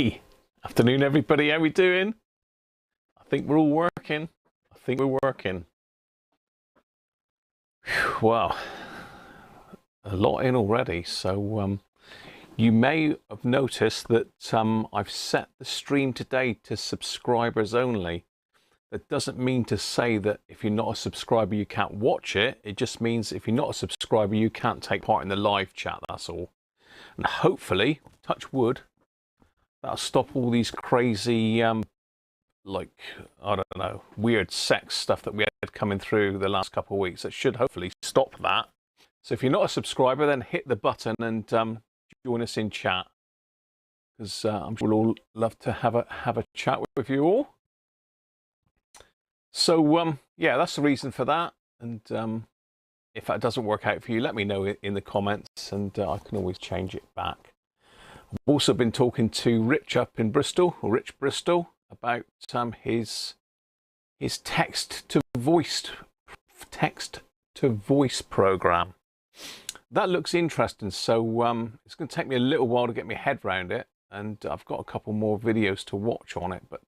Hey, afternoon everybody, how we doing? I think we're all working. I think we're working. Whew, wow, a lot in already. So you may have noticed that I've set the stream today to subscribers only. That doesn't mean to say that if you're not a subscriber you can't watch it. It just means if you're not a subscriber you can't take part in the live chat, that's all. And hopefully, touch wood, that'll stop all these crazy like, I don't know, weird sex stuff that we had coming through the last couple of weeks. That should hopefully stop that. So if you're not a subscriber, then hit the button and join us in chat, because I'm sure we'll all love to have a chat with you all. So yeah, that's the reason for that. And if that doesn't work out for you, let me know in the comments, and I can always change it back. I've also been talking to Rich up in Bristol, or Rich Bristol, about his text to voice program. That looks interesting. So it's going to take me a little while to get my head around it, and I've got a couple more videos to watch on it. But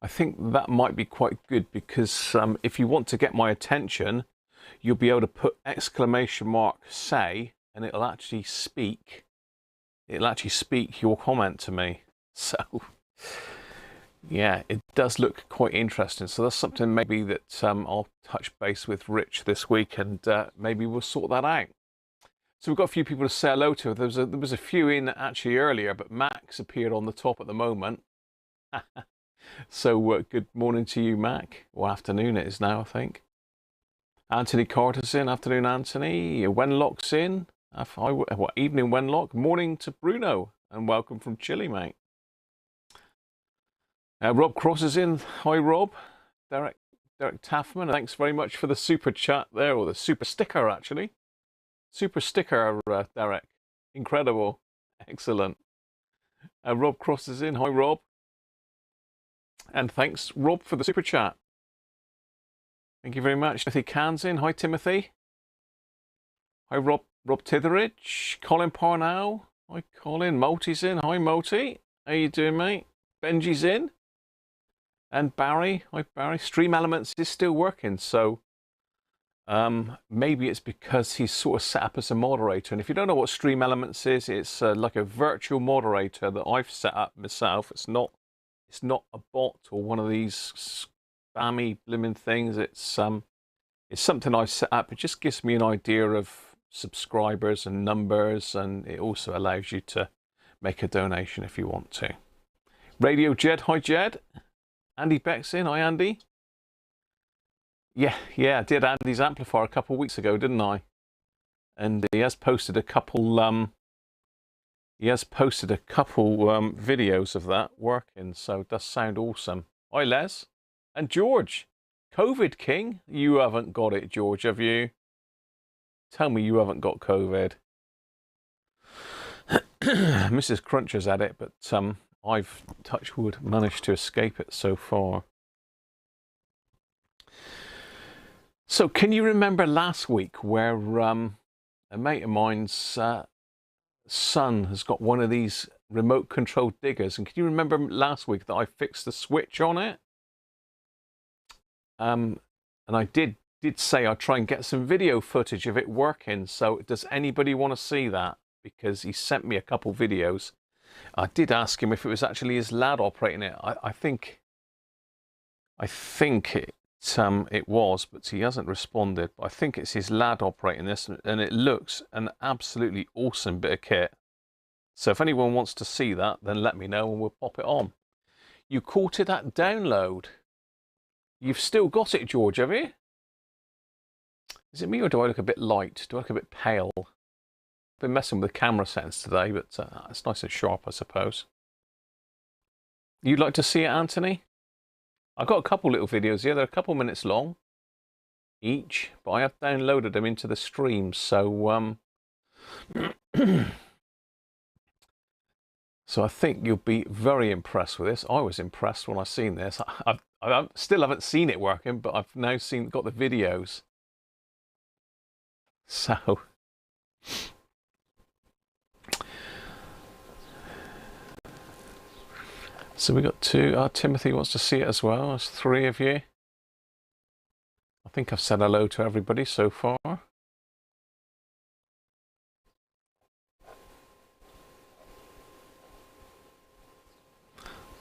I think that might be quite good, because if you want to get my attention, you'll be able to put !say, and it'll actually speak. It'll actually speak your comment to me. So yeah, it does look quite interesting. So that's something maybe that I'll touch base with Rich this week, and maybe we'll sort that out. So we've got a few people to say hello to. There was a few in actually earlier, but Max appeared on the top at the moment. So good morning to you, Mac. Or afternoon it is now, I think. Anthony Carter's in. Afternoon, Anthony. Wenlock's in. What evening, Wenlock? Morning to Bruno, and welcome from Chile, mate. Rob Cross is in. Hi, Rob. Derek Taffman, thanks very much for the super chat there, or the super sticker, actually. Super sticker, Derek. Incredible. Excellent. Rob Cross is in. Hi, Rob. And thanks, Rob, for the super chat. Thank you very much. Timothy Cahn's in. Hi, Timothy. Hi, Rob Titheridge. Colin Parnell. Hi, Colin. Multi's in. Hi, Multi. How you doing, mate? Benji's in. And Barry. Hi, Barry. Stream Elements is still working, so maybe it's because he's sort of set up as a moderator. And if you don't know what Stream Elements is, it's like a virtual moderator that I've set up myself. It's not a bot or one of these spammy blimmin' things. It's something I've set up. It just gives me an idea of subscribers and numbers, and it also allows you to make a donation if you want to. Radio Jed, hi Jed. Andy Beck's in. Hi Andy. Yeah, I did Andy's amplifier a couple of weeks ago, didn't I? And he has posted a couple videos of that working, so it does sound awesome. Hi Les. And George, COVID King. You haven't got it, George, have you? Tell me you haven't got COVID. Mrs. Cruncher's had it, but I've, touch wood, managed to escape it so far. So can you remember last week where a mate of mine's son has got one of these remote controlled diggers, and can you remember last week that I fixed the switch on it? And I did say I'd try and get some video footage of it working. So does anybody want to see that? Because he sent me a couple videos. I did ask him if it was actually his lad operating it. I think it was, but he hasn't responded. But I think it's his lad operating this, and it looks an absolutely awesome bit of kit. So if anyone wants to see that, then let me know and we'll pop it on. You caught it at download. You've still got it, George, have you? Is it me, or do I look a bit light? Do I look a bit pale? I've been messing with the camera settings today, but it's nice and sharp, I suppose. You'd like to see it, Anthony? I've got a couple little videos here. They're a couple minutes long each, but I have downloaded them into the stream. So so I think you'll be very impressed with this. I was impressed when I seen this. I still haven't seen it working, but I've now got the videos. So So we got two. Timothy wants to see it as well. There's 3 of you. I think I've said hello to everybody so far.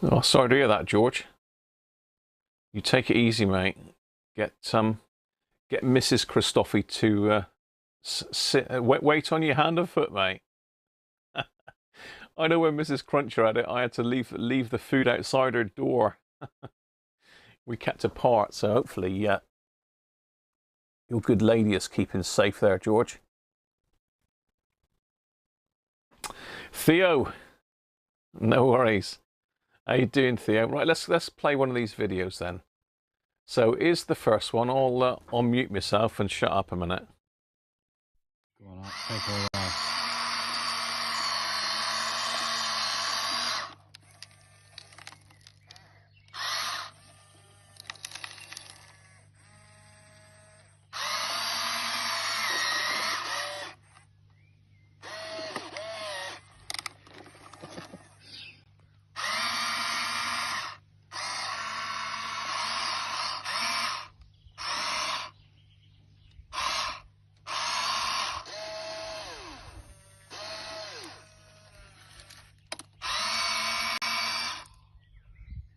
Oh, sorry to hear that, George. You take it easy, mate. Get Mrs. Christophe to wait on your hand and foot, mate. I know when Mrs. Cruncher had it, I had to leave the food outside her door. We kept apart, so hopefully, your good lady is keeping safe there, George. Theo, no worries. How you doing, Theo? Right, let's play one of these videos then. So here's the first one. I'll mute myself and shut up a minute. Go on, take her away.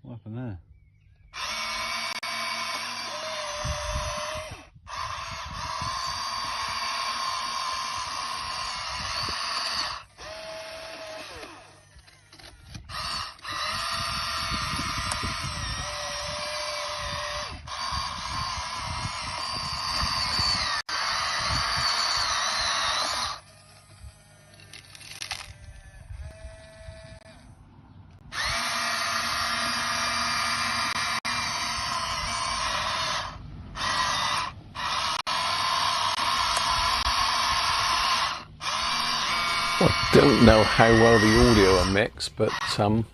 What happened there? I don't know how well the audio are mixed, but can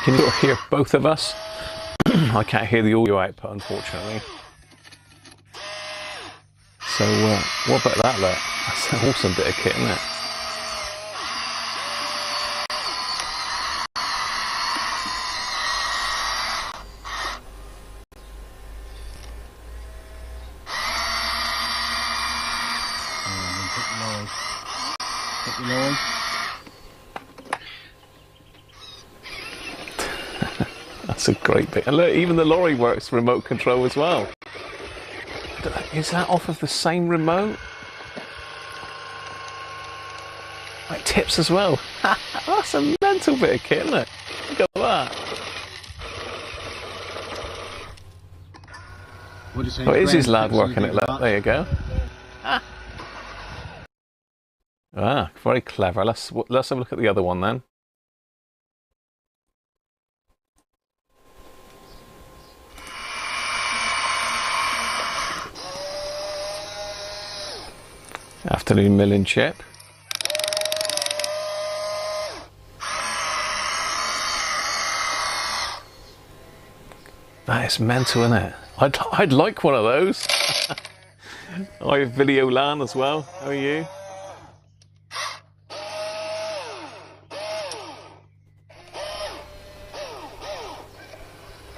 you hear both of us? I can't hear the audio output, unfortunately. So what about that look? That's an awesome bit of kit, isn't it? That's a great bit. And look, even the lorry works remote control as well. Is that off of the same remote? It tips as well. That's a mental bit of kit, isn't it? Look at that. Oh, it is his lad working it. Look, there you go. Ah, very clever. Let's have a look at the other one then. Afternoon milling chip. That is mental, isn't it? I'd like one of those. I have Video LAN as well. How are you?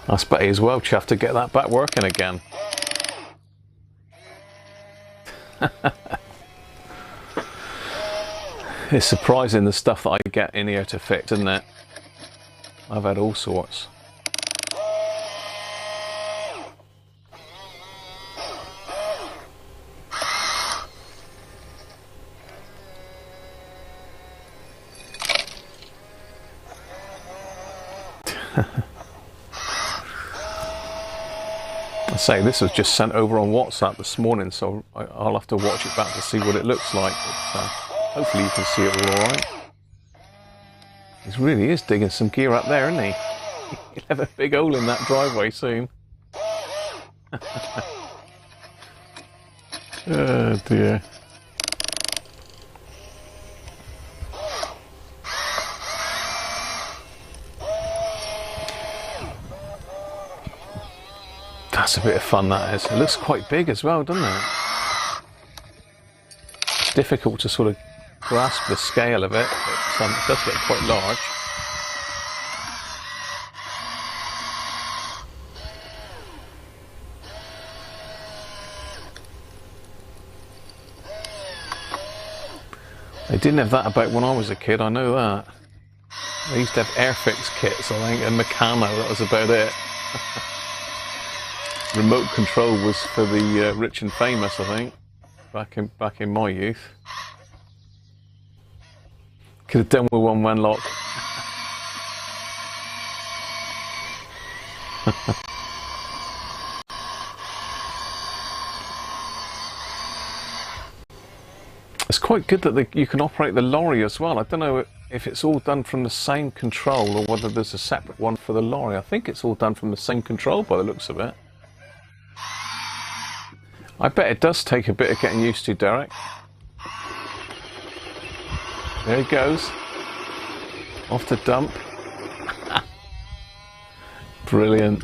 I bet he's well chuffed to get that back working again. It's surprising the stuff that I get in here to fix, isn't it? I've had all sorts. I say this was just sent over on WhatsApp this morning, so I'll have to watch it back to see what it looks like. But, hopefully you can see it all right. He really is digging some gear up there, isn't he? He'll have a big hole in that driveway soon. Oh dear. That's a bit of fun, that is. It looks quite big as well, doesn't it? It's difficult to sort of grasp the scale of it, but it does look quite large. They didn't have that about when I was a kid, I know that. They used to have Airfix kits, I think, and Meccano, that was about it. Remote control was for the rich and famous, I think, back in my youth. Could have done with one lock. It's quite good that you can operate the lorry as well. I don't know if it's all done from the same control or whether there's a separate one for the lorry. I think it's all done from the same control by the looks of it. I bet it does take a bit of getting used to, Derek. There he goes. Off to dump. Brilliant.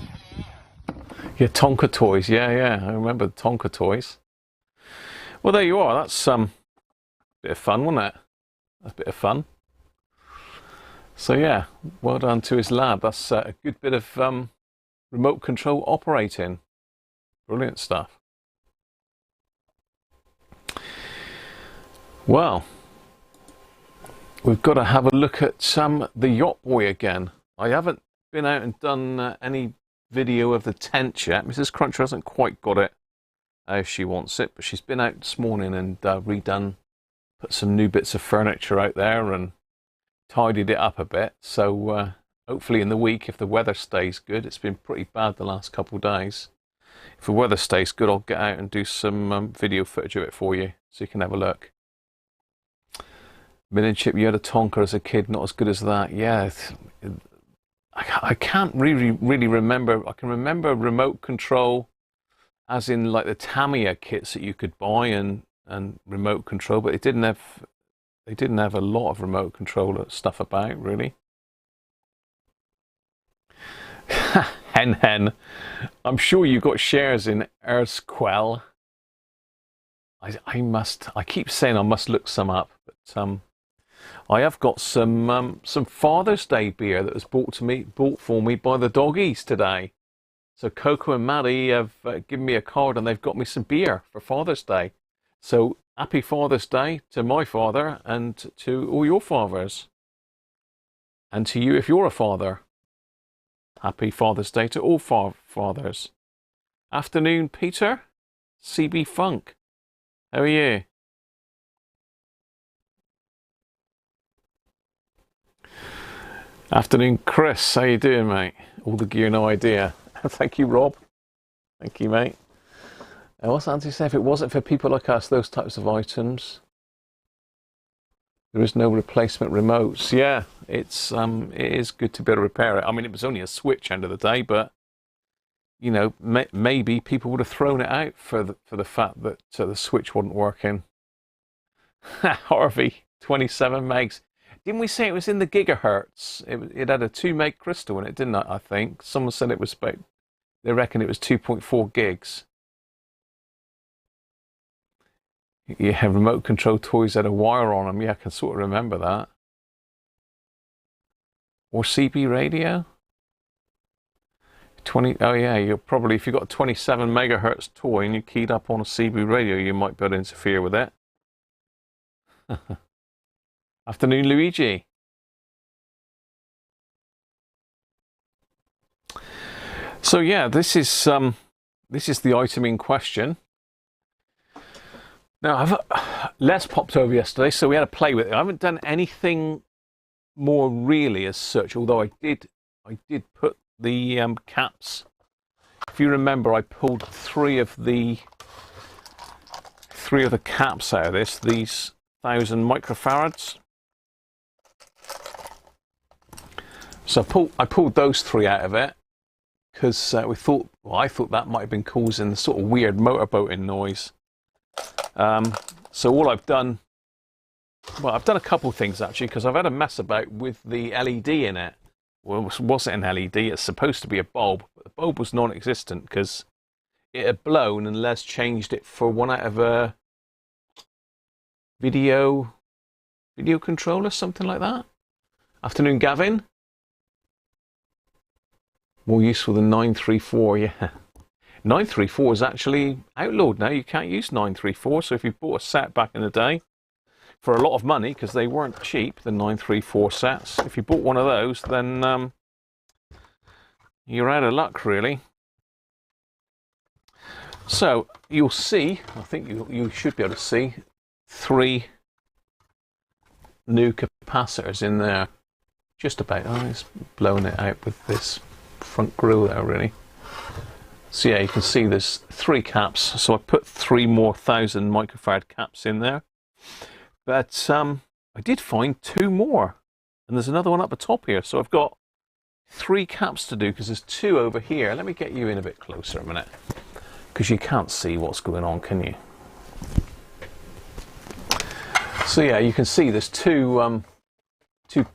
Yeah, Tonka toys. Yeah, I remember the Tonka toys. Well, there you are. That's bit of fun, wasn't it? That's a bit of fun. So yeah, well done to his lad. That's a good bit of remote control operating. Brilliant stuff. Well, we've got to have a look at the Yacht Boy again. I haven't been out and done any video of the tent yet. Mrs. Cruncher hasn't quite got it as she wants it, but she's been out this morning and put some new bits of furniture out there and tidied it up a bit. So hopefully in the week, if the weather stays good, it's been pretty bad the last couple of days. If the weather stays good, I'll get out and do some video footage of it for you so you can have a look. Mini chip, you had a Tonka as a kid, not as good as that. Yeah, I can't really remember. I can remember remote control as in like the Tamiya kits that you could buy and remote control, but they didn't have a lot of remote control stuff about, really. Hen. I'm sure you got shares in Erzquell. I keep saying I must look some up, but I have got some Father's Day beer that was bought for me by the doggies today. So Coco and Maddie have given me a card and they've got me some beer for Father's Day. So happy Father's Day to my father and to all your fathers. And to you if you're a father. Happy Father's Day to all fathers. Afternoon, Peter. CB Funk. How are you? Afternoon, Chris. How you doing, mate? All the gear, no idea. Thank you, Rob. Thank you, mate. And what's Auntie say? If it wasn't for people like us, those types of items, there is no replacement remotes. Yeah, it is good to be able to repair it. I mean, it was only a switch end of the day, but you know, maybe people would have thrown it out for the fact that the switch wasn't working. Harvey, 27 megs. Didn't we say it was in the gigahertz? It had a 2 meg crystal in it, didn't it? I think someone said it was about. They reckon it was 2.4 gigs. Yeah, remote control toys had a wire on them. Yeah, I can sort of remember that. Or CB radio. 20. Oh yeah, you're probably, if you've got a 27 megahertz toy and you keyed up on a CB radio, you might be able to interfere with it. Afternoon, Luigi. So yeah, this is the item in question. Now, Les popped over yesterday, so we had a play with it. I haven't done anything more really as such, although I did put the caps. If you remember, I pulled three of the caps out of this. These 1,000 microfarads. So I pulled those three out of it because I thought that might have been causing the sort of weird motorboating noise. So all I've done, well, I've done a couple of things actually, because I've had a mess about with the LED in it. Well, it wasn't an LED, it's supposed to be a bulb, but the bulb was non-existent because it had blown and Les changed it for one out of a video video controller, something like that. Afternoon, Gavin. More useful than 934, yeah. 934 is actually outlawed now. You can't use 934. So if you bought a set back in the day for a lot of money, because they weren't cheap, the 934 sets, if you bought one of those, then you're out of luck, really. So you'll see, I think you should be able to see 3 new capacitors in there. Just about. Oh, it's blowing it out with this front grill there, really. So yeah, you can see there's 3 caps. So I put 3 more 1000 microfarad caps in there. But I did find 2 more. And there's another one up the top here. So I've got 3 caps to do, because there's 2 over here. Let me get you in a bit closer a minute, because you can't see what's going on, can you? So yeah, you can see there's 2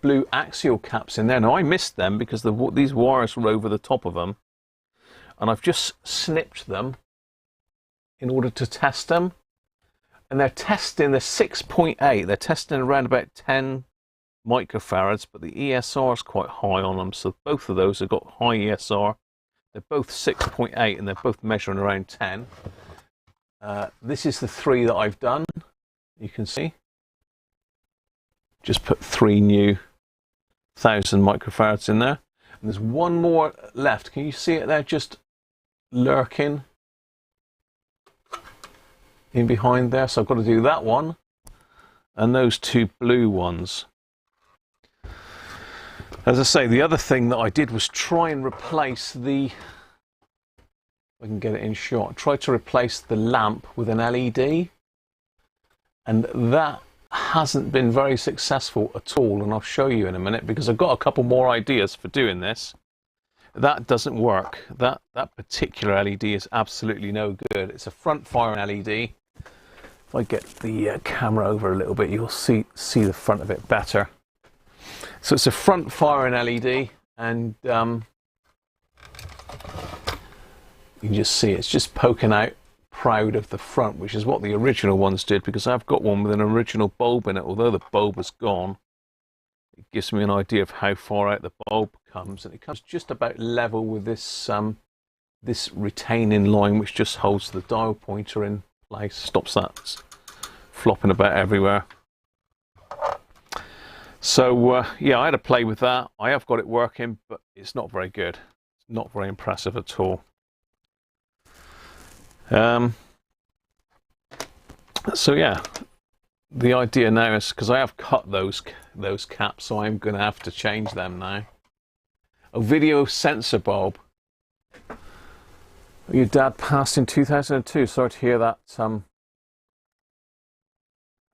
blue axial caps in there. Now I missed them because these wires were over the top of them, and I've just snipped them in order to test them. And they're testing the 6.8. They're testing around about 10 microfarads, but the ESR is quite high on them. So both of those have got high ESR. They're both 6.8 and they're both measuring around 10. This is the 3 that I've done. You can see. Just put 3 new 1000 microfarads in there. And there's 1 more left. Can you see it there, just lurking in behind there? So I've got to do that one and those 2 blue ones. As I say, the other thing that I did was try and replace the, if I can get it in shot, try to replace the lamp with an LED, and that hasn't been very successful at all, and I'll show you in a minute, because I've got a couple more ideas for doing this. That doesn't work. That particular LED is absolutely no good. It's a front firing LED. If I get the camera over a little bit, you'll see the front of it better. So it's a front firing LED, and you can just see it's just poking out proud of the front, which is what the original ones did, because I've got one with an original bulb in it. Although the bulb is gone, it gives me an idea of how far out the bulb comes, and it comes just about level with this this retaining line, which just holds the dial pointer in place, stops that flopping about everywhere. So yeah, I had to play with that. I have got it working, but it's not very good. It's not very impressive at all. So yeah, the idea now is, because I have cut those caps, so I'm going to have to change them now. A video sensor bulb. Your dad passed in 2002. Sorry to hear that.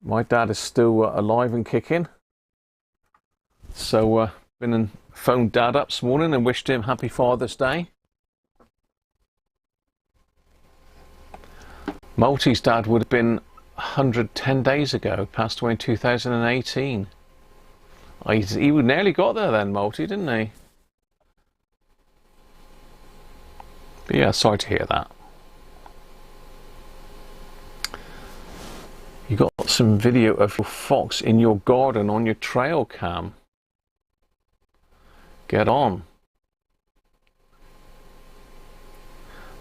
My dad is still alive and kicking. So been and phoned Dad up this morning and wished him happy Father's Day. Malty's dad would have been 110 days ago, passed away in 2018. He nearly got there then, Malty, didn't he? But yeah, sorry to hear that. You got some video of your fox in your garden on your trail cam. Get on.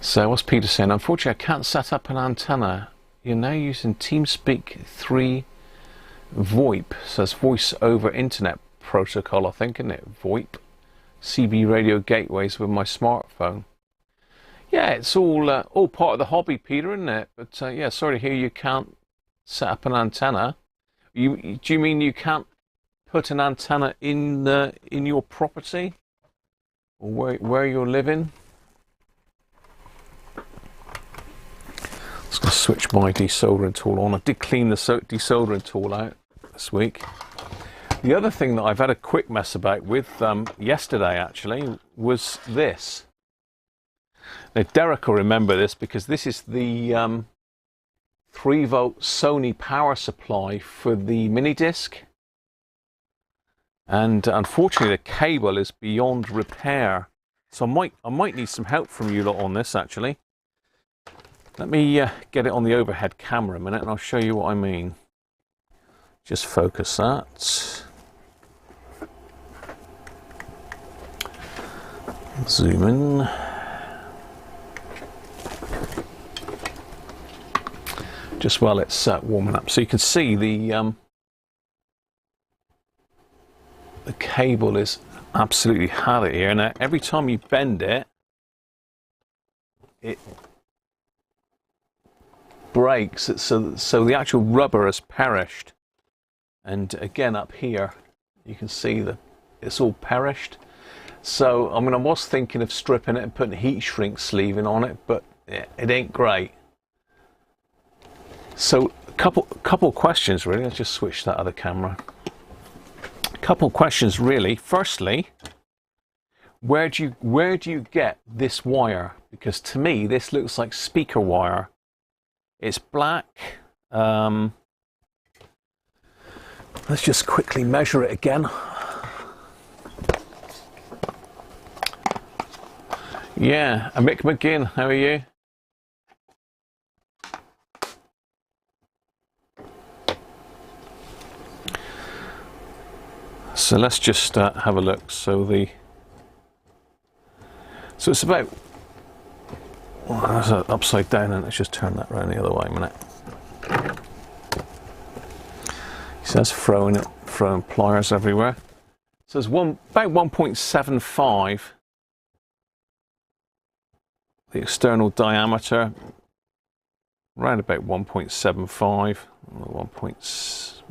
So what's Peter saying? Unfortunately, I can't set up an antenna. You're now using TeamSpeak 3 VoIP. So it's voice over internet protocol, I think, isn't it? VoIP. CB radio gateways with my smartphone. Yeah, it's all part of the hobby, Peter, isn't it? But yeah, sorry to hear you can't set up an antenna. Do you mean you can't put an antenna in your property, or where you're living? Just going to switch my desoldering tool on. I did clean the desoldering tool out this week. The other thing that I've had a quick mess about with yesterday actually was this. Now Derek will remember this, because this is the 3-volt Sony power supply for the mini disc. And unfortunately the cable is beyond repair, so I might need some help from you lot on this actually. Let me get it on the overhead camera a minute and I'll show you what I mean. Just focus that. Zoom in. Just while it's warming up, so you can see the cable is absolutely had it here. Now every time you bend it, it breaks. So the actual rubber has perished. And again up here, you can see that it's all perished. So I mean, I was thinking of stripping it and putting heat shrink sleeving on it, but it ain't great. So a couple questions really. Let's just switch that other camera. Couple questions really. Firstly, where do you get this wire? Because to me this looks like speaker wire. It's black. Let's just quickly measure it again. Yeah, Mick McGinn, how are you? So let's just have a look. So it's about, well, that's upside down, and let's just turn that around the other way a minute. So that's throwing pliers everywhere. So it's about 1.75. The external diameter, around about 1.75,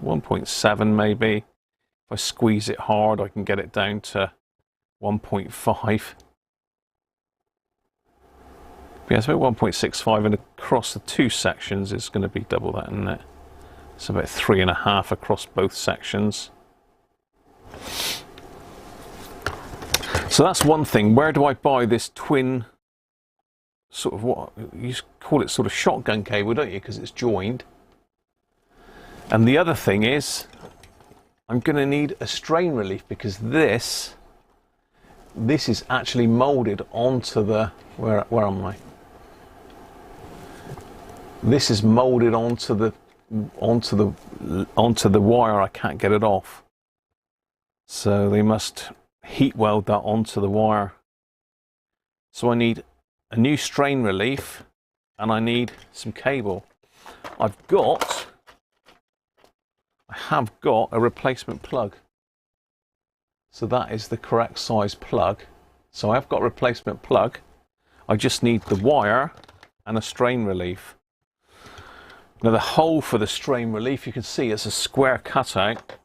1.7 maybe. If I squeeze it hard, I can get it down to 1.5. Yeah, it's about 1.65, and across the two sections it's going to be double that, isn't it? It's about 3.5 across both sections. So that's one thing. Where do I buy this twin, sort of, what you call it, sort of shotgun cable, don't you? Because it's joined. And the other thing is, I'm going to need a strain relief, because this is actually molded onto the, where am I? This is molded onto the wire. I can't get it off. So they must heat weld that onto the wire. So I need a new strain relief, and I need some cable. I have got a replacement plug. So that is the correct size plug. So I've got a replacement plug. I just need the wire and a strain relief. Now the hole for the strain relief, you can see it's a square cutout.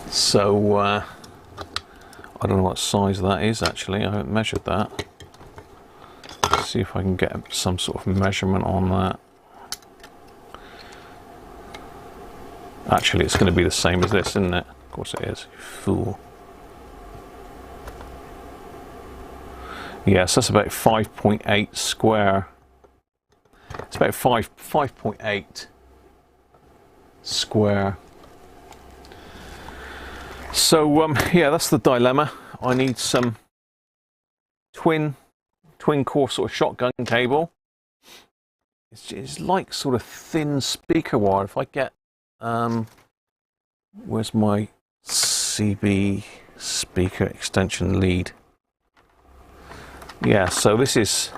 So I don't know what size that is actually. I haven't measured that. Let's see if I can get some sort of measurement on that. Actually, it's going to be the same as this, isn't it? Of course it is, you fool. Yes, that's about 5.8 square. It's about 5.8 square. So yeah, that's the dilemma. I need some twin core sort of shotgun cable. It's like sort of thin speaker wire. If I get where's my CB speaker extension lead? Yeah, so this is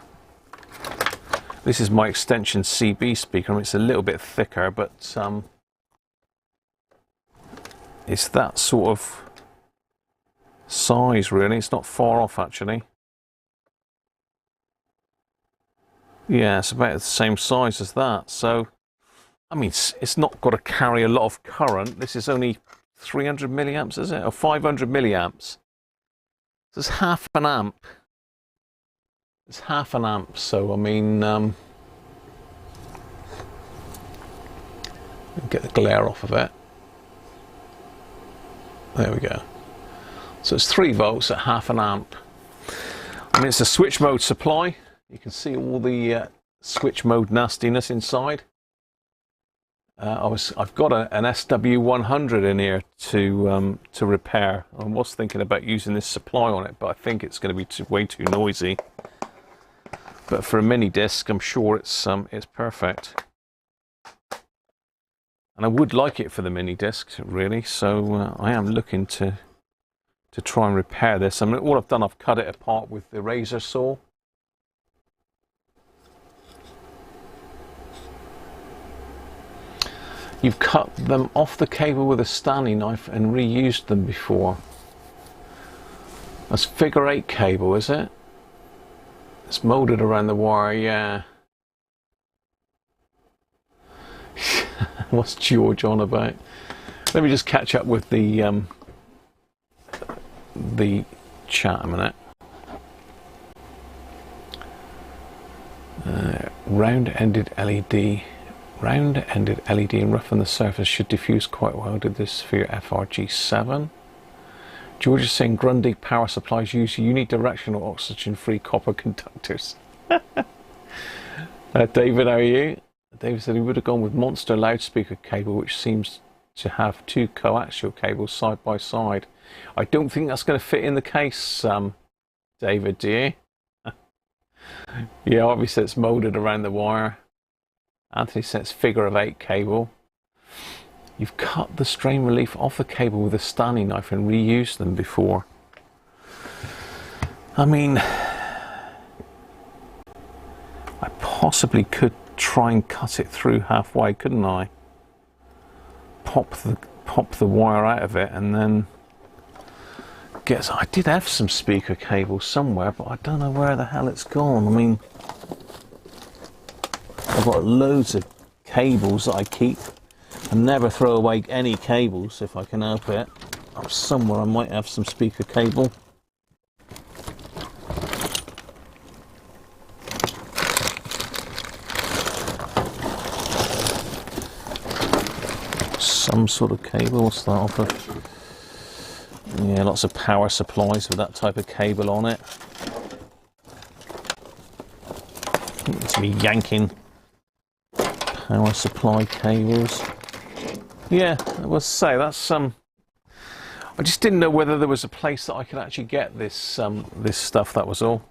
my extension CB speaker. I mean, it's a little bit thicker, but it's that sort of size really. It's not far off actually. Yeah, it's about the same size as that. So I mean, it's not got to carry a lot of current. This is only 300 milliamps, is it? Or 500 milliamps. So it's half an amp. It's half an amp, so I mean, get the glare off of it. There we go. So it's 3 volts at half an amp. I mean, it's a switch mode supply. You can see all the switch mode nastiness inside. I've got an SW100 in here to repair. I was thinking about using this supply on it, but I think it's going to be way too noisy. but for a mini disc, I'm sure it's perfect. And I would like it for the mini disc, really. So I am looking to try and repair this. I mean, all I've done, I've cut it apart with the razor saw. You've cut them off the cable with a Stanley knife and reused them before. That's figure 8 cable, is it? It's molded around the wire, yeah. What's George on about? Let me just catch up with the chat a minute. Round-ended LED. Round-ended LED and rough on the surface should diffuse quite well. Did this for your FRG7. George is saying Grundig power supplies use unidirectional oxygen-free copper conductors. David, how are you? David said he would have gone with Monster loudspeaker cable, which seems to have 2 coaxial cables side by side. I don't think that's going to fit in the case, David, do you? Yeah, obviously it's molded around the wire. Anthony says figure of 8 cable. You've cut the strain relief off the cable with a Stanley knife and reused them before. I mean, I possibly could try and cut it through halfway, couldn't I? Pop the wire out of it and then I did have some speaker cable somewhere, but I don't know where the hell it's gone. I mean, I've got loads of cables that I keep and never throw away any cables if I can help it. Somewhere I might have some speaker cable. Some sort of cable, what's that off of? Yeah, lots of power supplies with that type of cable on it. It's me yanking power supply cables. Yeah, I must say that's I just didn't know whether there was a place that I could actually get this this stuff. That was all.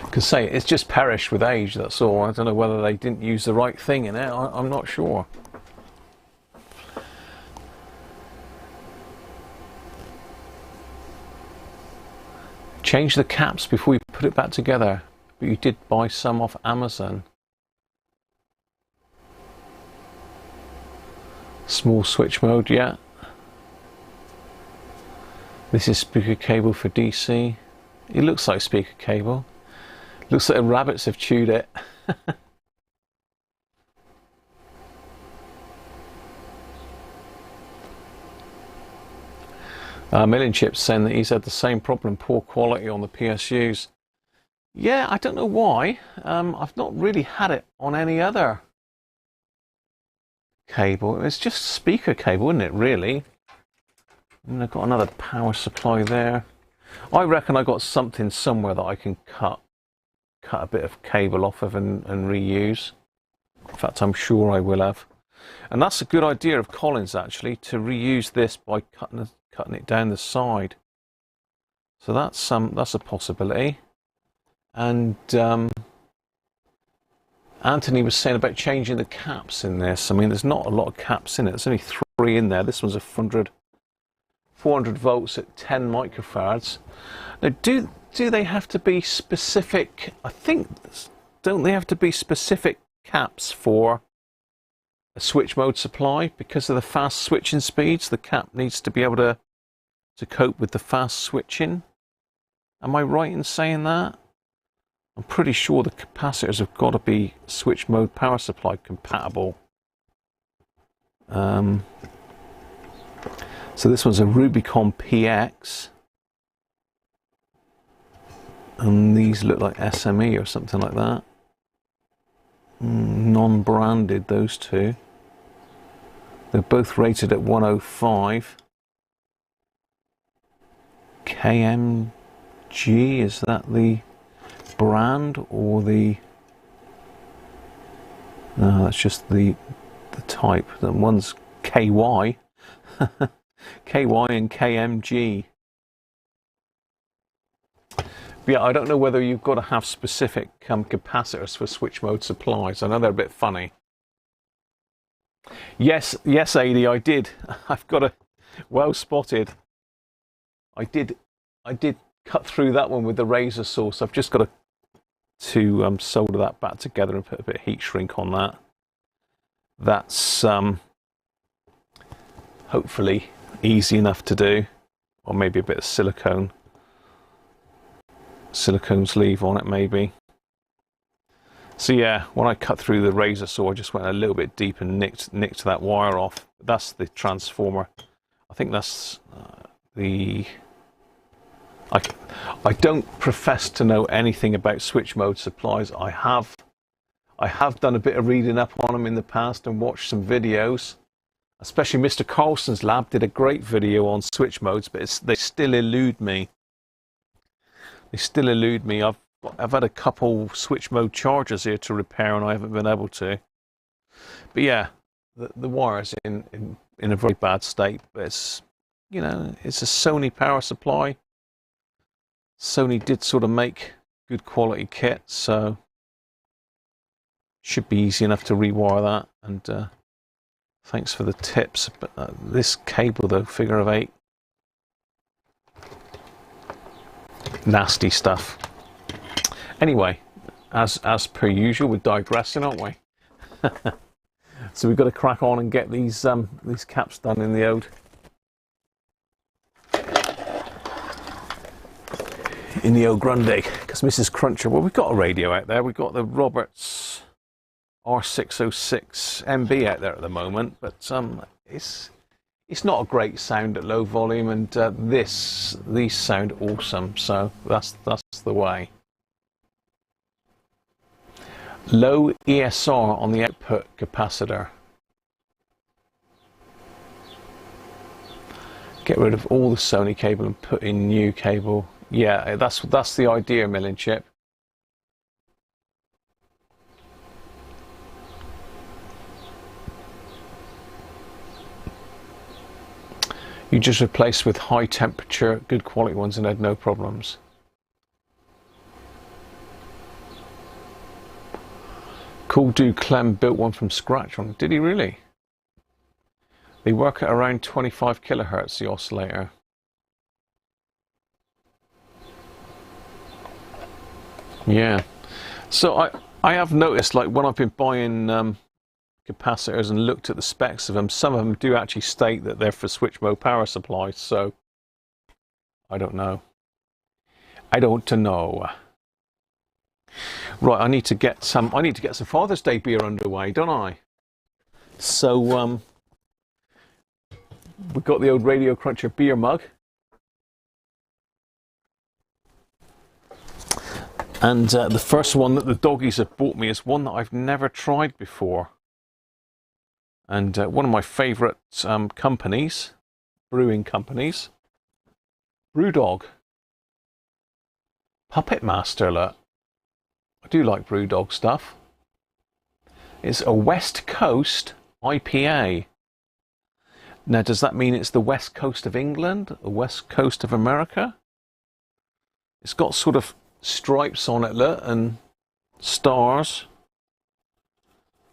Because say it's just perished with age. That's all. I don't know whether they didn't use the right thing in it. I'm not sure. Change the caps before you put it back together, but you did buy some off Amazon. Small switch mode, yeah. This is speaker cable for DC. It looks like speaker cable. Looks like the rabbits have chewed it. Million Chips saying that he's had the same problem, poor quality on the PSUs. Yeah, I don't know why. I've not really had it on any other cable. It's just speaker cable, isn't it, really? And I've got another power supply there. I reckon I got something somewhere that I can cut a bit of cable off of and reuse. In fact, I'm sure I will have. And that's a good idea of Colin's, actually, to reuse this by cutting it down the side. So that's a possibility. And Anthony was saying about changing the caps in this. I mean, there's not a lot of caps in it. There's only 3 in there. This one's a 400 volts at 10 microfarads. Now, do they have to be specific? I think, don't they have to be specific caps for a switch mode supply? Because of the fast switching speeds, the cap needs to be able to cope with the fast switching. Am I right in saying that? I'm pretty sure the capacitors have got to be switch mode power supply compatible. So this one's a Rubicon PX. And these look like SME or something like that. Non-branded, those two. They're both rated at 105. KMG, is that the brand or the... No, that's just the type. The one's KY. KY and KMG. But yeah, I don't know whether you've got to have specific capacitors for switch mode supplies. I know they're a bit funny. Yes, AD, I did. I've got a well spotted. I did cut through that one with the razor saw. So I've just got to solder that back together and put a bit of heat shrink on that. That's hopefully easy enough to do, or maybe a bit of silicone sleeve on it maybe. So yeah, when I cut through the razor saw, I just went a little bit deep and nicked that wire off. That's the transformer. I think that's I don't profess to know anything about switch mode supplies. I have done a bit of reading up on them in the past and watched some videos. Especially Mr. Carlson's lab did a great video on switch modes, but they still elude me. They still elude me. I've had a couple switch mode chargers here to repair and I haven't been able to. But yeah, the wire's in a very bad state. But it's, you know, it's a Sony power supply. Sony did sort of make good quality kit, so should be easy enough to rewire that. And thanks for the tips. But this cable though, figure of 8, nasty stuff. Anyway, as per usual, we're digressing, aren't we? So we've got to crack on and get these caps done in the ode. In the old Grundig, because Mrs. Cruncher, well, we've got a radio out there. We've got the Roberts R606 MB out there at the moment, but it's not a great sound at low volume, and these sound awesome. So that's the way. Low ESR on the output capacitor. Get rid of all the Sony cable and put in new cable. Yeah, that's the idea, milling chip. You just replace with high temperature, good quality ones and had no problems. Cool dude Clem built one from scratch on. Did he really? They work at around 25 kilohertz, the oscillator. Yeah. So I have noticed, like when I've been buying capacitors and looked at the specs of them, some of them do actually state that they're for switch mode power supplies. So I don't know. I don't know. Right, I need to get some Father's Day beer underway, don't I? So we've got the old Radiocruncher beer mug. And the first one that the doggies have bought me is one that I've never tried before. And one of my favourite companies, brewing companies, Brewdog. Puppet Master, look. I do like Brewdog stuff. It's a West Coast IPA. Now, does that mean it's the West Coast of England? The West Coast of America? It's got sort of stripes on it, look, and stars.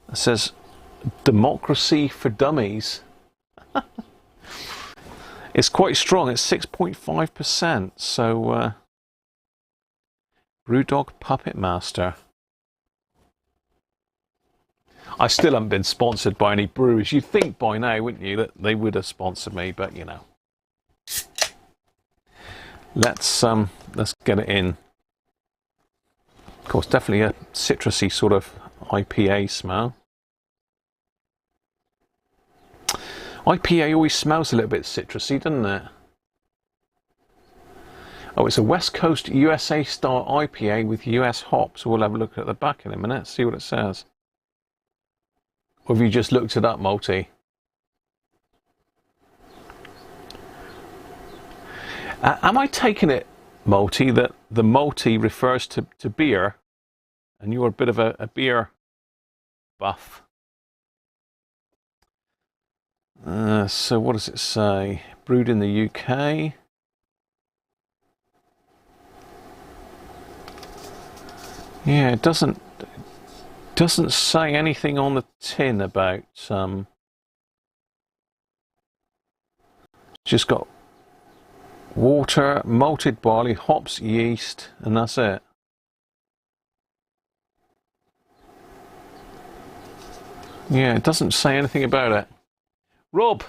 It says Democracy for Dummies. It's quite strong. It's 6.5%. So Brewdog Puppet Master. I still haven't been sponsored by any brewers. You'd think by now, wouldn't you, that they would have sponsored me, but you know. Let's get it in. Of course, definitely a citrusy sort of IPA smell. IPA always smells a little bit citrusy, doesn't it? Oh, it's a West Coast USA style IPA with US hops. We'll have a look at the back in a minute, see what it says. Or have you just looked it up, Multi? Am I taking it, Multi, that the multi refers to beer, and you're a bit of a beer buff? So what does it say? Brewed in the UK. Yeah, it doesn't say anything on the tin about just got water, malted barley, hops, yeast, and that's it. Yeah, it doesn't say anything about it. Rob!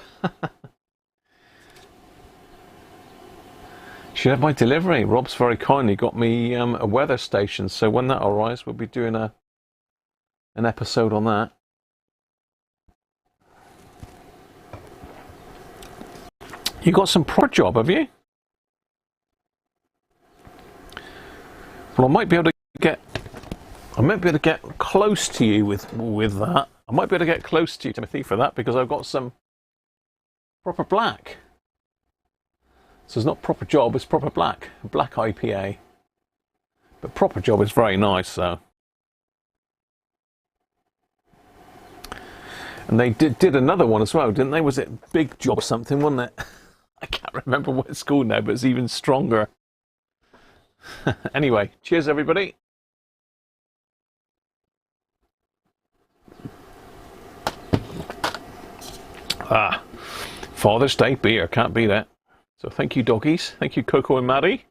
Should have my delivery. Rob's very kindly got me a weather station, so when that arrives, we'll be doing an episode on that. You got some prod job, have you? Well, I might be able to get close to you with that. I might be able to get close to you, Timothy, for that, because I've got some proper black. So it's not proper job, it's proper black IPA. But proper job is very nice, so. And they did another one as well, didn't they? Was it Big Job or something, wasn't it? I can't remember what it's called now, but it's even stronger. Anyway, cheers everybody. Ah, Father's Day beer, can't beat it. So thank you doggies, thank you Coco and Maddie.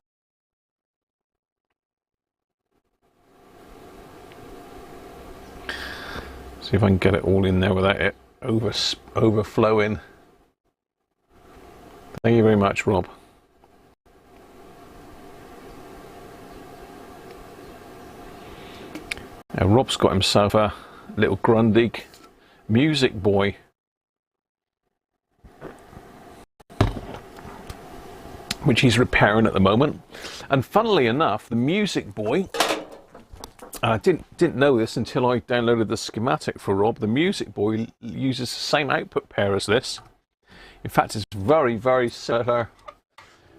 See if I can get it all in there without it overflowing. Thank you very much, Rob. Now Rob's got himself a little Grundig Music Boy. Which he's repairing at the moment. And funnily enough, the Music Boy, I didn't know this until I downloaded the schematic for Rob. The Music Boy uses the same output pair as this. In fact, it's very, very similar,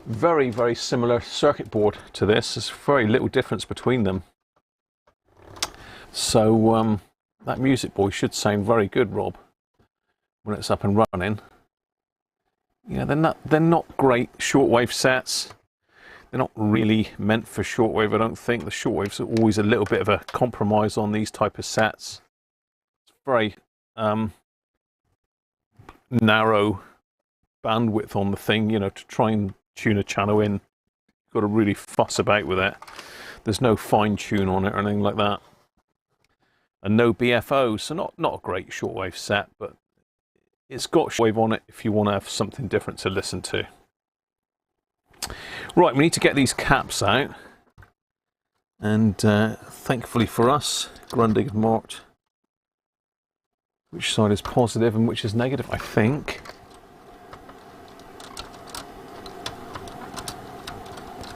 very, very similar circuit board to this. There's very little difference between them. So that Music Boy should sound very good, Rob, when it's up and running. Yeah, they're not great shortwave sets. They're not really meant for shortwave, I don't think. The shortwaves are always a little bit of a compromise on these type of sets. It's very narrow bandwidth on the thing, you know, to try and tune a channel in. You've got to really fuss about with it. There's no fine tune on it or anything like that. And no BFO, so not a great shortwave set, but it's got shortwave on it if you want to have something different to listen to. Right, we need to get these caps out. And thankfully for us, Grundig marked which side is positive and which is negative, I think.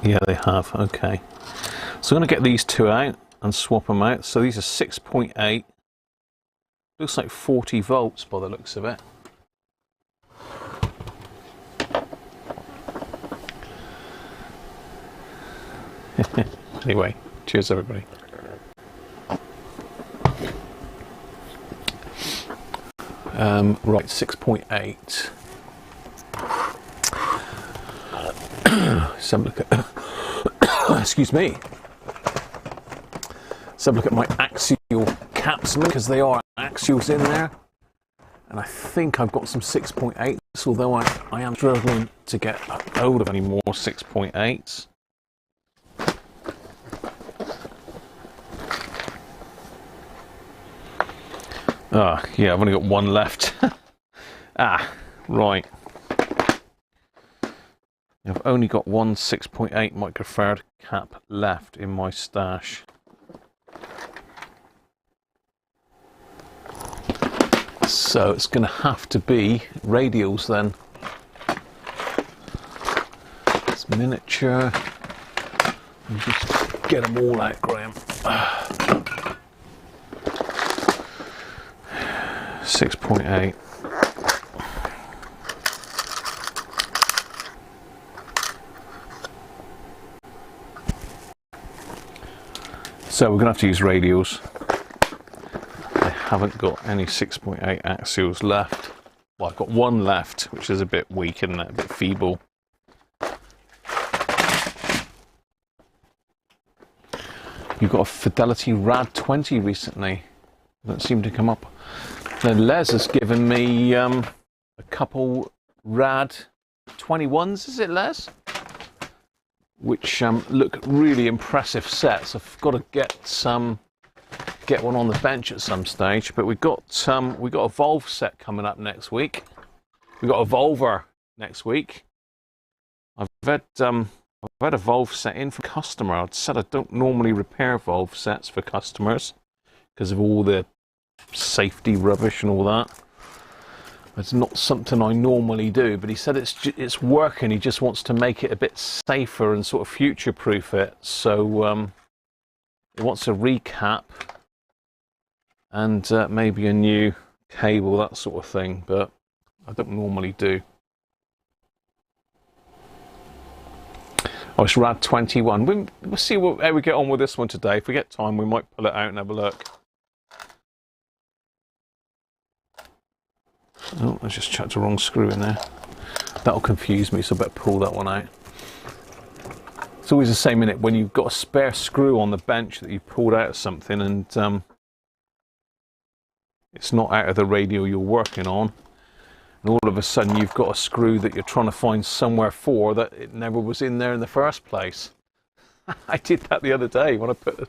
Yeah, they have, okay. So I'm going to get these two out and swap them out. So these are 6.8. Looks like 40 volts by the looks of it. Anyway, cheers everybody. Right, 6.8. Some look at excuse me. So look at my axial caps because they are axials in there. And I think I've got some 6.8s, although I am struggling to get hold of any more 6.8s. Ah, yeah, I've only got one left. Ah, right. I've only got one 6.8 microfarad cap left in my stash. So it's going to have to be radials then. It's miniature. Just get them all out, Graham. 6.8. So we're going to have to use radials. I haven't got any 6.8 axials left. Well, I've got one left, which is a bit weak, isn't it? A bit feeble. You got a Fidelity Rad 20 recently. That seemed to come up. Then Les has given me a couple Rad 21s, is it, Les? Which look really impressive sets. I've got to get one on the bench at some stage. But we got a Volve set coming up next week. We got a Volver next week. I've had a Volve set in for a customer. I'd said I don't normally repair Volve sets for customers because of all the safety rubbish and all that. It's not something I normally do, but he said it's working. He just wants to make it a bit safer and sort of future-proof it. So he wants a recap and maybe a new cable, that sort of thing, but I don't normally do. Oh, it's Rad 21. We'll see how we get on with this one today. If we get time, we might pull it out and have a look. Oh, I just chucked the wrong screw in there. That'll confuse me, so I better pull that one out. It's always the same, innit? When you've got a spare screw on the bench that you pulled out of something and it's not out of the radio you're working on, and all of a sudden you've got a screw that you're trying to find somewhere for that it never was in there in the first place. I did that the other day when I put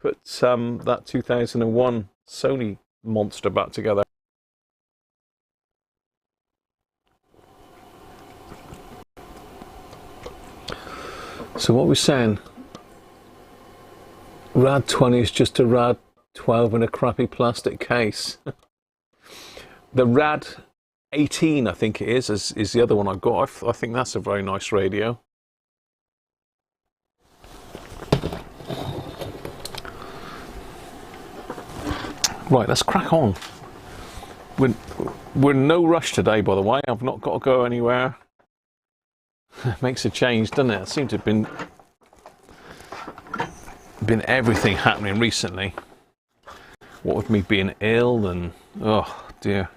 that 2001 Sony monster back together. So what we're saying, Rad 20 is just a Rad 12 in a crappy plastic case. The Rad 18, I think it is the other one I got. I think that's a very nice radio. Right, let's crack on. We're in no rush today, by the way. I've not got to go anywhere. Makes a change, doesn't it? It seems to have been everything happening recently. What with me being ill and oh dear.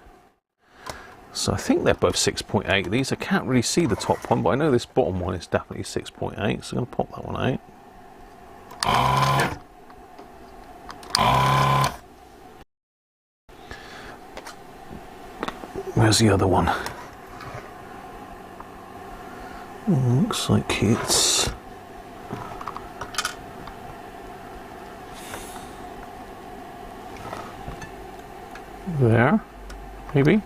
So I think they're both 6.8. These, I can't really see the top one, but I know this bottom one is definitely 6.8. So I'm going to pop that one out. Where's the other one? Looks like it's there, maybe.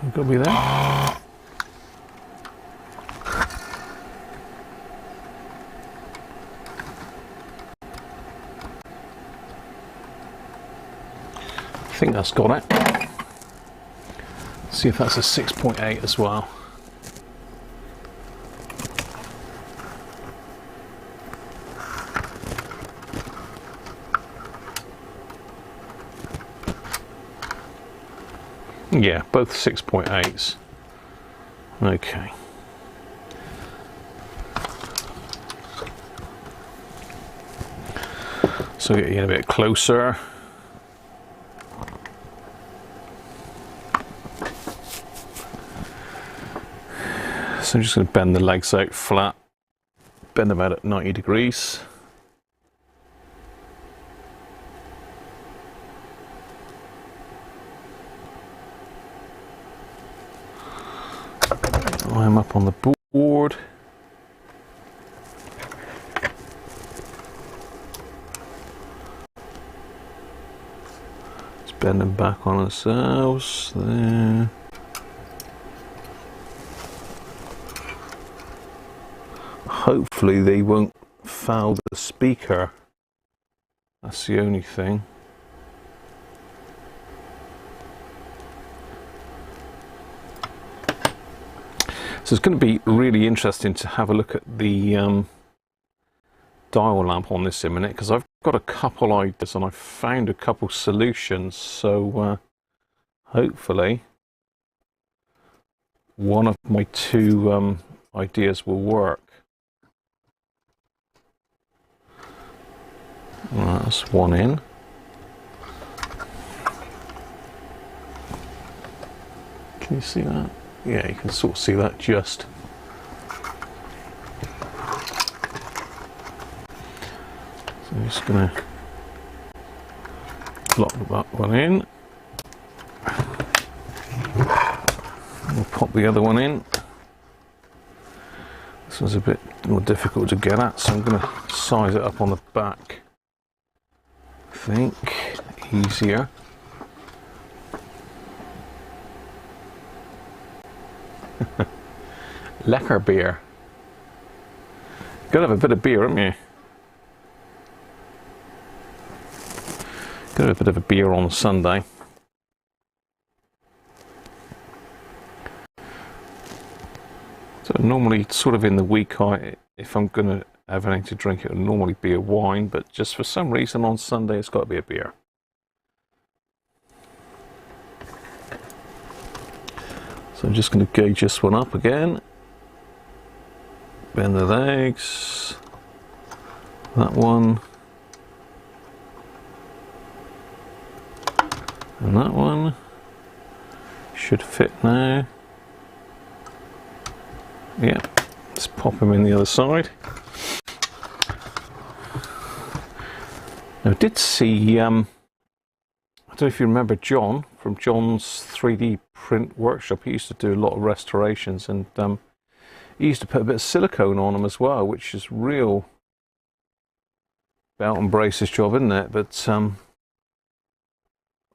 It could be there. I think that's got it. See if that's a 6.8 as well. Yeah, both 6.8s. Okay. So get you in a bit closer. So I'm just going to bend the legs out flat, bend them out at 90 degrees. I'm up on the board. Let's bend them back on ourselves. There. Hopefully they won't foul the speaker. That's the only thing. So it's going to be really interesting to have a look at the dial lamp on this in a minute, because I've got a couple ideas and I've found a couple solutions. So hopefully one of my two ideas will work. Right, that's one in. Can you see that? Yeah, you can sort of see that just. So I'm just going to lock that one in. We'll pop the other one in. This one's a bit more difficult to get at, so I'm going to size it up on the back. I think easier. Lekker beer. Gotta have a bit of beer, haven't you? Gotta have a bit of a beer on Sunday. So normally, sort of in the week, if I'm gonna have anything to drink, it would normally be a wine, but just for some reason on Sunday it's got to be a beer. So I'm just going to gauge this one up again. Bend the legs. That one. And that one. Should fit now. Yeah. Let's pop them in the other side. Now I did see, I don't know if you remember John from John's 3D print workshop. He used to do a lot of restorations, and he used to put a bit of silicone on them as well, which is real belt and braces job, isn't it? But I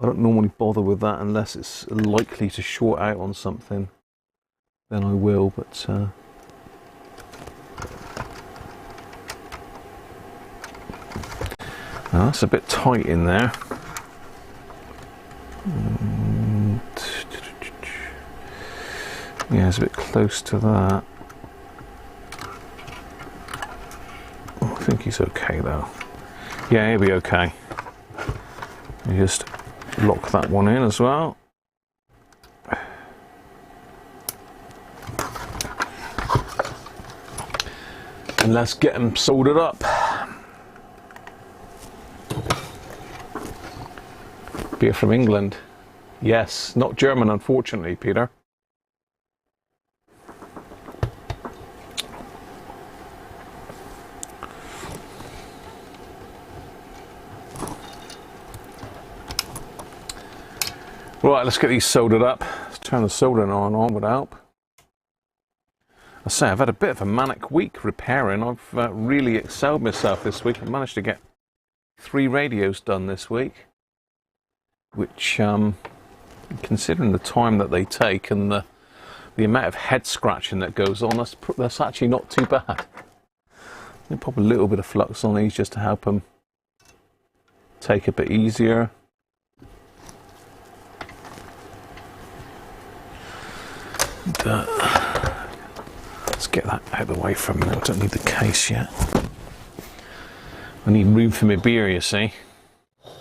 don't normally bother with that unless it's likely to short out on something. Then I will, but now that's a bit tight in there. Yeah, it's a bit close to that. I think he's okay though. Yeah, he'll be okay. You just lock that one in as well. And let's get them soldered up. Beer from England. Yes, not German, unfortunately, Peter. Right, let's get these soldered up. Let's turn the soldering on would help. I say, I've had a bit of a manic week repairing. I've really excelled myself this week. I managed to get 3 radios done this week, which, considering the time that they take and the amount of head scratching that goes on, that's actually not too bad. I'll pop a little bit of flux on these just to help them take a bit easier. Let's get that out of the way for a minute. I don't need the case yet. I need room for my beer, you see. I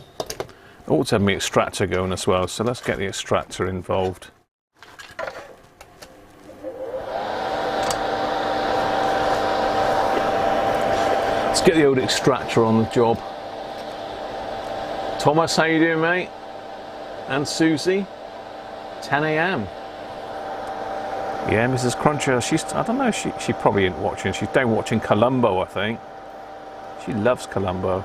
ought to have my extractor going as well, so let's get the extractor involved. Let's get the old extractor on the job. Thomas, how you doing, mate? And Susie? 10 AM. Yeah, Mrs. Cruncher, I don't know, she probably isn't watching. She's down watching Columbo, I think. She loves Columbo.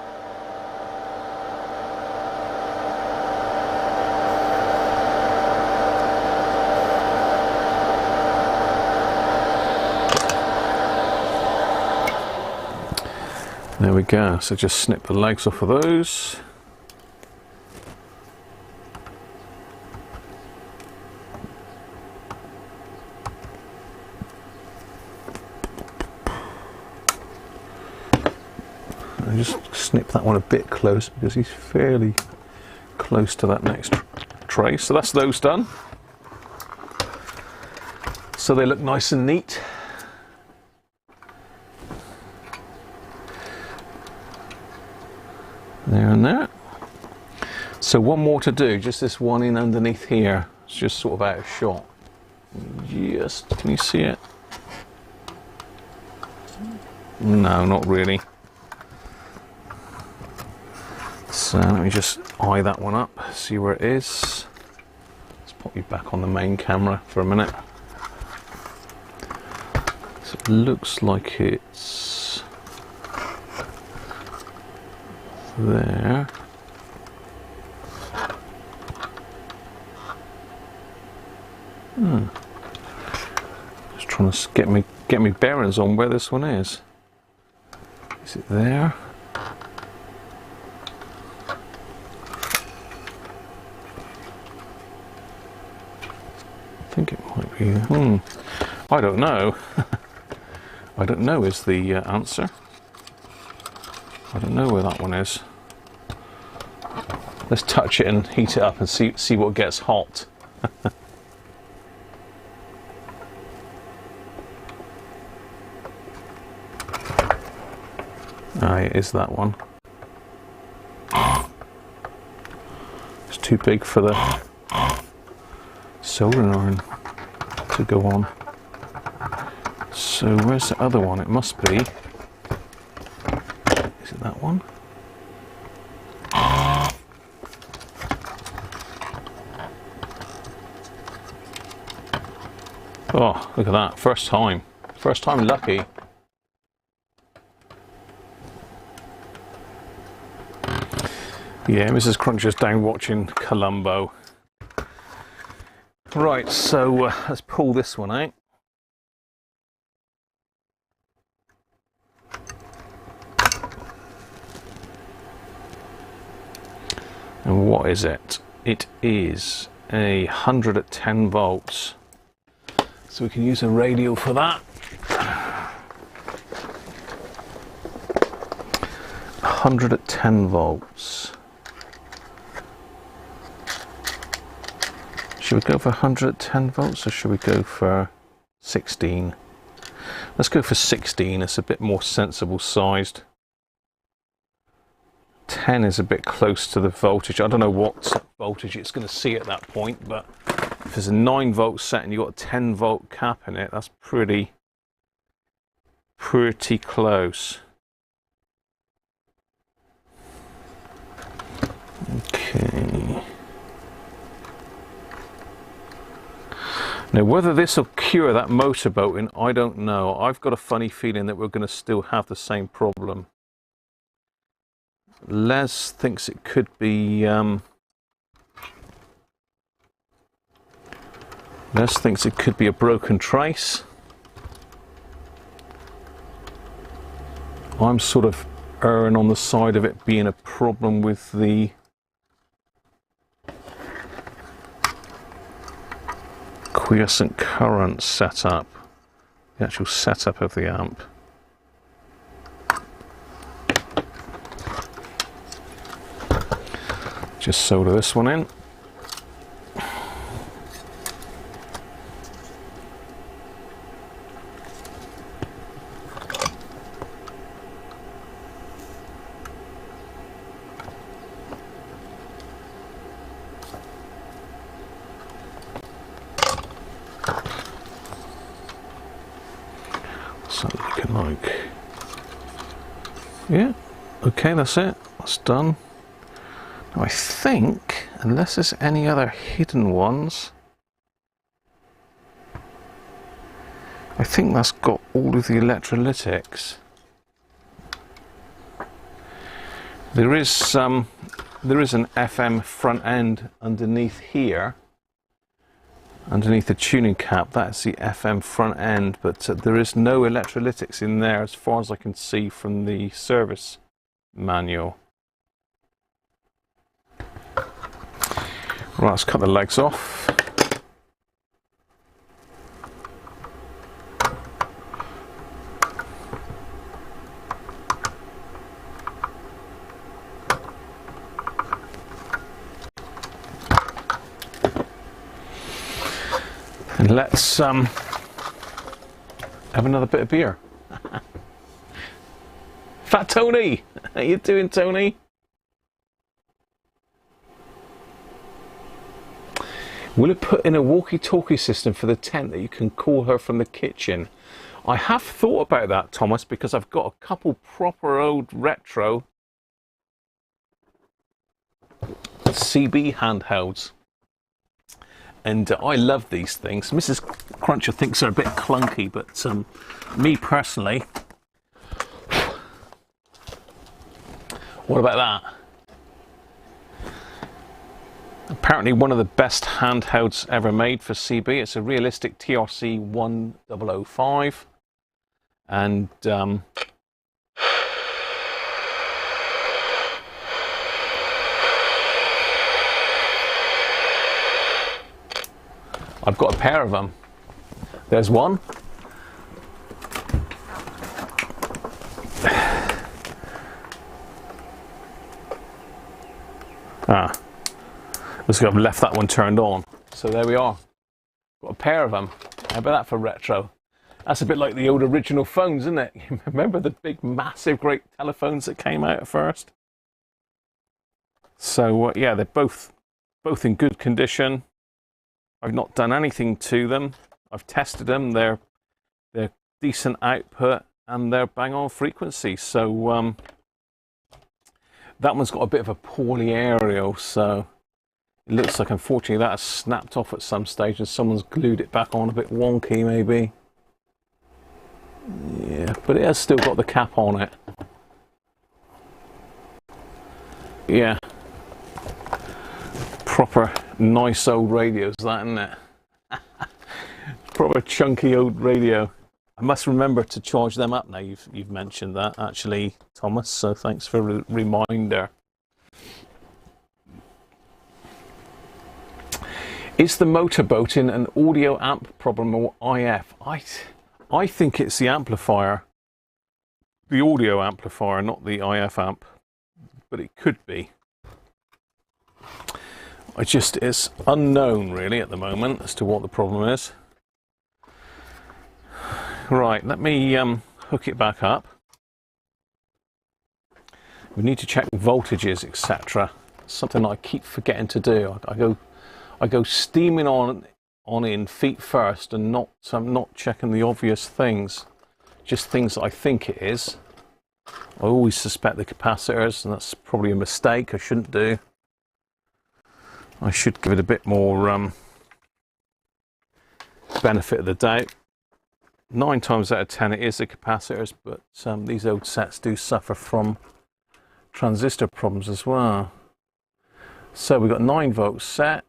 There we go, so just snip the legs off of those. Just snip that one a bit close because he's fairly close to that next tray. So that's those done. So they look nice and neat. There and there. So one more to do, just this one in underneath here. It's just sort of out of shot. Just, can you see it? No, not really. So let me just eye that one up, see where it is. Let's pop you back on the main camera for a minute. So it looks like it's there. Just trying to get me bearings on where this one is. Is it there? I think it might be. I don't know. I don't know is the answer. I don't know where that one is. Let's touch it and heat it up and see what gets hot. Ah, it is that one. It's too big for the soldering iron to go on. So where's the other one? It must be. Is it that one? Oh, look at that. First time. First time lucky. Yeah, Mrs. Cruncher's down watching Columbo. Right, so let's pull this one out. And what is it? It is 100 at 10 volts. So we can use a radio for that. 100 at 10 volts. Should we go for 100 at 10 volts or should we go for 16? Let's go for 16, it's a bit more sensible sized. 10 is a bit close to the voltage. I don't know what voltage it's going to see at that point, but if there's a 9 volt set and you've got a 10 volt cap in it, that's pretty close. Okay. Now whether this will cure that motorboating, I don't know. I've got a funny feeling that we're going to still have the same problem. Les thinks it could be Les thinks it could be a broken trace. I'm sort of erring on the side of it being a problem with the quiescent current setup, the actual setup of the amp. Just solder this one in. So we can like, yeah, okay, that's it, that's done. Now I think, unless there's any other hidden ones, I think that's got all of the electrolytics. There is an FM front end underneath here, underneath the tuning cap. That's the FM front end, but there is no electrolytics in there as far as I can see from the service manual. Right, let's cut the legs off. And let's have another bit of beer. Fat Tony! How you doing, Tony? Will it put in a walkie-talkie system for the tent that you can call her from the kitchen? I have thought about that, Thomas, because I've got a couple proper old retro CB handhelds. And I love these things. Mrs. Cruncher thinks they're a bit clunky, but me personally, What about that? Apparently one of the best handhelds ever made for CB. It's a realistic TRC 1005. And I've got a pair of them. There's one. Looks like I've left that one turned on. So there we are. Got a pair of them. How about that for retro? That's a bit like the old original phones, isn't it? Remember the big, massive, great telephones that came out at first? So yeah, they're both in good condition. I've not done anything to them. I've tested them. They're decent output and they're bang on frequency. So that one's got a bit of a poorly aerial, so it looks like unfortunately that has snapped off at some stage and someone's glued it back on a bit wonky maybe. Yeah, but it has still got the cap on it. Yeah. Proper nice old radios, that, isn't it? Proper chunky old radio. I must remember to charge them up now. You've mentioned that actually, Thomas, so thanks for the reminder. Is the motorboating an audio amp problem or IF? I think it's the amplifier, the audio amplifier, not the IF amp, but it could be. It's unknown really at the moment as to what the problem is. Right, let me hook it back up. We need to check voltages, etc. Something I keep forgetting to do. I go steaming on in feet first and not checking the obvious things, just things that I think it is. I always suspect the capacitors, and that's probably a mistake I shouldn't do. I should give it a bit more benefit of the doubt. 9 times out of 10 it is the capacitors, but these old sets do suffer from transistor problems as well. So we've got 9 volt set.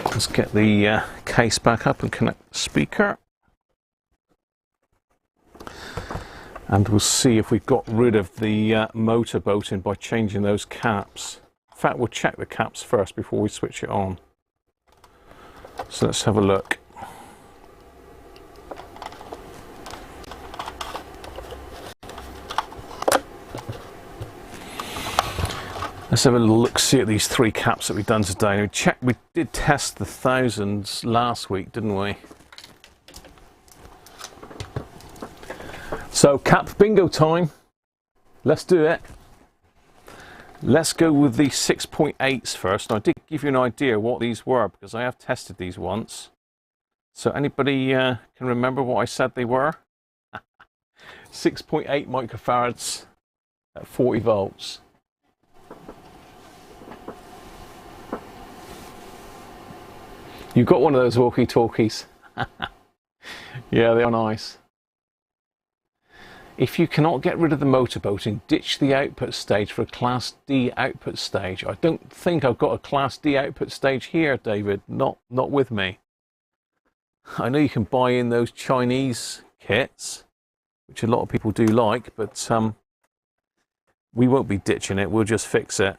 Let's get the case back up and connect the speaker. And we'll see if we've got rid of the motorboating by changing those caps. In fact, we'll check the caps first before we switch it on. So let's have a look. Let's have a look, see at these 3 caps that we've done today. We did test the thousands last week, didn't we? So cap bingo time. Let's do it. Let's go with the 6.8s first. Now, I did give you an idea what these were because I have tested these once. So anybody can remember what I said they were? 6.8 microfarads at 40 volts. You've got one of those walkie-talkies. Yeah, they are nice. If you cannot get rid of the motorboating, ditch the output stage for a Class D output stage. I don't think I've got a Class D output stage here, David. Not with me. I know you can buy in those Chinese kits, which a lot of people do like, but we won't be ditching it. We'll just fix it.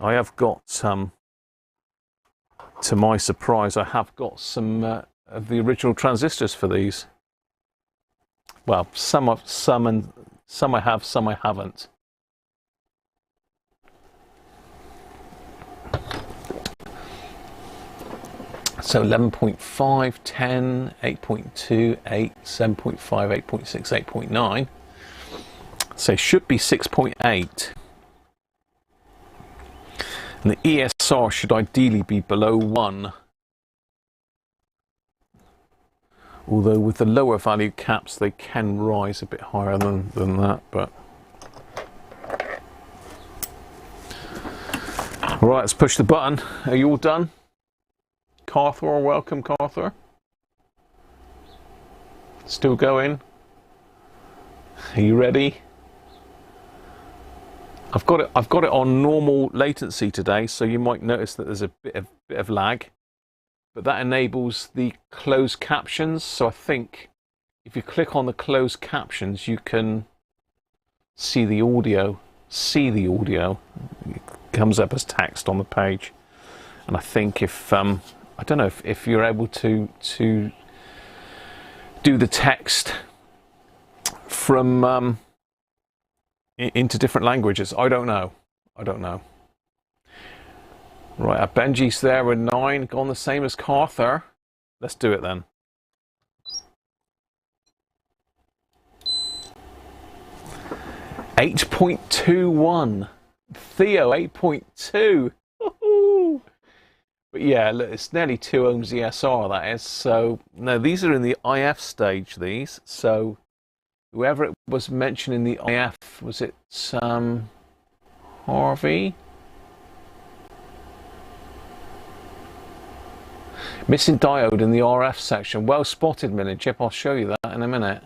I have got to my surprise, I have got some of the original transistors for these. Well, some I have, some I haven't. So 11.5, 10, 8.2, 8, 7.5, 8.6, 8.9. So it should be 6.8. And the ESR should ideally be below 1. Although with the lower value caps they can rise a bit higher than that, but right, let's push the button. Are you all done? Carthor, welcome Carthor. Still going. Are you ready? I've got it on normal latency today, so you might notice that there's a bit of lag, but that enables the closed captions. So I think if you click on the closed captions, you can see the audio. It comes up as text on the page, and I think if I don't know if you're able to do the text from into different languages. I don't know. Right, Benji's there with 9, gone the same as Carther. Let's do it then. $8.21. Theo, 8.2. But yeah, look, it's nearly 2 ohms ESR, that is. So, no, these are in the IF stage, these. So, whoever it was mentioned in the IF, was it Harvey? Missing diode in the RF section. Well spotted, Minute Chip. I'll show you that in a minute.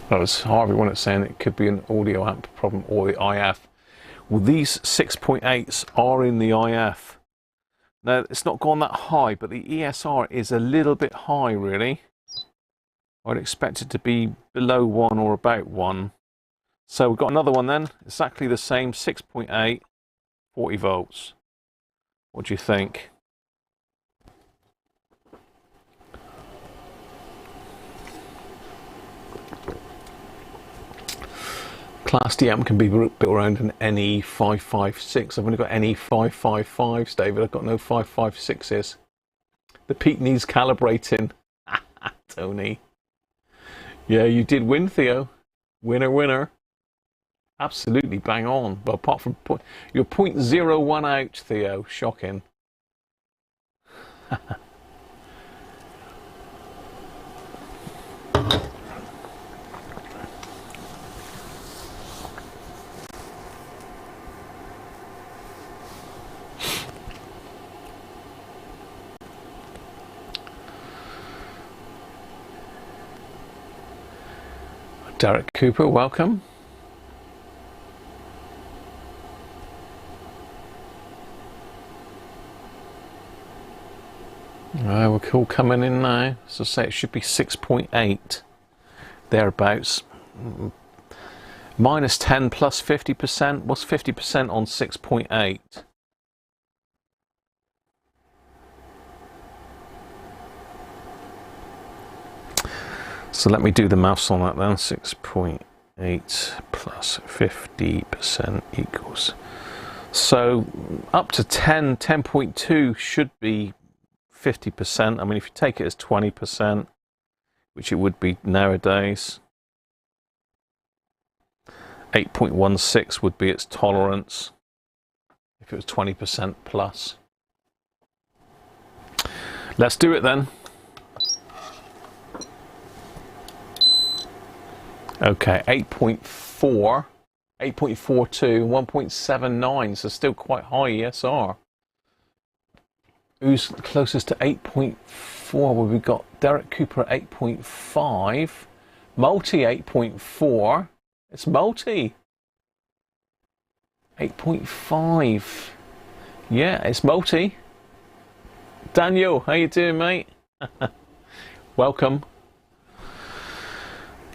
That was Harvey, wasn't it, saying it could be an audio amp problem or the IF. Well, these 6.8s are in the IF. Now, it's not gone that high, but the ESR is a little bit high, really. I'd expect it to be below 1 or about 1. So we've got another one then, exactly the same, 6.8, 40 volts. What do you think? Class D amp can be built around an NE556. I've only got NE555s, David. I've got no 556s. The peak needs calibrating. Tony. Yeah, you did win, Theo. Winner, winner. Absolutely bang on. But apart from you're 0.01 out, Theo. Shocking. Derek Cooper, welcome. We're all coming in now. So say it should be 6.8, thereabouts. Minus 10 plus 50%. What's 50% on 6.8? So let me do the maths on that then. 6.8 plus 50% equals. So up to 10.2 should be 50%. I mean, if you take it as 20%, which it would be nowadays, 8.16 would be its tolerance if it was 20% plus. Let's do it then. Okay, 8.4, 8.42, 1.79, so still quite high ESR. Who's closest to 8.4? Well, we've got Derek Cooper at 8.5, Multi 8.4. It's Multi. 8.5. Yeah, it's Multi. Daniel, how you doing, mate? Welcome.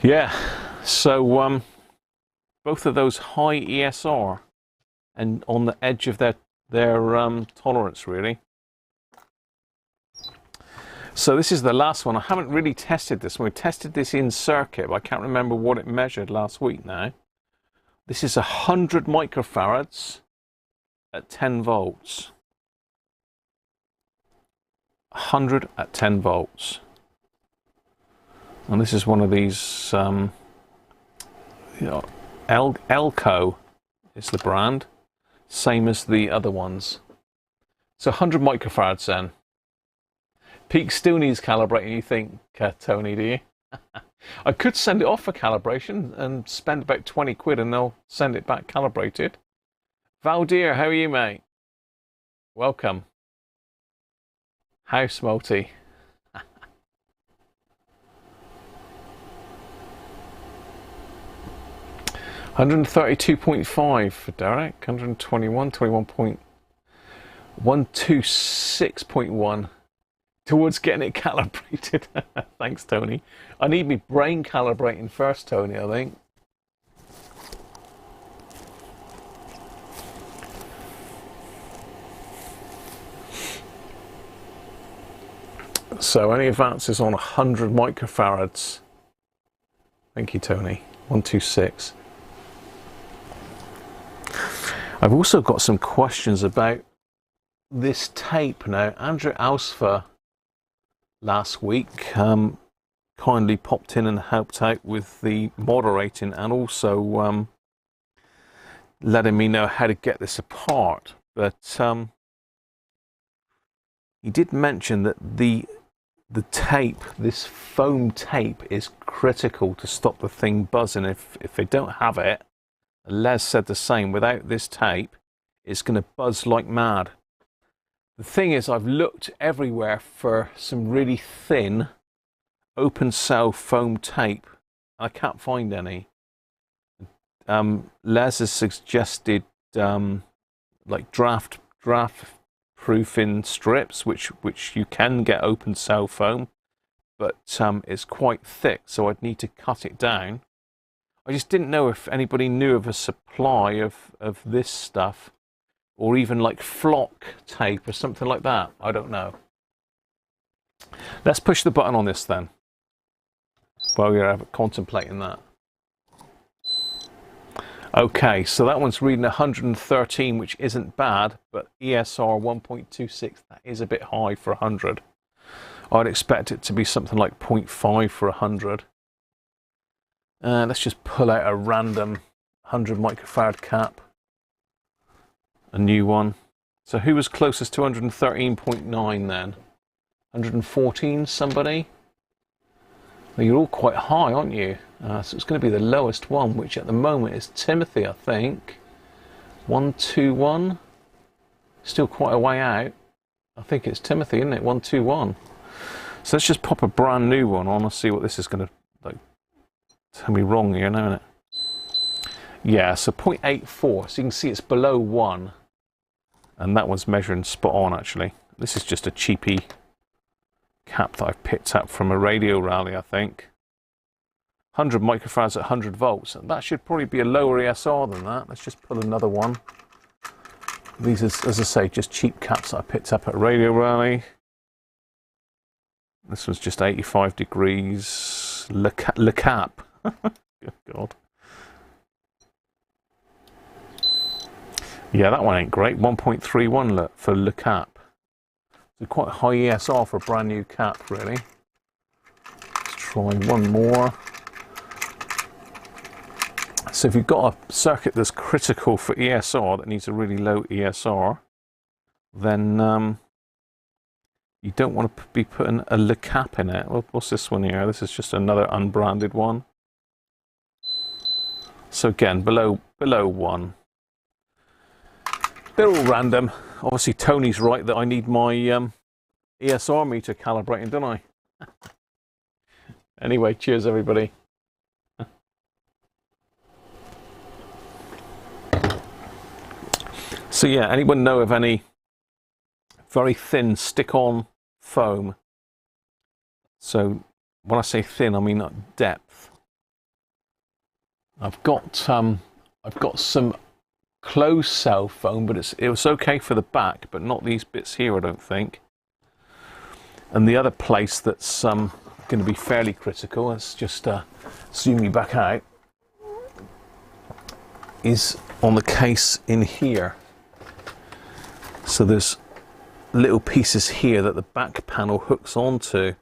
Yeah, so both of those high ESR and on the edge of their tolerance, really. So this is the last one. I haven't really tested this one. We tested this in circuit, but I can't remember what it measured last week now. This is 100 microfarads at 10 volts. 100 at 10 volts. And this is one of these, Elco is the brand, same as the other ones. So 100 microfarads then. Peak still needs calibrating, you think, Tony, do you? I could send it off for calibration and spend about 20 quid and they'll send it back calibrated. Valdir, how are you, mate? Welcome. House multi. 132.5 for Derek. 121, 21.126.1 towards getting it calibrated. Thanks, Tony. I need me brain calibrating first, Tony, I think. So any advances on 100 microfarads? Thank you, Tony. 126. I've also got some questions about this tape now. Andrew Ausfer last week kindly popped in and helped out with the moderating and also letting me know how to get this apart. But he did mention that the tape, this foam tape, is critical to stop the thing buzzing. If they don't have it, Les said the same, without this tape it's going to buzz like mad. The thing is, I've looked everywhere for some really thin open cell foam tape. I can't find any. Les has suggested like draft proofing strips, which you can get open cell foam, but it's quite thick, so I'd need to cut it down. I just didn't know if anybody knew of a supply of this stuff, or even like flock tape or something like that. I don't know. Let's push the button on this then, while you're contemplating that. Okay, so that one's reading 113, which isn't bad, but ESR 1.26, that is a bit high for 100. I'd expect it to be something like 0.5 for 100. Let's just pull out a random 100 microfarad cap. A new one. So who was closest to 113.9 then? 114, somebody? Well, you're all quite high, aren't you? So it's going to be the lowest one, which at the moment is Timothy, I think. 121. Still quite a way out. I think it's Timothy, isn't it? 121. So let's just pop a brand new one on and see what this is going to like tell me wrong here now, isn't it? Yeah, so 0.84. So you can see it's below 1. And that one's measuring spot on, actually. This is just a cheapy cap that I've picked up from a radio rally, I think. 100 microfarads at 100 volts. And that should probably be a lower ESR than that. Let's just pull another one. These are, as I say, just cheap caps that I picked up at a radio rally. This one's just 85 degrees. Le Cap. Good God. Yeah, that one ain't great. 1.31 for Le Cap. So quite high ESR for a brand new cap, really. Let's try one more. So if you've got a circuit that's critical for ESR, that needs a really low ESR, then you don't want to be putting a Le Cap in it. What's this one here? This is just another unbranded one. So again, below 1. They're all random. Obviously, Tony's right that I need my ESR meter calibrating, don't I? Anyway, cheers, everybody. So yeah, anyone know of any very thin stick-on foam? So when I say thin, I mean depth. I've got some closed cell foam, but it was okay for the back, but not these bits here, I don't think. And the other place that's going to be fairly critical, let's just zoom you back out, is on the case in here. So there's little pieces here that the back panel hooks onto.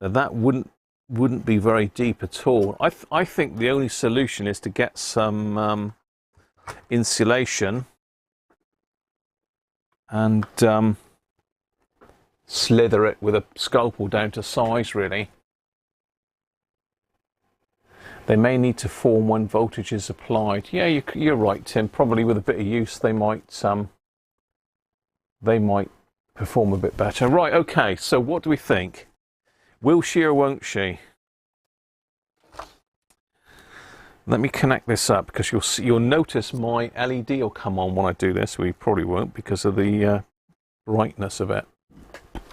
Now that wouldn't be very deep at all. I think the only solution is to get some insulation and slither it with a scalpel down to size, really. They may need to form when voltage is applied. Yeah, you're right, Tim. Probably with a bit of use, they might perform a bit better. Right, okay, so what do we think? Will she or won't she? Let me connect this up, because you'll notice my LED will come on when I do this. We probably won't because of the brightness of it.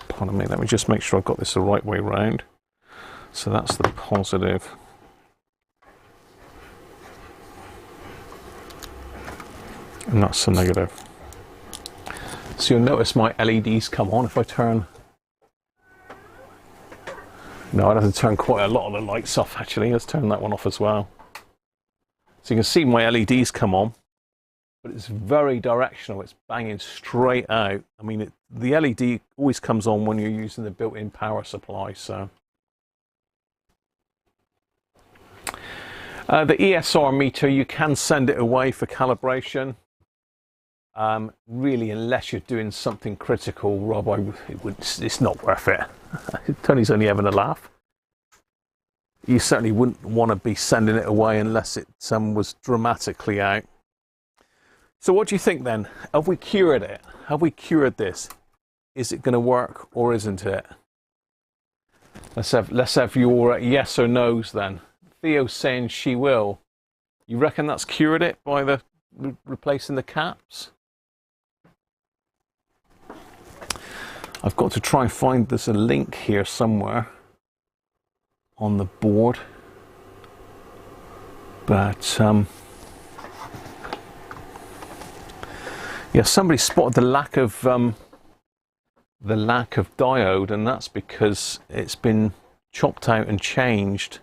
Pardon me, let me just make sure I've got this the right way round. So that's the positive. And that's the negative. So you'll notice my LEDs come on if I turn... No, I'd have to turn quite a lot of the lights off actually. Let's turn that one off as well. So you can see my LEDs come on, but it's very directional. It's banging straight out. I mean, the LED always comes on when you're using the built-in power supply. So the ESR meter, you can send it away for calibration. Really, unless you're doing something critical, Rob, it's not worth it. Tony's only having a laugh. You certainly wouldn't want to be sending it away unless it was dramatically out. So what do you think then? Have we cured it? Have we cured this? Is it going to work or isn't it? Let's have your yes or no's then. Theo's saying she will. You reckon that's cured it by the replacing the caps? I've got to try and find there's a link here somewhere on the board, but yeah, somebody spotted the lack of diode, and that's because it's been chopped out and changed.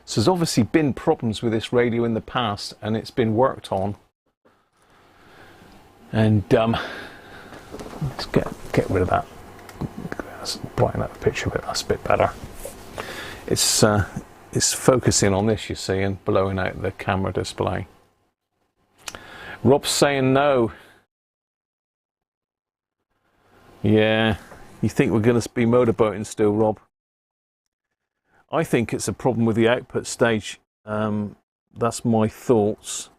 So there's obviously been problems with this radio in the past, and it's been worked on. And let's get rid of that. Let's brighten up the picture a bit. That's a bit better. It's focusing on this, you see, and blowing out the camera display. Rob's saying no. Yeah, you think we're going to be motorboating still, Rob? I think it's a problem with the output stage. That's my thoughts.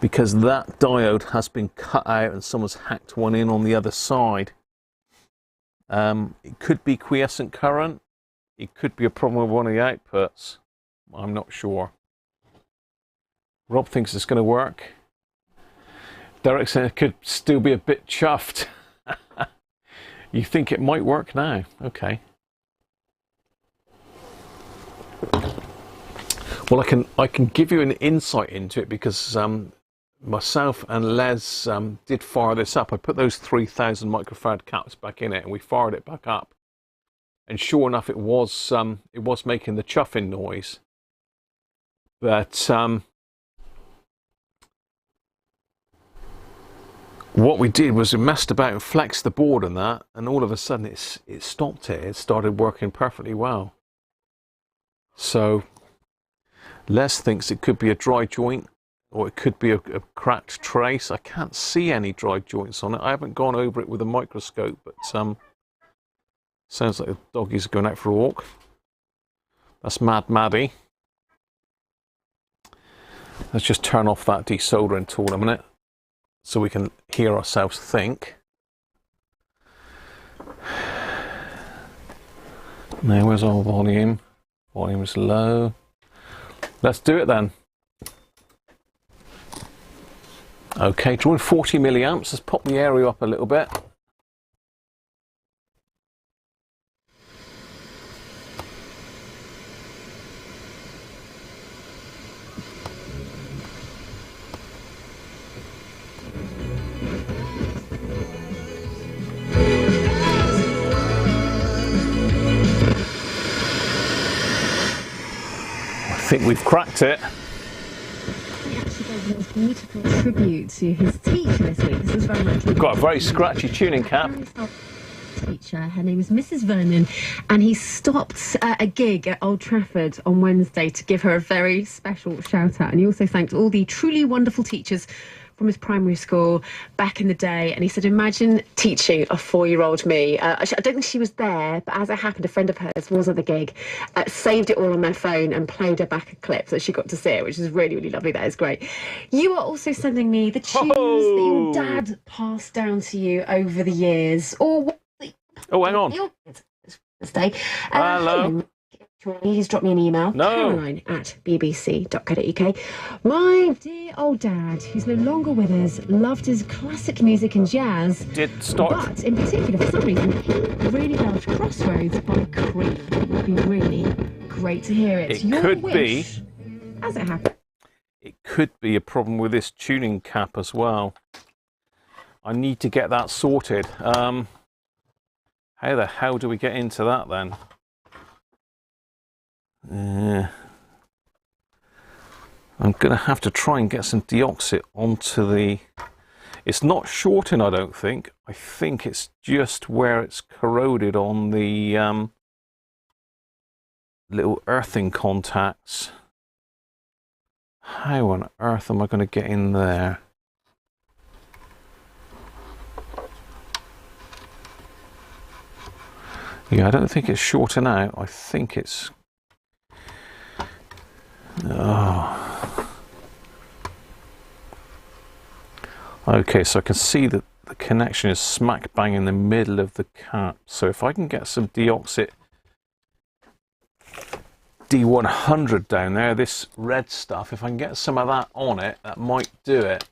Because that diode has been cut out and someone's hacked one in on the other side. It could be quiescent current. It could be a problem with one of the outputs. I'm not sure. Rob thinks it's going to work. Derek said it could still be a bit chuffed. You think it might work now? Okay. Well, I can give you an insight into it because myself and Les did fire this up. I put those 3,000 microfarad caps back in it, and we fired it back up. And sure enough, it was making the chuffing noise. But what we did was we messed about and flexed the board and that, and all of a sudden it stopped it. It started working perfectly well. So Les thinks it could be a dry joint, or it could be a cracked trace. I can't see any dry joints on it. I haven't gone over it with a microscope, but sounds like the doggies are going out for a walk. That's Mad Maddie. Let's just turn off that desoldering tool a minute so we can hear ourselves think. Now, where's our volume? Volume is low. Let's do it then. Okay, drawing 40 milliamps. Let's pop the area up a little bit. I think we've cracked it. He actually gave a beautiful tribute to his teacher this week. This is very much. We've got a very scratchy tuning cap. Teacher, her name is Mrs. Vernon, and he stopped a gig at Old Trafford on Wednesday to give her a very special shout out. And he also thanked all the truly wonderful teachers from his primary school back in the day, and he said, imagine teaching a 4-year-old me. I don't think she was there, but as it happened, a friend of hers was at the gig, saved it all on their phone and played her back a clip so she got to see it, which is really, really lovely. That is great. You are also sending me the tunes that your dad passed down to you over the years, or what? Oh, hang on. This day. Hello. He's dropped me an email. No. Caroline@bbc.co.uk. My dear old dad, who's no longer with us, loved his classic music and jazz. Did start. But in particular, for some reason, he really loved Crossroads by Cream. It would be really great to hear it. It could be. As it happened. It could be a problem with this tuning cap as well. I need to get that sorted. How the hell do we get into that then? I'm going to have to try and get some Deoxit onto the... It's not shorting, I don't think. I think it's just where it's corroded on the little earthing contacts. How on earth am I going to get in there? Yeah, I don't think it's shorting out. I think it's... Oh. Okay, so I can see that the connection is smack bang in the middle of the cap. So if I can get some Deoxit D100 down there, this red stuff, if I can get some of that on it, that might do it.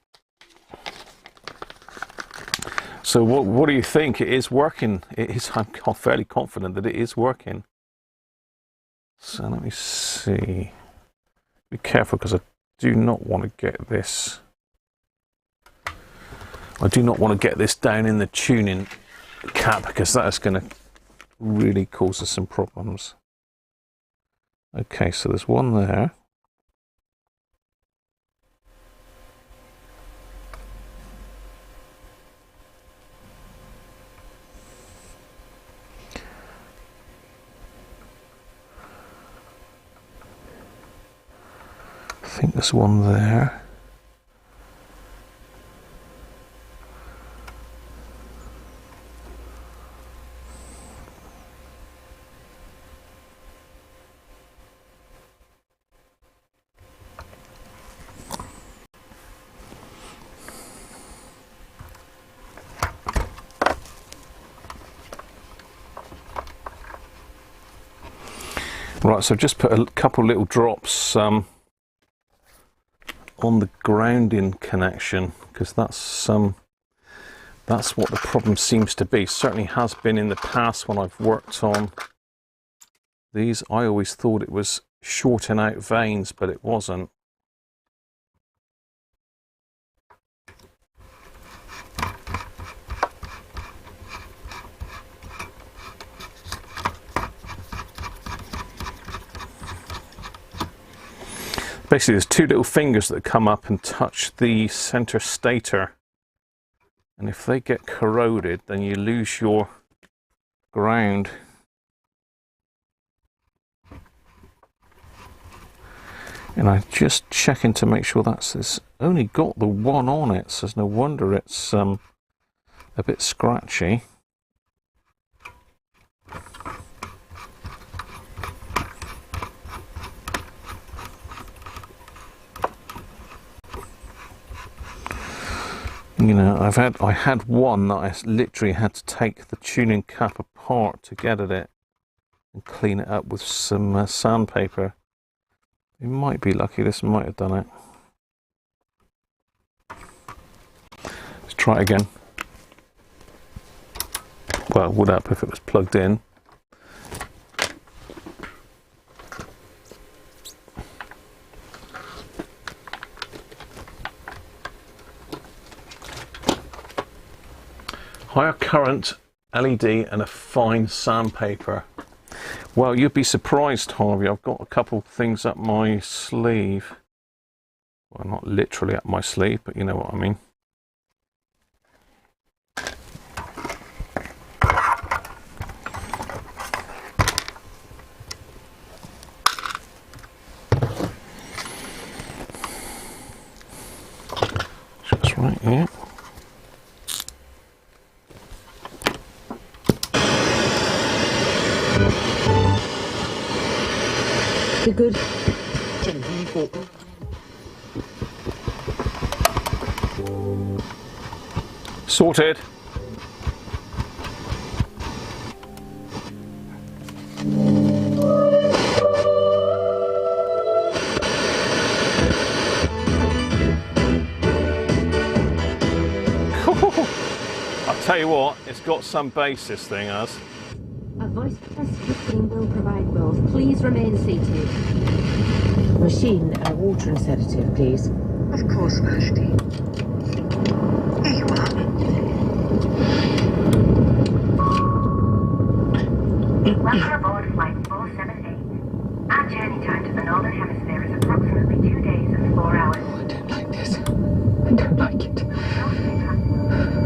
So what do you think? It is working. It is. I'm fairly confident that it is working. So let me see. Be careful, because I do not want to get this. I do not want to get this down in the tuning cap, because that is going to really cause us some problems. Okay, so there's one there. I think there's one there. Right, so I've just put a couple little drops on the grounding connection, because that's what the problem seems to be. Certainly has been in the past when I've worked on these. I always thought it was shorting out veins, but it wasn't. Basically, there's two little fingers that come up and touch the center stator, and if they get corroded, then you lose your ground. And I'm just checking to make sure it's only got the one on it, so there's no wonder it's a bit scratchy. You know, I had one that I literally had to take the tuning cap apart to get at it and clean it up with some sandpaper. You might be lucky, this might have done it. Let's try it again. Well, it would up if it was plugged in. Higher current, LED and a fine sandpaper. Well, you'd be surprised, Harvey. I've got a couple things up my sleeve. Well, not literally up my sleeve, but you know what I mean. Just Be good. Sorted. I'll tell you what, it's got some bass, this thing has. A voice press scripting will provide both. Please remain seated. Machine, water and sedative, please. Of course, Vashti. Here you are. Welcome aboard Flight 478. Our journey time to the Northern Hemisphere is approximately 2 days and 4 hours. I don't like this. I don't like it.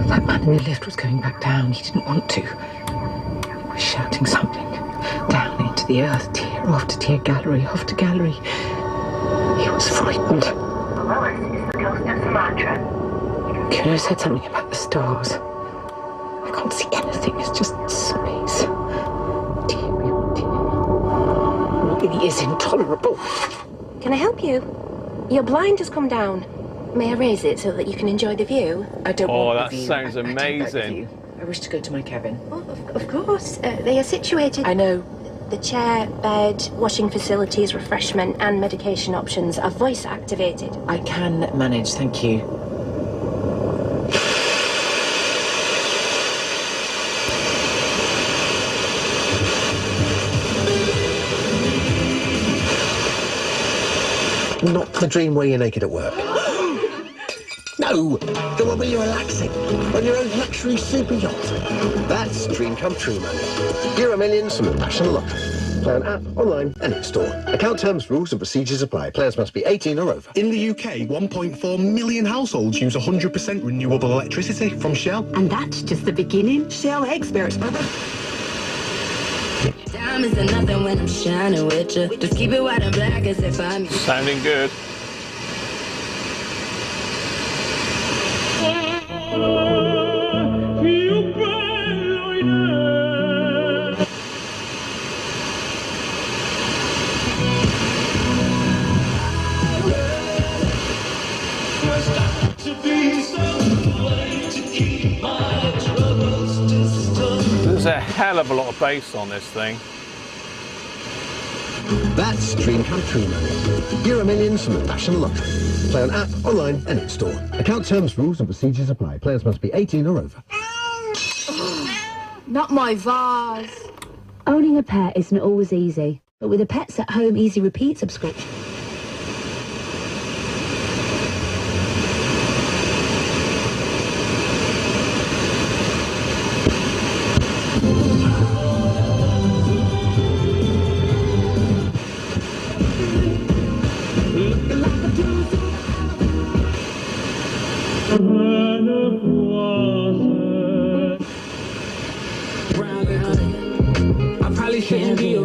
That man in the lift was going back down. He didn't want to. He was shouting something. Down into the earth, tier after tier, gallery after gallery. He was frightened. Below us is the coast of Sumatra. Kuno said something about the stars. I can't see anything. It's just space. Dear, oh dear. It really is intolerable. Can I help you? Your blind has come down. May I raise it so that you can enjoy the view? I don't Oh, want that the view. sounds I don't like the amazing. view. I wish to go to my cabin. Oh, of course. They are situated. I know. The chair, bed, washing facilities, refreshment and medication options are voice activated. I can manage, thank you. Not the dream where you're naked at work. No, the one where you're relaxing on your own luxury super yacht. That's dream come true, man. Euro Millions from the National Lottery. Play on app, online and in-store. Account terms, rules and procedures apply. Players must be 18 or over. In the UK, 1.4 million households use 100% renewable electricity from Shell. And that's just the beginning. Shell experts, brother. Diamonds are nothing when I'm shining with you. Just keep it white and black as if I'm you. Sounding good. There's a hell of a lot of bass on this thing. That's dream come true, man. Euro Millions from the National Lottery. Play on app, online and in-store. Account terms, rules and procedures apply. Players must be 18 or over. Not my vase. Owning a pet isn't always easy, but with a Pets at Home Easy Repeat subscription. I probably shouldn't be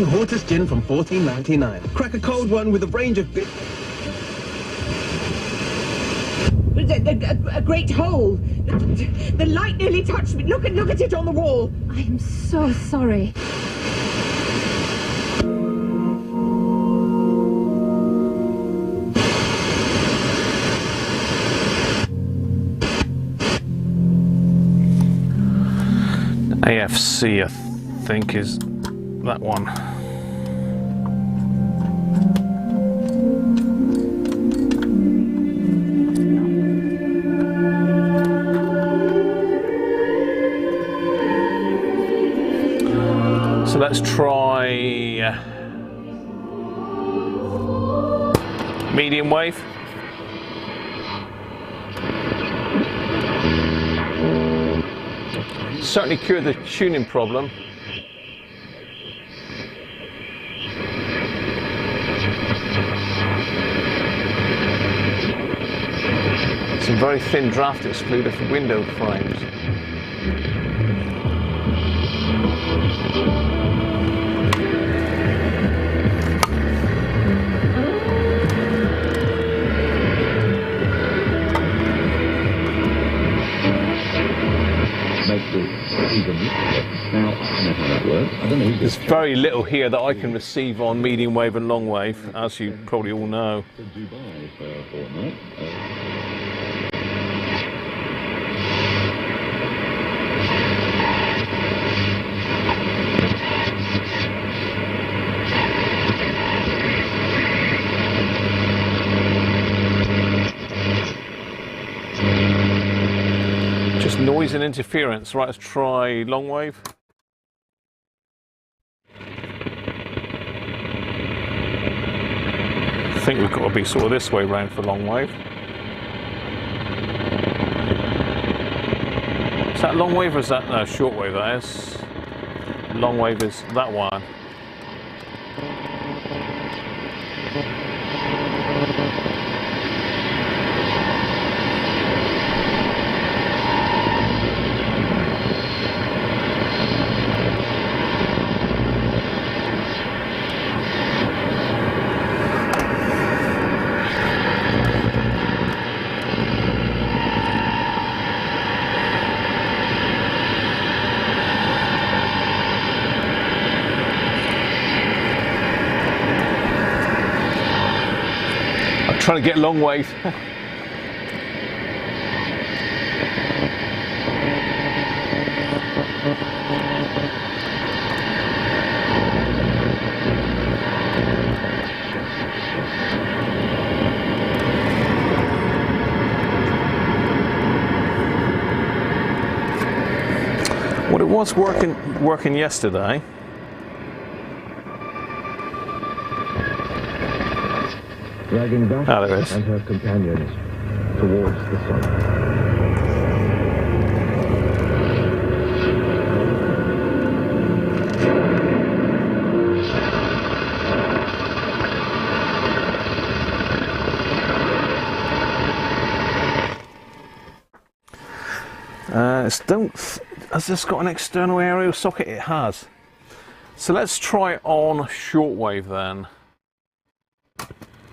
Hortus Gin from $14.99. Crack a cold one with a range of bit. A great hole. The light nearly touched me. Look at it on the wall. I am so sorry. AFC, I think, is that one. So let's try medium wave. Certainly cured the tuning problem. Some very thin draft excluder for window frames. makes it even louder. Now, I don't know how that works. I don't know. There's very little here that I can receive on medium wave and long wave, as you probably all know. To Dubai for a fortnight. Just noise and interference. Right, let's try long wave. I think we've got to be sort of this way round for long wave. Is that long wave or is that no, short wave? That is. Long wave is that one. Trying to get long wave. Well, it was working yesterday. Dragging Duff and her companions towards the sun. Has this got an external aerial socket? It has. So let's try it on shortwave then,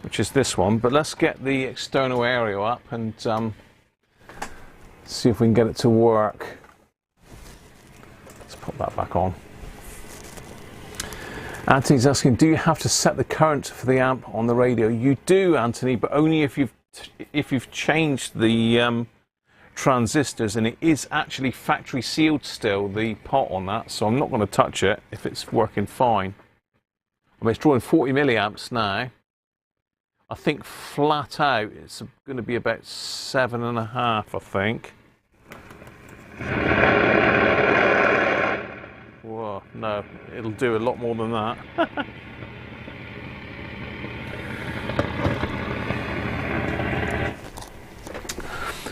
which is this one, but let's get the external aerial up and see if we can get it to work. Let's put that back on. Anthony's asking, do you have to set the current for the amp on the radio? You do, Anthony, but only if you've changed the transistors, and it is actually factory sealed still, the pot on that, so I'm not going to touch it if it's working fine. I mean, it's drawing 40 milliamps now. I think flat out it's going to be about 7.5, I think. Whoa, no, it'll do a lot more than that.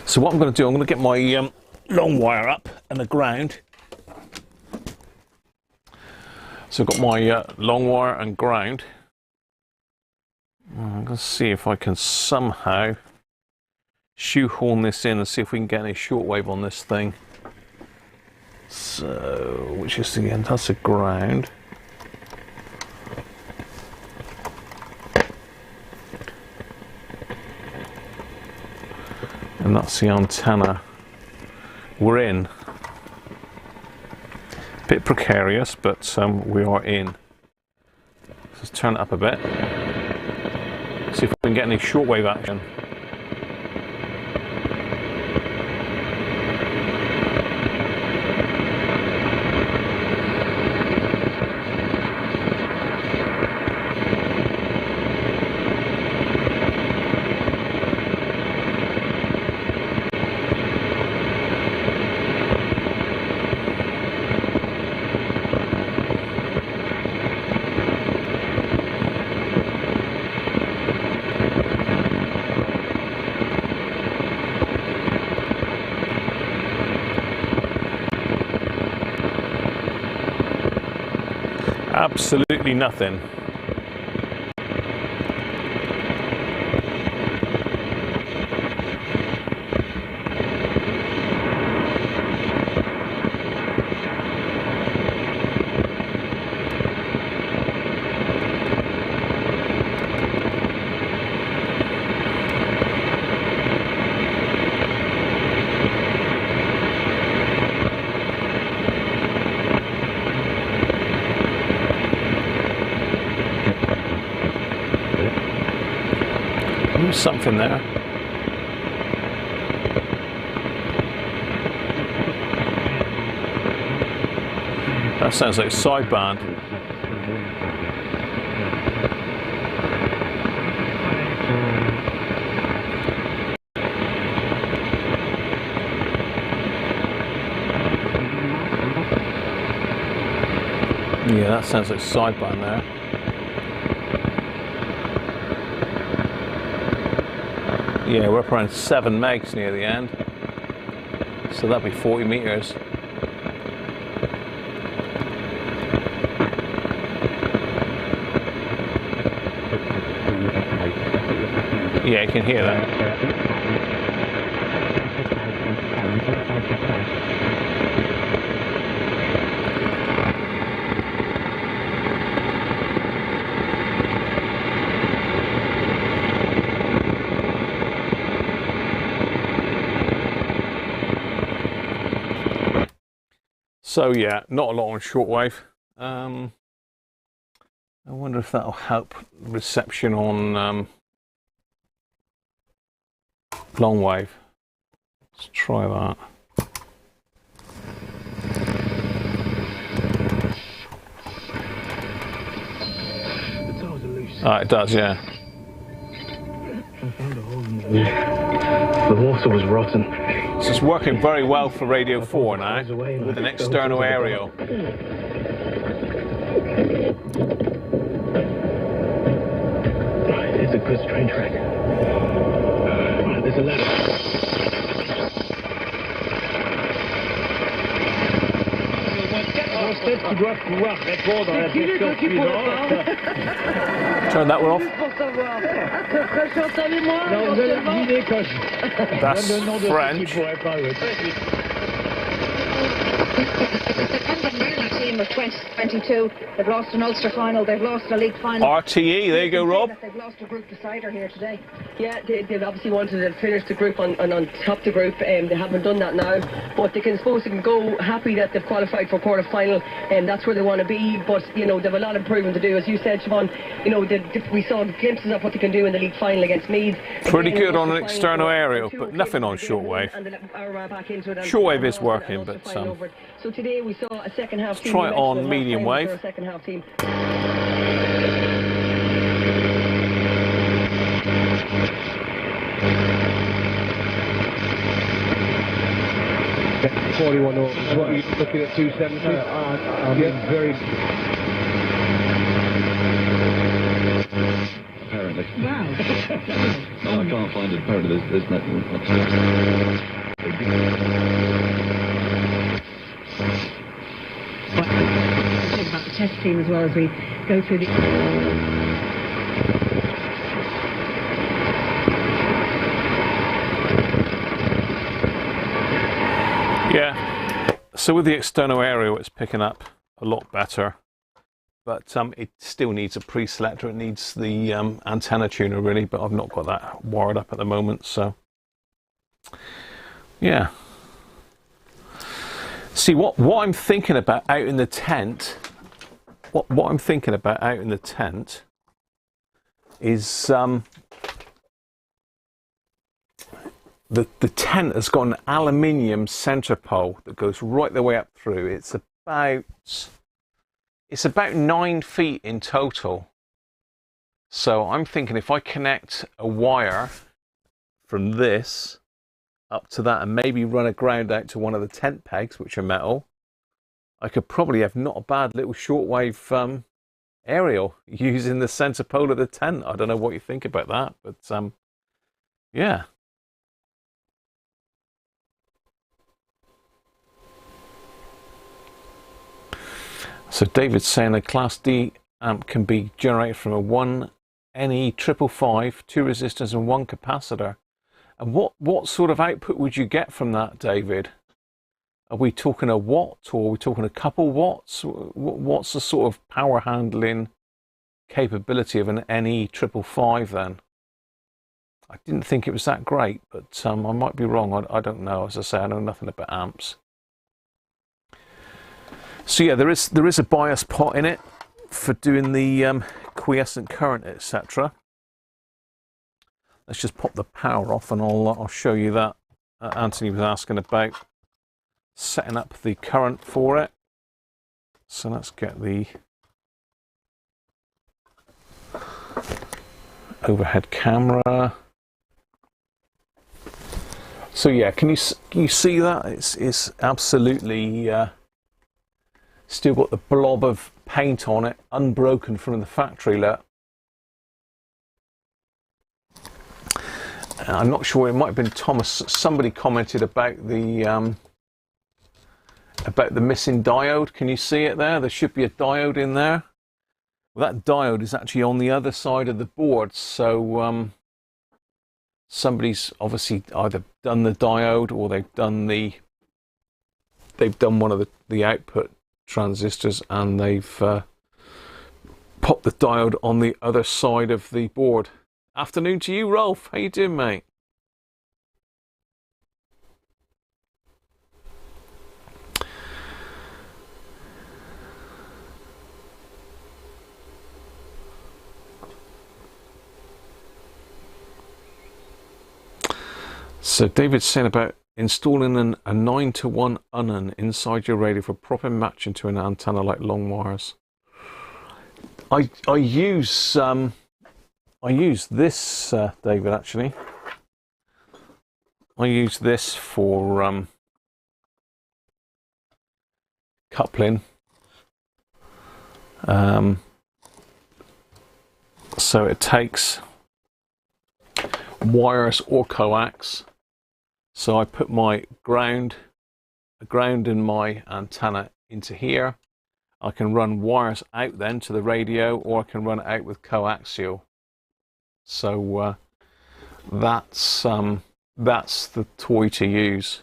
So what I'm going to do, I'm going to get my long wire up and the ground. So I've got my long wire and ground. I'm going to see if I can somehow shoehorn this in and see if we can get any shortwave on this thing. So, which is again, that's a ground. And that's the antenna we're in. Bit precarious, but we are in. Let's turn it up a bit. See if we can get any shortwave action. Absolutely nothing. something there. That sounds like sideband. Yeah, that sounds like sideband there. Yeah, we're up around 7 megs near the end. So that'd be 40 meters. Yeah, you can hear that. So yeah, not a lot on shortwave. I wonder if that'll help reception on long wave. Let's try that. It does, yeah. The water was rotten. So it's working very well for Radio 4 now, with an external aerial. It's a good train track. There's a ladder. Turn that one off. That's French. Team of 2022. They've lost an Ulster final. They've lost a league final. RTE, there you go, Rob. They've lost a group decider here today. Yeah, they obviously wanted to finish the group on top the group. They haven't done that now, but they can go happy that they've qualified for quarter final, and that's where they want to be. But you know, they've a lot of improvement to do, as you said, Siobhan. You know, we saw glimpses of what they can do in the league final against Meath. Pretty good on an external aerial, but nothing on shortwave. Shortwave is working, but so today we saw a second half. Let's try it on medium wave. Second half team. 41 or what, you're looking at 270? Yeah, very. Apparently. Wow. No, I can't find it. Apparently there's nothing. Talk about the test team as well as we go through the... Yeah, so with the external aerial it's picking up a lot better, but it still needs a pre-selector. It needs the antenna tuner really, but I've not got that wired up at the moment, so yeah. See, what I'm thinking about out in the tent, what I'm thinking about out in the tent is the tent has got an aluminium center pole that goes right the way up through. It's about 9 feet in total. So I'm thinking if I connect a wire from this up to that and maybe run a ground out to one of the tent pegs, which are metal, I could probably have not a bad little shortwave aerial using the center pole of the tent. I don't know what you think about that, but yeah. So David's saying a Class D amp can be generated from a 1 NE 555, 2 resistors and 1 capacitor. And what sort of output would you get from that, David? Are we talking a watt, or are we talking a couple watts? What's the sort of power handling capability of an NE 555 then? I didn't think it was that great, but I might be wrong. I don't know. As I say, I know nothing about amps. So yeah, there is a bias pot in it for doing the quiescent current, etc. let's just pop the power off, and I'll show you that. Anthony was asking about setting up the current for it. So let's get the overhead camera. So yeah, can you see that? It's absolutely still got the blob of paint on it, unbroken from the factory. Look. I'm not sure. It might have been Thomas. Somebody commented about the missing diode. Can you see it there? There should be a diode in there. Well, that diode is actually on the other side of the board. So somebody's obviously either done the diode, or they've done one of the output transistors, and they've popped the diode on the other side of the board. Afternoon to you, Rolf. How you doing, mate? So David's saying about installing a 9-to-1 union inside your radio for proper matching to an antenna like long wires. I use this, David, actually. I use this for coupling. So it takes wires or coax. So I put my ground in my antenna into here. I can run wires out then to the radio, or I can run it out with coaxial. So that's the toy to use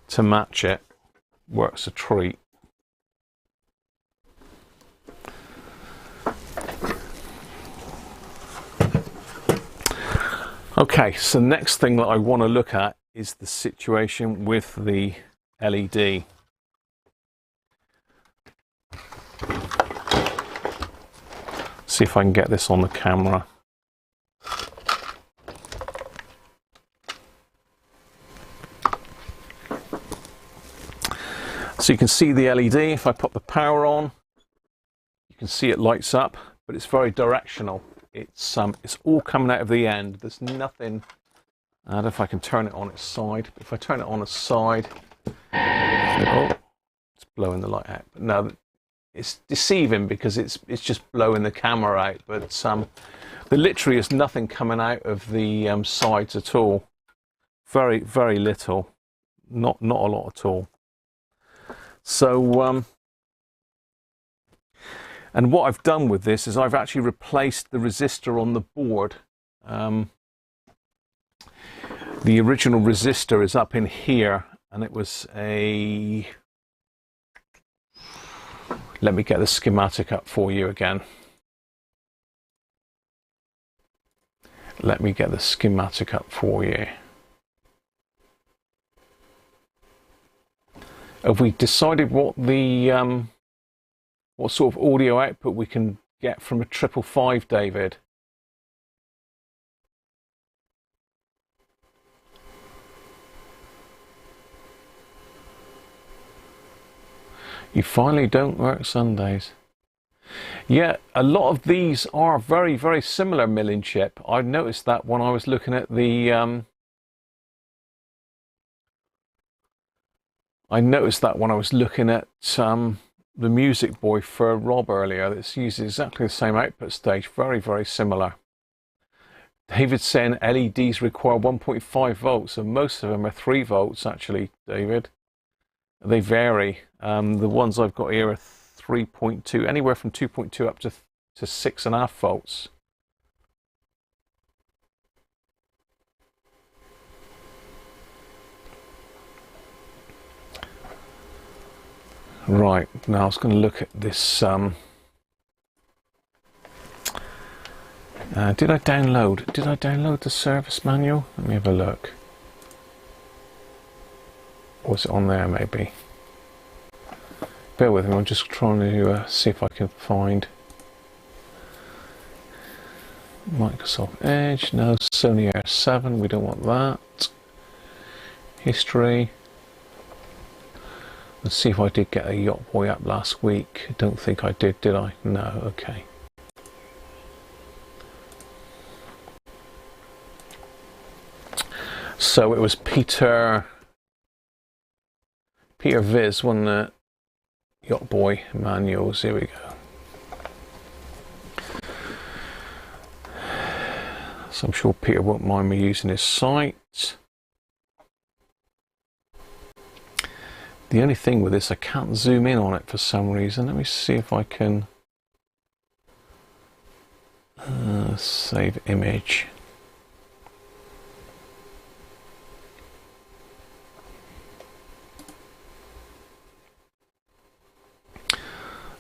to match it. Works a treat. Okay, so next thing that I want to look at is the situation with the LED. See if I can get this on the camera. So you can see the LED. If I put the power on, you can see it lights up, but it's very directional. It's all coming out of the end. There's nothing. I don't know if I can turn it on its side. If I turn it on its side, oh, it's blowing the light out. But no, it's deceiving because it's just blowing the camera out. But there literally is nothing coming out of the sides at all. Very, very little. Not a lot at all. So and what I've done with this is I've actually replaced the resistor on the board. The original resistor is up in here, and it was a... Let me get the schematic up for you again. Let me get the schematic up for you. Have we decided what the what sort of audio output we can get from a 555, David? You finally don't work Sundays. Yeah, a lot of these are very, very similar milling chip. I noticed that when I was looking at the the Music Boy for Rob earlier. This uses exactly the same output stage. Very, very similar. David's saying LEDs require 1.5 volts, and most of them are 3 volts actually, David. They vary. The ones I've got here are 3.2, anywhere from 2.2 up to 6.5 volts. Right, now I was going to look at this. Did I download the service manual? Let me have a look. Or was it on there maybe? Bear with me, I'm just trying to see if I can find. Microsoft Edge, no. Sony R7, we don't want that. History. Let's see if I did get a Yacht Boy app last week. I don't think I did I? No, okay. So it was Peter Viz, wasn't it? Yacht Boy manuals, here we go. So I'm sure Peter won't mind me using his site. The only thing with this, I can't zoom in on it for some reason. Let me see if I can save image.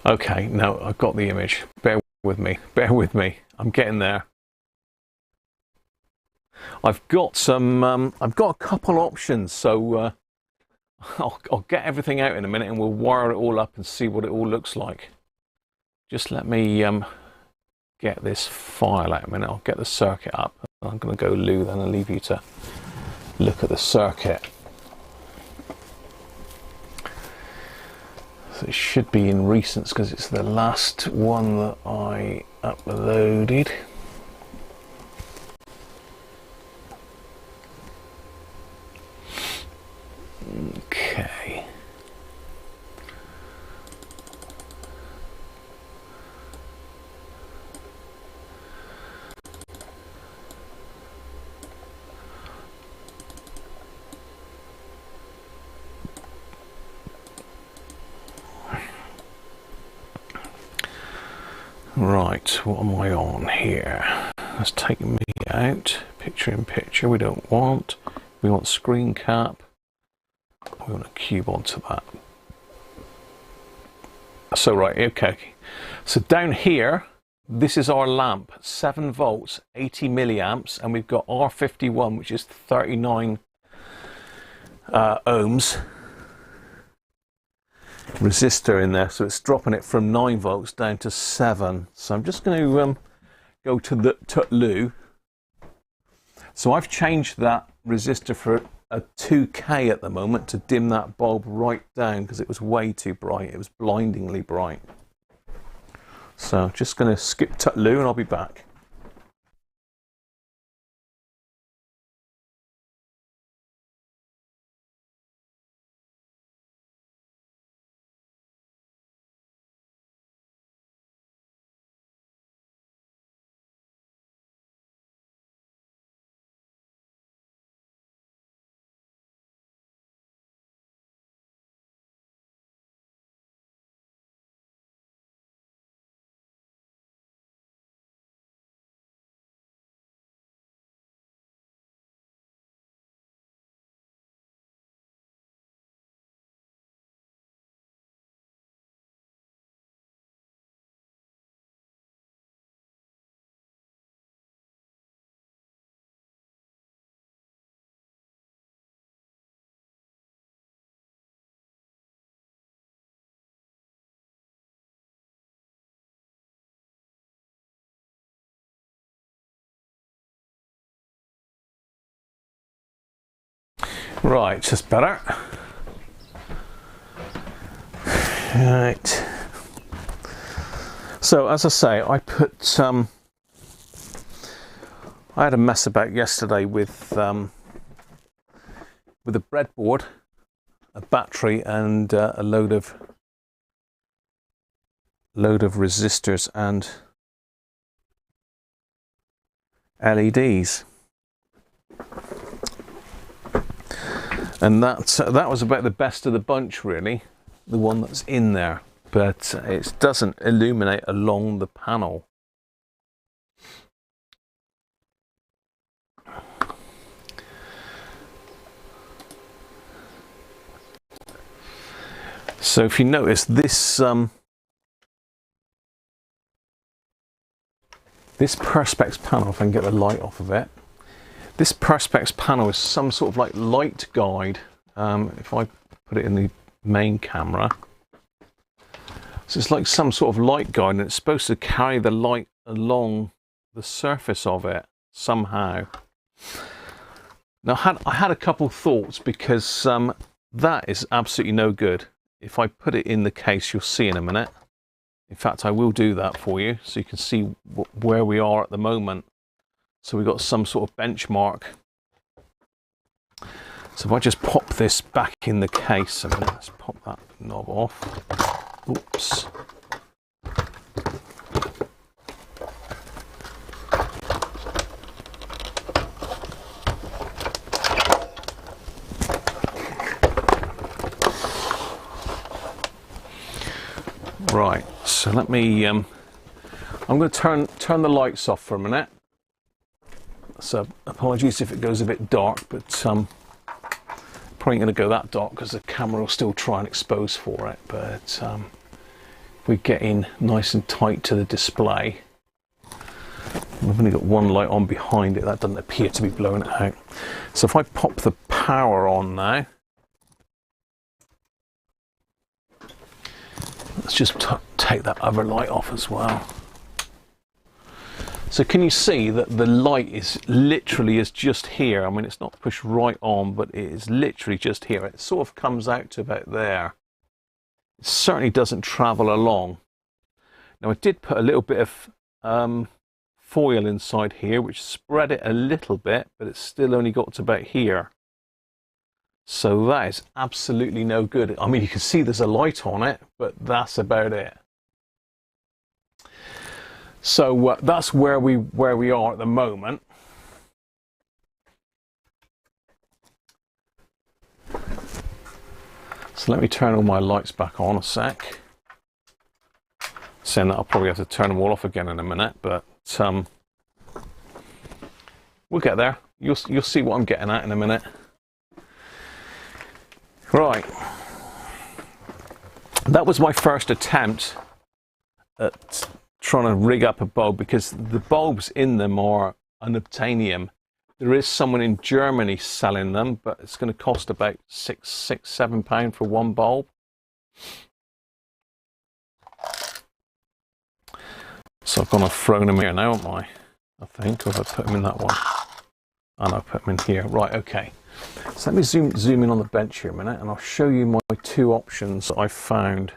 Okay, no, I've got the image. Bear with me. I'm getting there. I've got some. I've got a couple options, so I'll get everything out in a minute, and we'll wire it all up and see what it all looks like. Just let me get this file out a minute. I'll get the circuit up. I'm going to go loo then and leave you to look at the circuit. So it should be in recents because it's the last one that I uploaded. Okay. Right, what am I on here? That's taking me out. Picture in picture we don't want. We want screen cap. We want a cube onto that. So right, okay. So down here, this is our lamp, 7 volts, 80 milliamps, and we've got R51, which is 39 ohms resistor in there. So it's dropping it from 9 volts down to 7. So I'm just going to go to the loo. So I've changed that resistor for a 2K at the moment to dim that bulb right down because it was way too bright. It was blindingly bright. So just going to skip to loo and I'll be back. Right, just better. Right. So as I say, I put I had a mess about yesterday with a breadboard, a battery, and a load of resistors and LEDs. And that was about the best of the bunch, really, the one that's in there, but it doesn't illuminate along the panel. So if you notice this this Perspex panel, if I can get the light off of it, this Perspex panel is some sort of like light guide. If I put it in the main camera, so it's like some sort of light guide, and it's supposed to carry the light along the surface of it somehow. Now I had a couple thoughts, because that is absolutely no good. If I put it in the case, you'll see in a minute. In fact, I will do that for you so you can see where we are at the moment. So we've got some sort of benchmark. So if I just pop this back in the case a minute, let's pop that knob off. Oops. Right, so let me, I'm going to turn the lights off for a minute. So apologies if it goes a bit dark, but probably going to go that dark because the camera will still try and expose for it. But if we get in nice and tight to the display, we've only got one light on behind it. That doesn't appear to be blowing it out. So if I pop the power on now, let's just take that other light off as well. So can you see that the light is literally just here? I mean, it's not pushed right on, but it is literally just here. It sort of comes out to about there. It certainly doesn't travel along. Now I did put a little bit of foil inside here, which spread it a little bit, but it's still only got to about here. So that is absolutely no good. I mean, you can see there's a light on it, but that's about it. So that's where we are at the moment. So let me turn all my lights back on a sec. Saying that I'll probably have to turn them all off again in a minute, but we'll get there. You'll see what I'm getting at in a minute. Right, that was my first attempt at trying to rig up a bulb, because the bulbs in them are unobtainium. There is someone in Germany selling them, but it's going to cost about £7 for one bulb. So I've gone and thrown them here now, haven't I? I think, or have I put them in that one? And I put them in here. Right, okay. So let me zoom in on the bench here a minute, and I'll show you my two options that I found.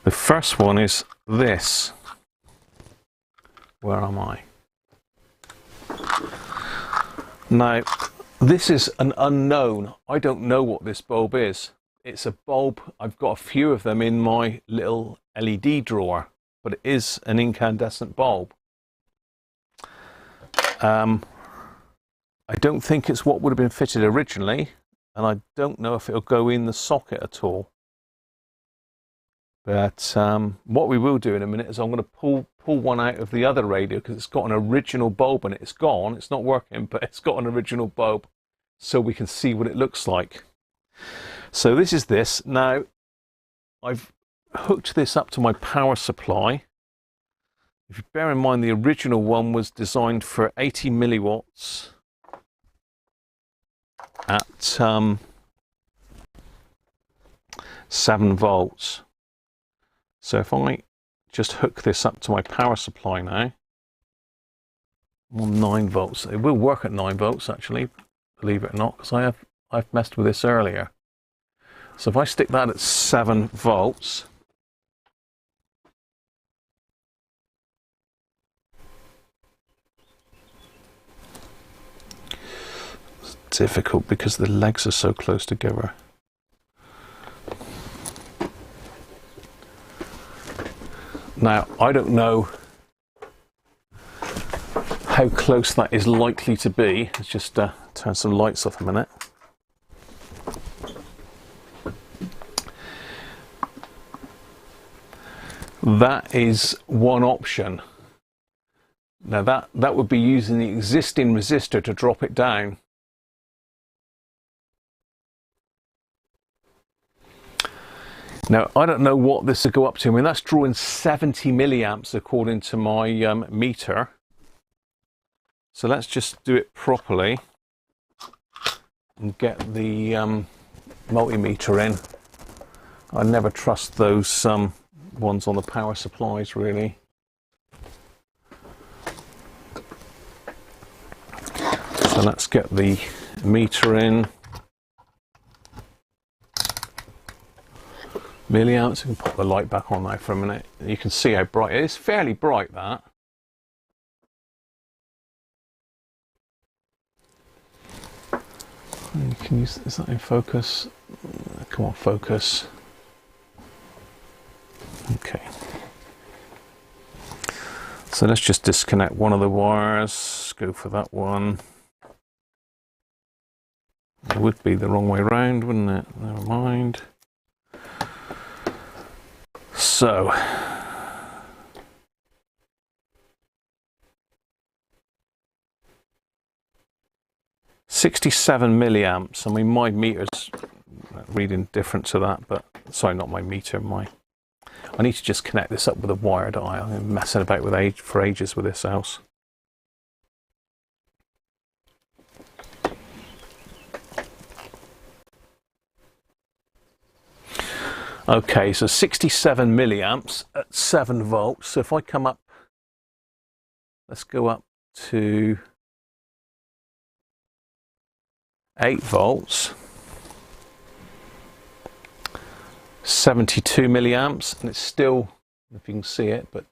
The first one is this. Where am I? Now, this is an unknown. I don't know what this bulb is. It's a bulb, I've got a few of them in my little LED drawer, but it is an incandescent bulb. I don't think it's what would have been fitted originally, and I don't know if it'll go in the socket at all. But what we will do in a minute is I'm going to pull one out of the other radio, because it's got an original bulb in it. It's gone, it's not working, but it's got an original bulb, so we can see what it looks like. So this is this. Now, I've hooked this up to my power supply. If you bear in mind, the original one was designed for 80 milliwatts at 7 volts. So if I just hook this up to my power supply now, I'm on 9 volts. It will work at 9 volts actually, believe it or not, because I've messed with this earlier. So if I stick that at 7 volts, it's difficult because the legs are so close together. Now, I don't know how close that is likely to be. Let's just turn some lights off a minute. That is one option. Now that would be using the existing resistor to drop it down. Now, I don't know what this would go up to. I mean, that's drawing 70 milliamps according to my meter. So let's just do it properly and get the multimeter in. I never trust those ones on the power supplies, really. So let's get the meter in. Milliamps. We can pop the light back on now for a minute. You can see how bright it is. Fairly bright, that. You can use, is that in focus? Come on, focus. Okay. So let's just disconnect one of the wires. Go for that one. It would be the wrong way around, wouldn't it? Never mind. So, $67 milliamps. I mean, my meter's reading different to that, but sorry, not my meter. I need to just connect this up with a wired eye. I've been messing about with for ages with this house. Okay, so 67 milliamps at 7 volts. So if I come up, let's go up to 8 volts, 72 milliamps, and it's still, if you can see it, but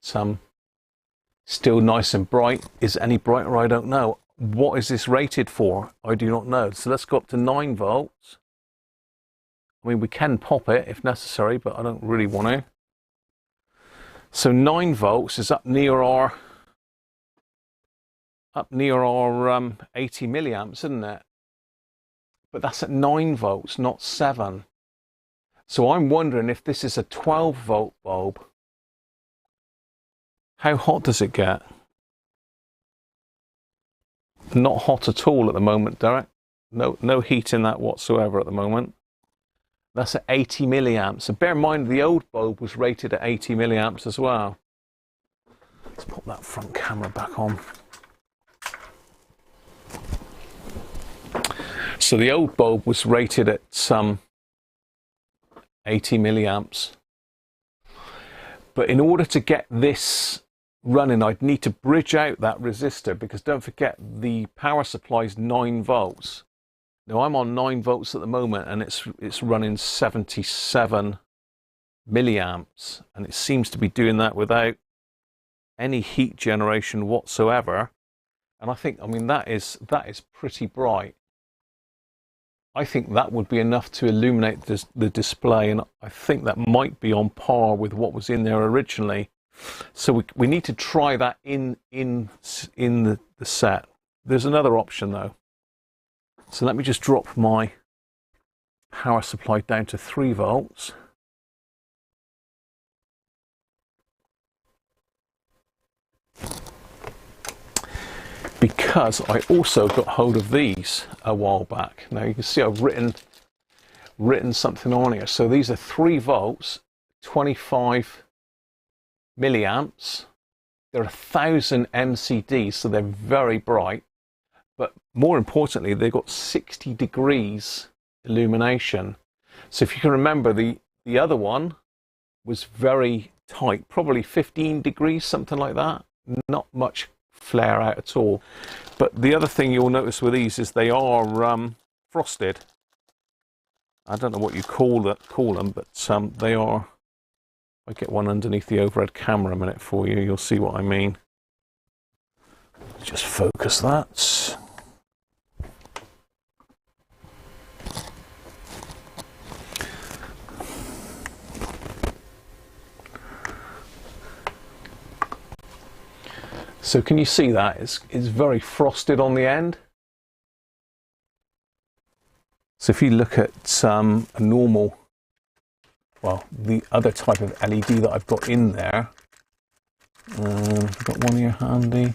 still nice and bright. Is it any brighter? I don't know. What is this rated for? I do not know. So let's go up to 9 volts. I mean, we can pop it if necessary, but I don't really want to. So 9 volts is up near our 80 milliamps, isn't it? But that's at 9 volts, not 7. So I'm wondering if this is a 12 volt bulb. How hot does it get? Not hot at all at the moment, Derek. No heat in that whatsoever at the moment. That's at 80 milliamps. So bear in mind the old bulb was rated at 80 milliamps as well. Let's pop that front camera back on. So the old bulb was rated at 80 milliamps. But in order to get this running, I'd need to bridge out that resistor, because don't forget the power supply is 9 volts. Now I'm on 9 volts at the moment, and it's running 77 milliamps, and it seems to be doing that without any heat generation whatsoever. And I think, I mean, that is pretty bright. I think that would be enough to illuminate the display, and I think that might be on par with what was in there originally. So we need to try that in the set. There's another option though. So let me just drop my power supply down to 3 volts. Because I also got hold of these a while back. Now you can see I've written something on here. So these are 3 volts, 25 milliamps. They're 1000 MCD, so they're very bright. But more importantly, they've got 60 degrees illumination. So if you can remember, the other one was very tight, probably 15 degrees, something like that. Not much flare out at all. But the other thing you'll notice with these is they are frosted. I don't know what you call them, but they are. If I get one underneath the overhead camera a minute for you, you'll see what I mean. Just focus that. So can you see that? It's very frosted on the end. So if you look at a normal, well, the other type of LED that I've got in there, I've got one here handy.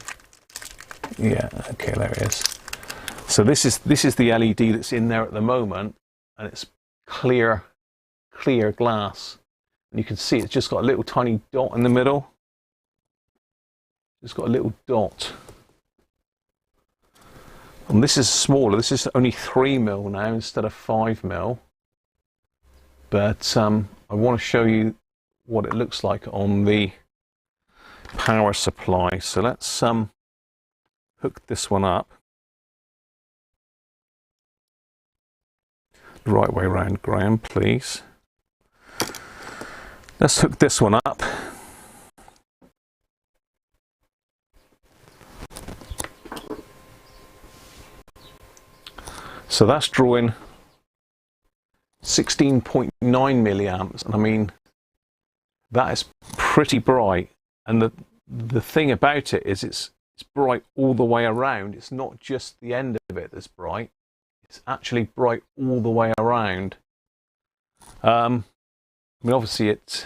Yeah, okay, there it is. So this is the LED that's in there at the moment, and it's clear glass. And you can see it's just got a little tiny dot in the middle. It's got a little dot. And this is smaller. This is only 3mm now instead of 5mm. but I want to show you what it looks like on the power supply. So let's hook this one up the right way around, Graham, please. Let's hook this one up. So that's drawing 16.9 milliamps, and I mean, that is pretty bright. And the thing about it is it's bright all the way around. It's not just the end of it that's bright. It's actually bright all the way around. I mean, obviously it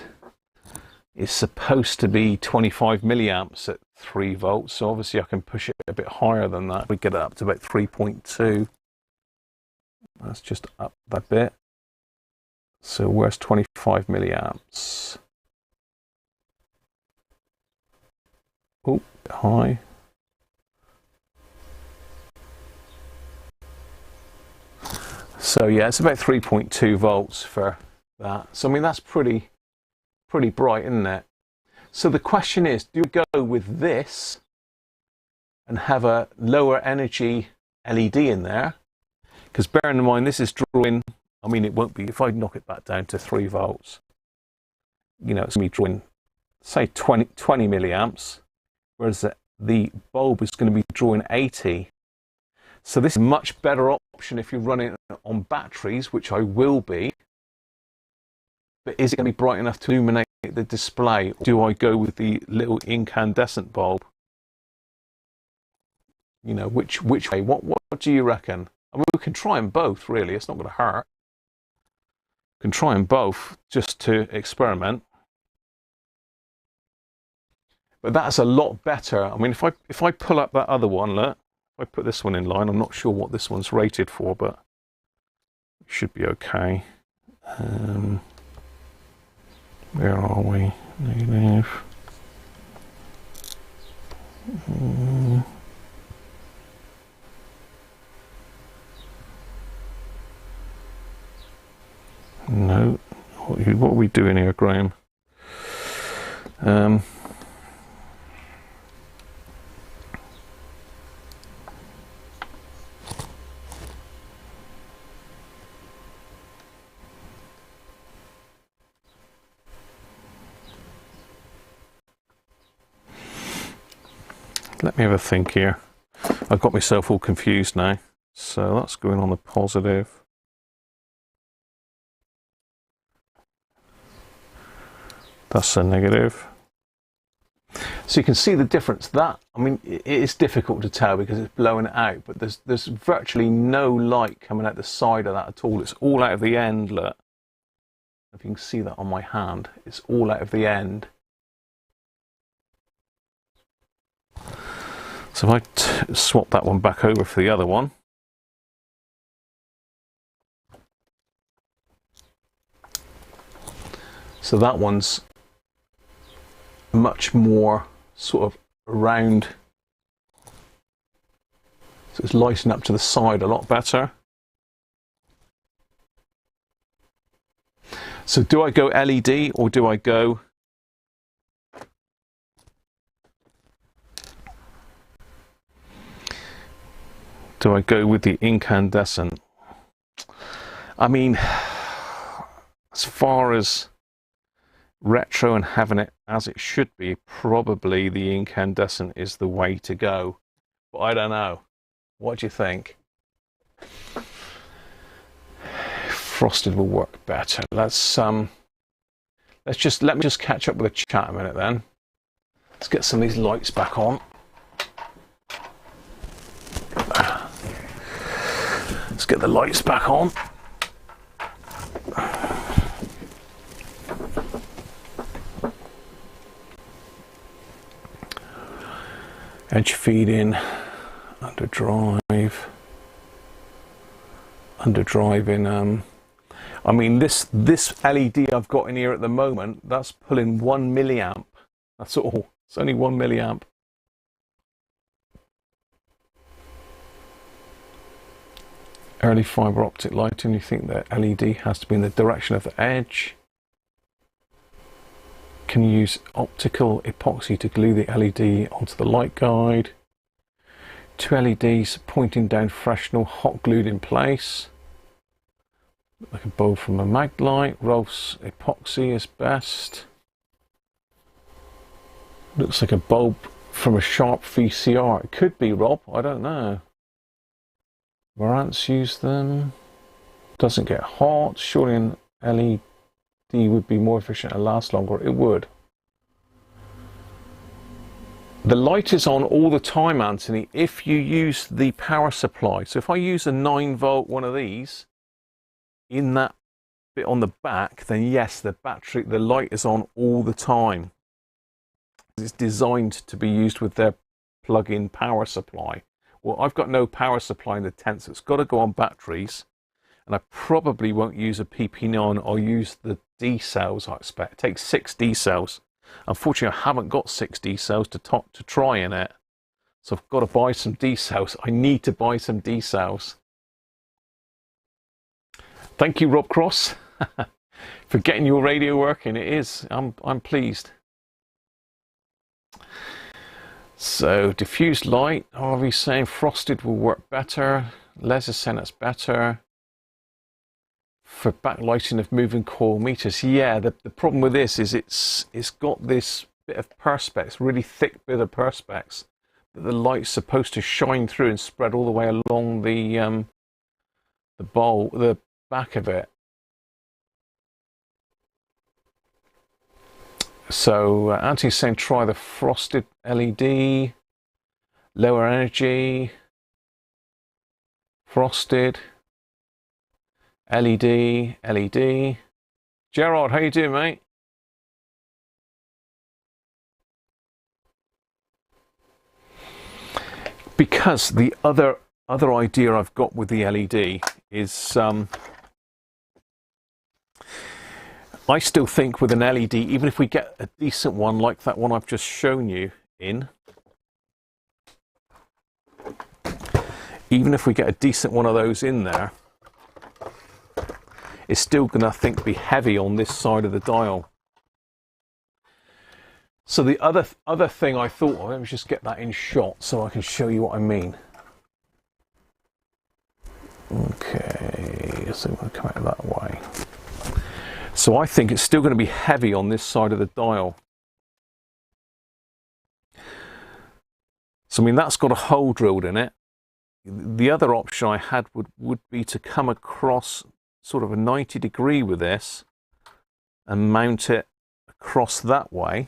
is supposed to be 25 milliamps at 3 volts, so obviously I can push it a bit higher than that. We get it up to about 3.2. That's just up that bit. So where's 25 milliamps? Oh, high. So yeah, it's about 3.2 volts for that. So I mean, that's pretty bright, isn't it? So the question is, do we go with this and have a lower energy LED in there? Because bearing in mind, this is drawing, I mean, it won't be, if I knock it back down to 3 volts, you know, it's going to be drawing, say, 20 milliamps, whereas the bulb is going to be drawing 80. So this is a much better option if you're running it on batteries, which I will be. But is it going to be bright enough to illuminate the display? Or do I go with the little incandescent bulb? You know, which way? What do you reckon? I mean, we can try them both, really. It's not going to hurt. We can try them both just to experiment. But that's a lot better. I mean, if I pull up that other one, look, if I put this one in line, I'm not sure what this one's rated for, but it should be okay. Where are we? Negative. No. What are we doing here, Graham? Let me have a think here. I've got myself all confused now. So that's going on the positive. That's a negative. So you can see the difference. That, I mean, it is difficult to tell because it's blowing it out, but there's virtually no light coming out the side of that at all. It's all out of the end, look. If you can see that on my hand, it's all out of the end. So if I swap that one back over for the other one. So that one's much more sort of round. So it's lighting up to the side a lot better. So do I go LED or do I go with the incandescent? I mean, as far as retro and having it as it should be, probably the incandescent is the way to go. But I don't know. What do you think? Frosted will work better. Let me just catch up with the chat a minute then. Let's get some of these lights back on. Let's get the lights back on. Edge feeding, under drive in, I mean this LED I've got in here at the moment, that's pulling 1 milliamp. That's all. It's only 1 milliamp. Early fibre optic lighting, you think the LED has to be in the direction of the edge. Can you use optical epoxy to glue the LED onto the light guide? 2 LEDs pointing down Fresnel, hot glued in place. Like a bulb from a maglite. Rolf's epoxy is best. Looks like a bulb from a Sharp VCR. It could be, Rob, I don't know. Marantz use them. Doesn't get hot. Surely an LED would be more efficient and last longer. It would. The light is on all the time, Anthony, if you use the power supply. So if I use a 9-volt one of these in that bit on the back, then yes, the light is on all the time. It's designed to be used with their plug-in power supply. Well, I've got no power supply in the tent, so it's got to go on batteries. And I probably won't use a PP9. I'll use the D cells, I expect. It takes 6 D cells. Unfortunately, I haven't got 6 D cells to try in it. So I've got to buy some D cells. I need to buy some D cells. Thank you, Rob Cross, for getting your radio working. It is. I'm pleased. So, diffused light, Harvey's saying frosted will work better. Les is saying that's better. For backlighting of moving coil meters, yeah, the problem with this is it's got this bit of perspex, really thick bit of perspex, that the light's supposed to shine through and spread all the way along the back of it. So Anthony's saying try the frosted LED, lower energy, frosted, LED. Gerard, how you doing, mate? Because the other idea I've got with the LED is I still think with an LED, even if we get a decent one like that one I've just shown you in, even if we get a decent one of those in there, it's still going to, I think, be heavy on this side of the dial. So the other thing I thought of, let me just get that in shot so I can show you what I mean. Okay, so I'm going to come out that way. So I think it's still going to be heavy on this side of the dial. So I mean, that's got a hole drilled in it. The other option I had would be to come across sort of a 90 degree with this and mount it across that way.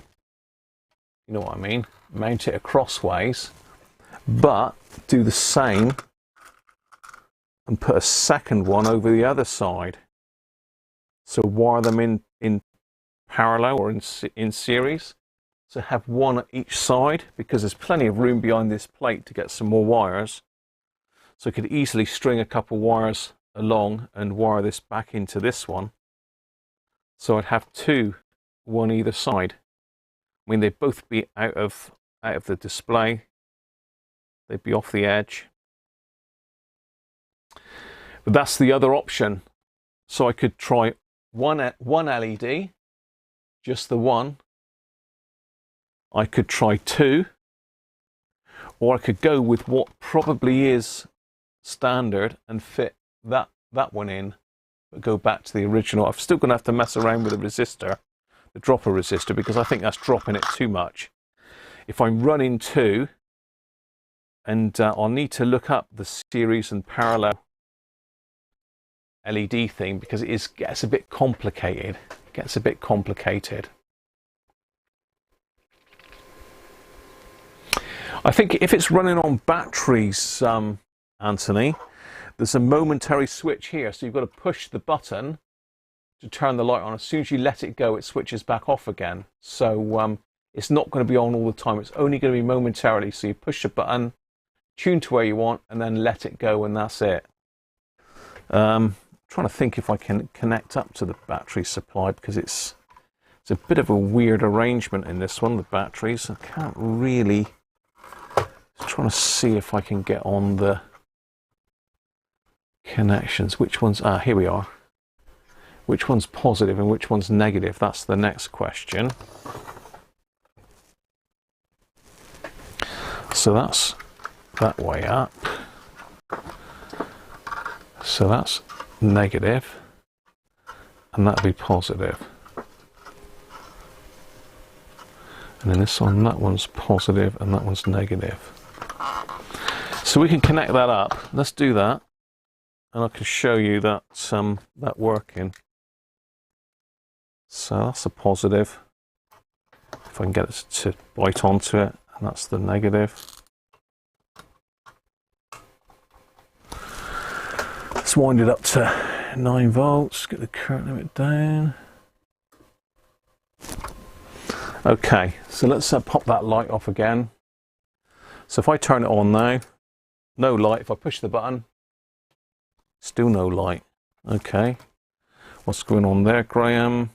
You know what I mean? Mount it acrossways, but do the same and put a second one over the other side. So wire them in parallel or in series. So have one at each side, because there's plenty of room behind this plate to get some more wires. So I could easily string a couple wires along and wire this back into this one. So I'd have two, one either side. I mean, they'd both be out of the display. They'd be off the edge. But that's the other option. So I could try one LED, just the one. I could try two, or I could go with what probably is standard and fit that one in, but go back to the original. I'm still going to have to mess around with the resistor, the dropper resistor, because I think that's dropping it too much. If I'm running two, and I'll need to look up the series and parallel LED thing, because it gets a bit complicated. It gets a bit complicated. I think if it's running on batteries, Anthony, there's a momentary switch here. So you've got to push the button to turn the light on. As soon as you let it go, it switches back off again. So it's not going to be on all the time. It's only going to be momentarily. So you push the button, tune to where you want, and then let it go, and that's it. Trying to think if I can connect up to the battery supply, because it's a bit of a weird arrangement in this one, the batteries. I can't really... Trying to see if I can get on the Connections, which ones, here we are. Which one's positive and which one's negative? That's the next question. So that's that way up. So that's negative, and that'd be positive. And then this one, that one's positive and that one's negative. So we can connect that up. Let's do that, and I can show you that that working. So that's a positive. If I can get it to bite onto it, and that's the negative. Let's wind it up to 9 volts. Get the current limit down. Okay, so let's pop that light off again. So if I turn it on now, no light. If I push the button, still no light. Okay, what's going on there, Graham?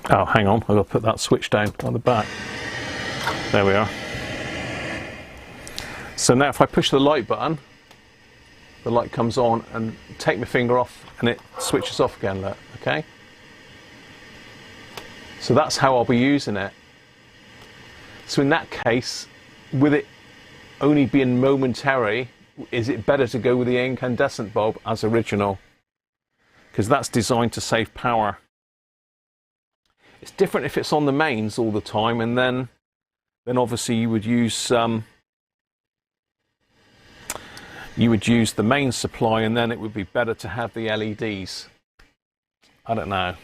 Oh, hang on, I've got to put that switch down on the back. There we are. So now if I push the light button, the light comes on, and take my finger off and it switches off again, look, okay? So that's how I'll be using it. So in that case, with it only being momentary, is it better to go with the incandescent bulb as original? Because that's designed to save power. It's different if it's on the mains all the time, and then obviously you would use the main supply, and then it would be better to have the LEDs. I don't know.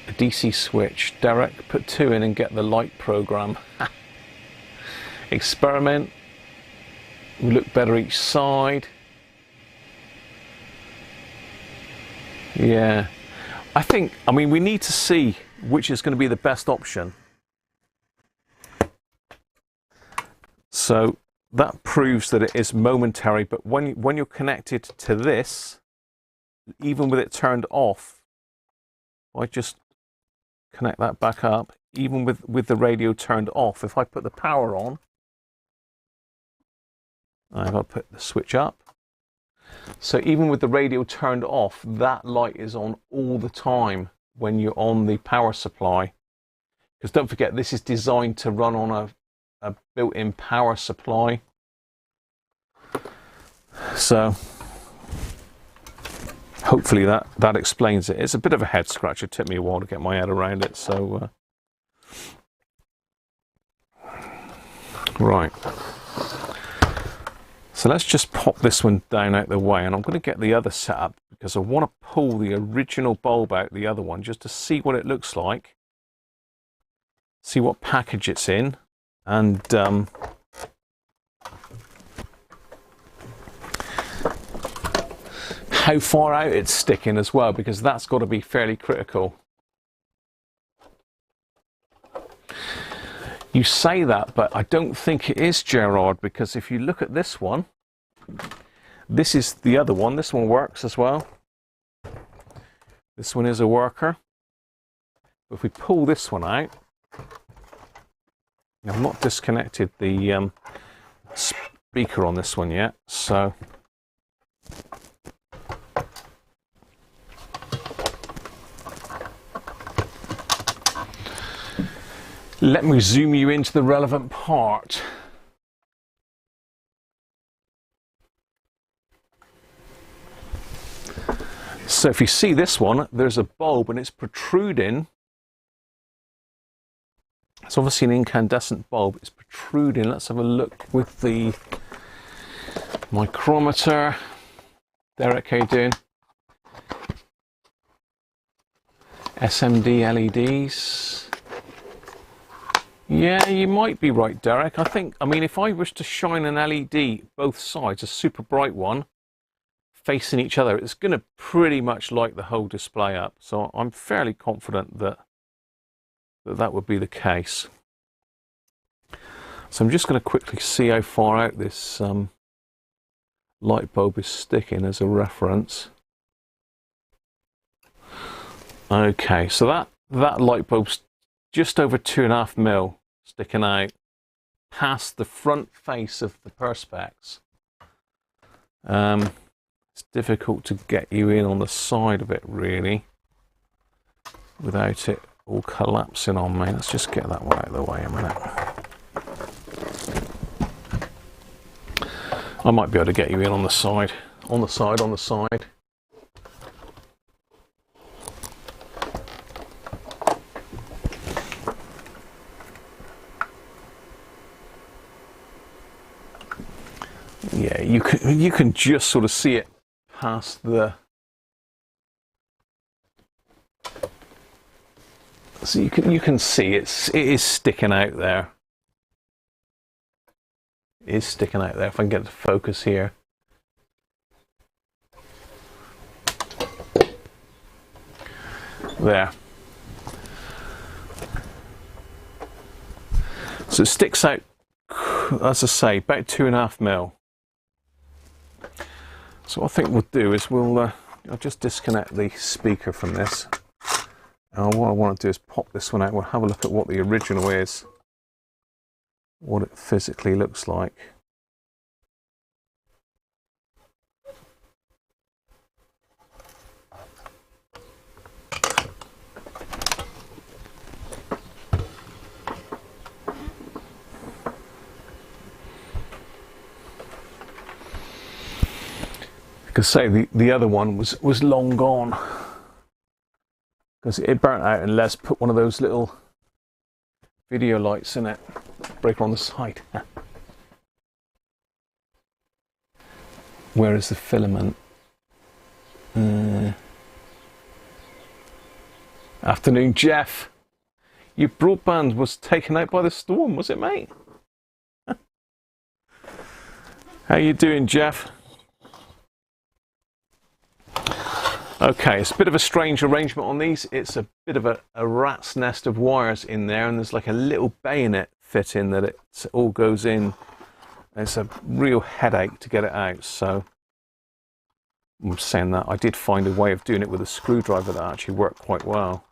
A DC switch. Derek, put 2 in and get the light program. Experiment. We look better each side. Yeah. I mean, we need to see which is going to be the best option. So that proves that it is momentary, but when you're connected to this, even with it turned off, I just connect that back up, even with the radio turned off, if I put the power on, I've got to put the switch up. So even with the radio turned off, that light is on all the time when you're on the power supply. Because don't forget, this is designed to run on a built-in power supply. So hopefully that explains it. It's a bit of a head scratch. It took me a while to get my head around it. So right. So let's just pop this one down out the way, and I'm going to get the other set up because I want to pull the original bulb out, the other one, just to see what it looks like, see what package it's in, and how far out it's sticking as well, because that's got to be fairly critical. You say that, but I don't think it is, Gerard, because if you look at this one, this is the other one. This one works as well. This one is a worker. But if we pull this one out, I've not disconnected the speaker on this one yet, so let me zoom you into the relevant part. So if you see this one, there's a bulb and it's protruding. It's obviously an incandescent bulb. It's protruding. Let's have a look with the micrometer. Derek, how you doing? SMD LEDs. Yeah, you might be right, Derek. I mean, if I was to shine an LED both sides, a super bright one, facing each other, it's going to pretty much light the whole display up. So I'm fairly confident that that would be the case. So I'm just going to quickly see how far out this light bulb is sticking as a reference. Okay, so that light bulb's just over 2.5 mil sticking out past the front face of the perspex. It's difficult to get you in on the side of it really without it all collapsing on me. Let's just get that one out of the way a minute. I might be able to get you in on the side, on the side, on the side. Yeah, you can just sort of see it past the. So you can see it is sticking out there. It is sticking out there. If I can get the focus here. There. So it sticks out, as I say, about 2.5 mil. So what I think we'll do is I'll just disconnect the speaker from this. And what I want to do is pop this one out. We'll have a look at what the original is, what it physically looks like. Because say the other one was long gone because it burnt out, and Les put one of those little video lights in it, breaker on the side. Where is the filament? Afternoon, Jeff. Your broadband was taken out by the storm, was it, mate? How you doing, Jeff? Okay, it's a bit of a strange arrangement on these. It's a bit of a rat's nest of wires in there, and there's like a little bayonet fit in that it all goes in. It's a real headache to get it out, so I'm saying that I did find a way of doing it with a screwdriver that actually worked quite well.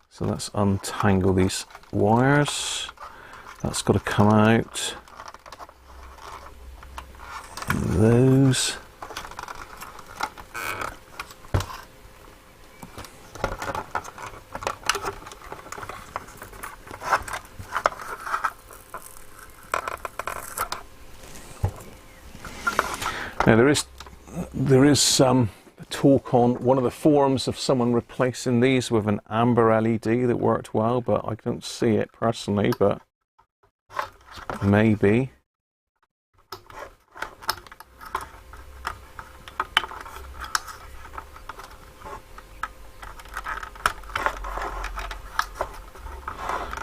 So let's untangle these wires. That's got to come out. And those. Now there is some talk on one of the forums of someone replacing these with an amber LED that worked well, but I don't see it personally, but maybe.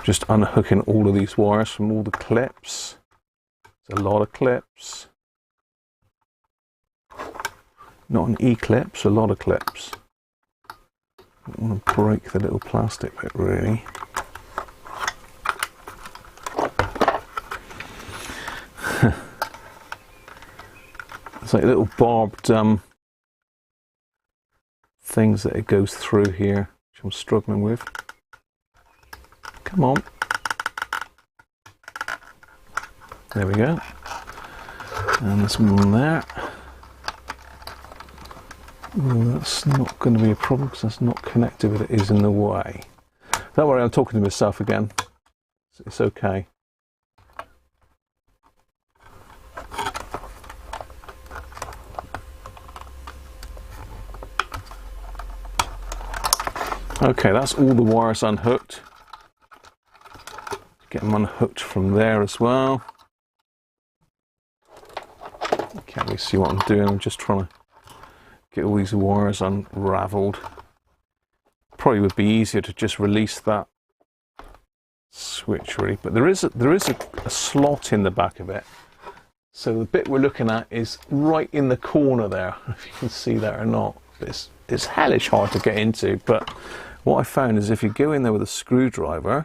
Just unhooking all of these wires from all the clips. It's a lot of clips. Not an E-clips, a lot of clips. I want to break the little plastic bit really. It's like little barbed things that it goes through here, which I'm struggling with. Come on. There we go. And there's one there. Well, that's not going to be a problem because that's not connected, but it is in the way. Don't worry, I'm talking to myself again. It's okay. Okay, that's all the wires unhooked. Get them unhooked from there as well. Can't really see what I'm doing. I'm just trying to get all these wires unraveled. Probably would be easier to just release that switch really, but there is a slot in the back of it. So the bit we're looking at is right in the corner there. If you can see that or not, it's hellish hard to get into. But what I found is if you go in there with a screwdriver,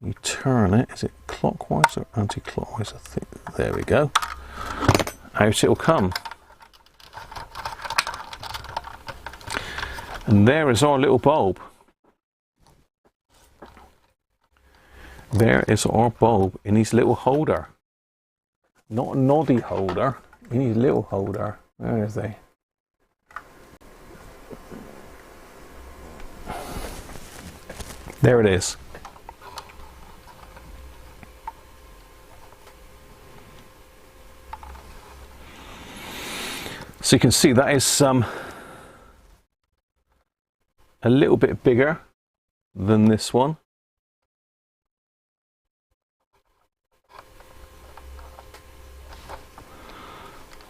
you turn it. Is it clockwise or anti-clockwise? I think there we go. out it'll come. And there is our little bulb. There is our bulb in his little holder. Not a noddy holder, in his little holder. Where is he? There it is. So you can see that is a little bit bigger than this one.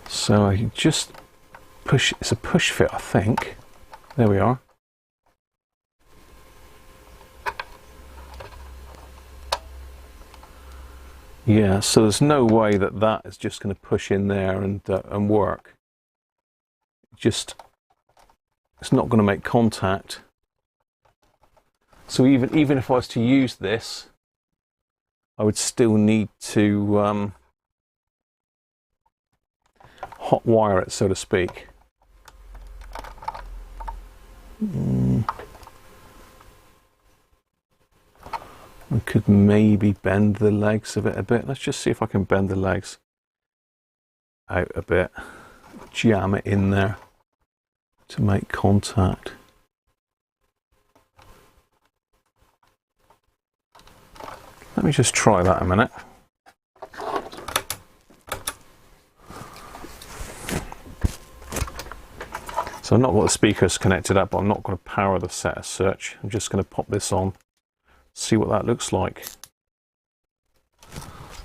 So I just push, it's a push fit, I think. There we are. Yeah, so there's no way that that is just going to push in there and work. Just, it's not going to make contact. So even if I was to use this, I would still need to hot wire it, so to speak. I could maybe bend the legs of it a bit. Let's just see if I can bend the legs out a bit. Jam it in there to make contact. Let me just try that a minute. So I've not got the speakers connected up, but I'm not going to power the set as such. I'm just going to pop this on, see what that looks like.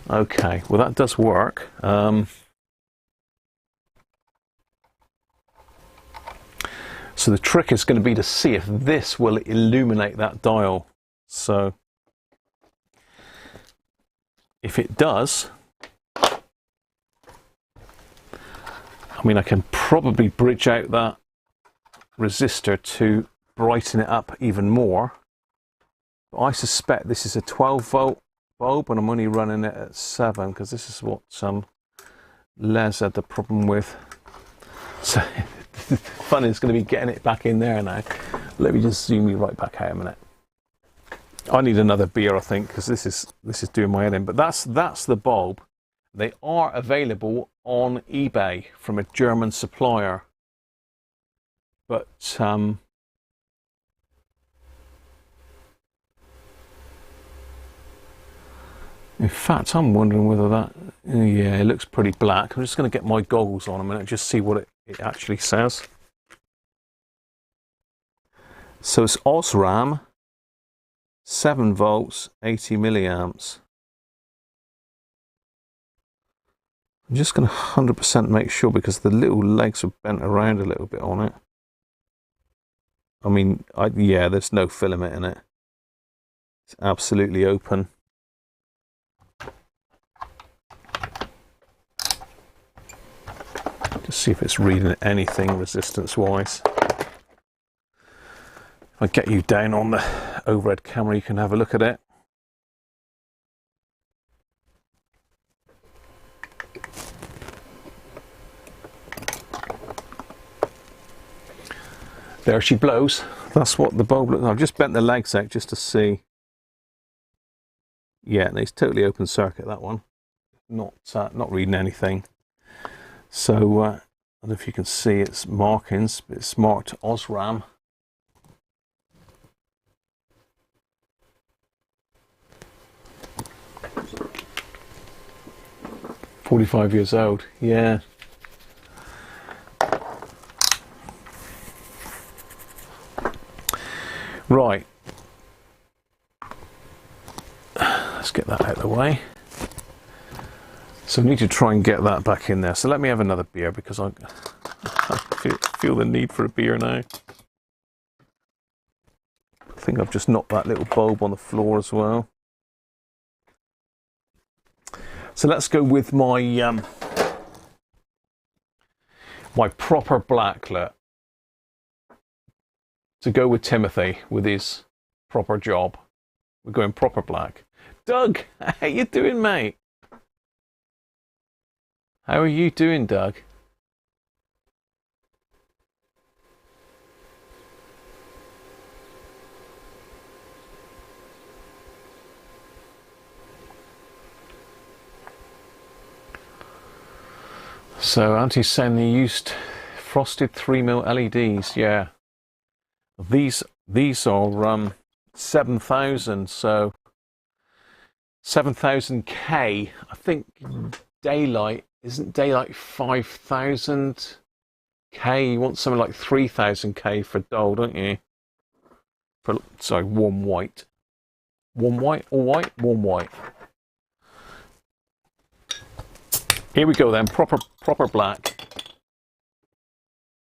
Okay, well that does work. So the trick is going to be to see if this will illuminate that dial. So if it does, I mean, I can probably bridge out that resistor to brighten it up even more. But I suspect this is a 12-volt bulb, and I'm only running it at 7 because this is what Les had the problem with. So the fun is going to be getting it back in there now. Let me just zoom you right back out a minute. I need another beer, I think, because this is doing my head in. But that's the bulb. They are available on eBay from a German supplier. But in fact, I'm wondering whether that, yeah, it looks pretty black. I'm just going to get my goggles on a minute and just see what it actually says. So it's Osram, 7 volts, 80 milliamps. I'm just going to 100% make sure because the little legs are bent around a little bit on it. I mean, yeah, there's no filament in it. It's absolutely open. Just see if it's reading anything resistance-wise. If I get you down on the overhead camera, you can have a look at it. There she blows. That's what the bulb looks like. I've just bent the legs out just to see. Yeah, and it's totally open circuit, that one. Not reading anything. So, I don't know if you can see its markings, but it's marked Osram. "45 years old, yeah. Right. Let's get that out of the way. So I need to try and get that back in there. So let me have another beer because I feel the need for a beer now. I think I've just knocked that little bulb on the floor as well. So let's go with my my proper blacklit to go with Timothy with his proper job. We're going proper black. Doug, how you doing, mate? How are you doing, Doug? So Auntie's saying they used frosted 3mm LEDs. Yeah, these are 7,000. So 7,000K. I think daylight isn't daylight 5,000K. You want something like 3,000K for dull, don't you? For sorry, warm white. Warm white or white? Warm white. Here we go then, proper black.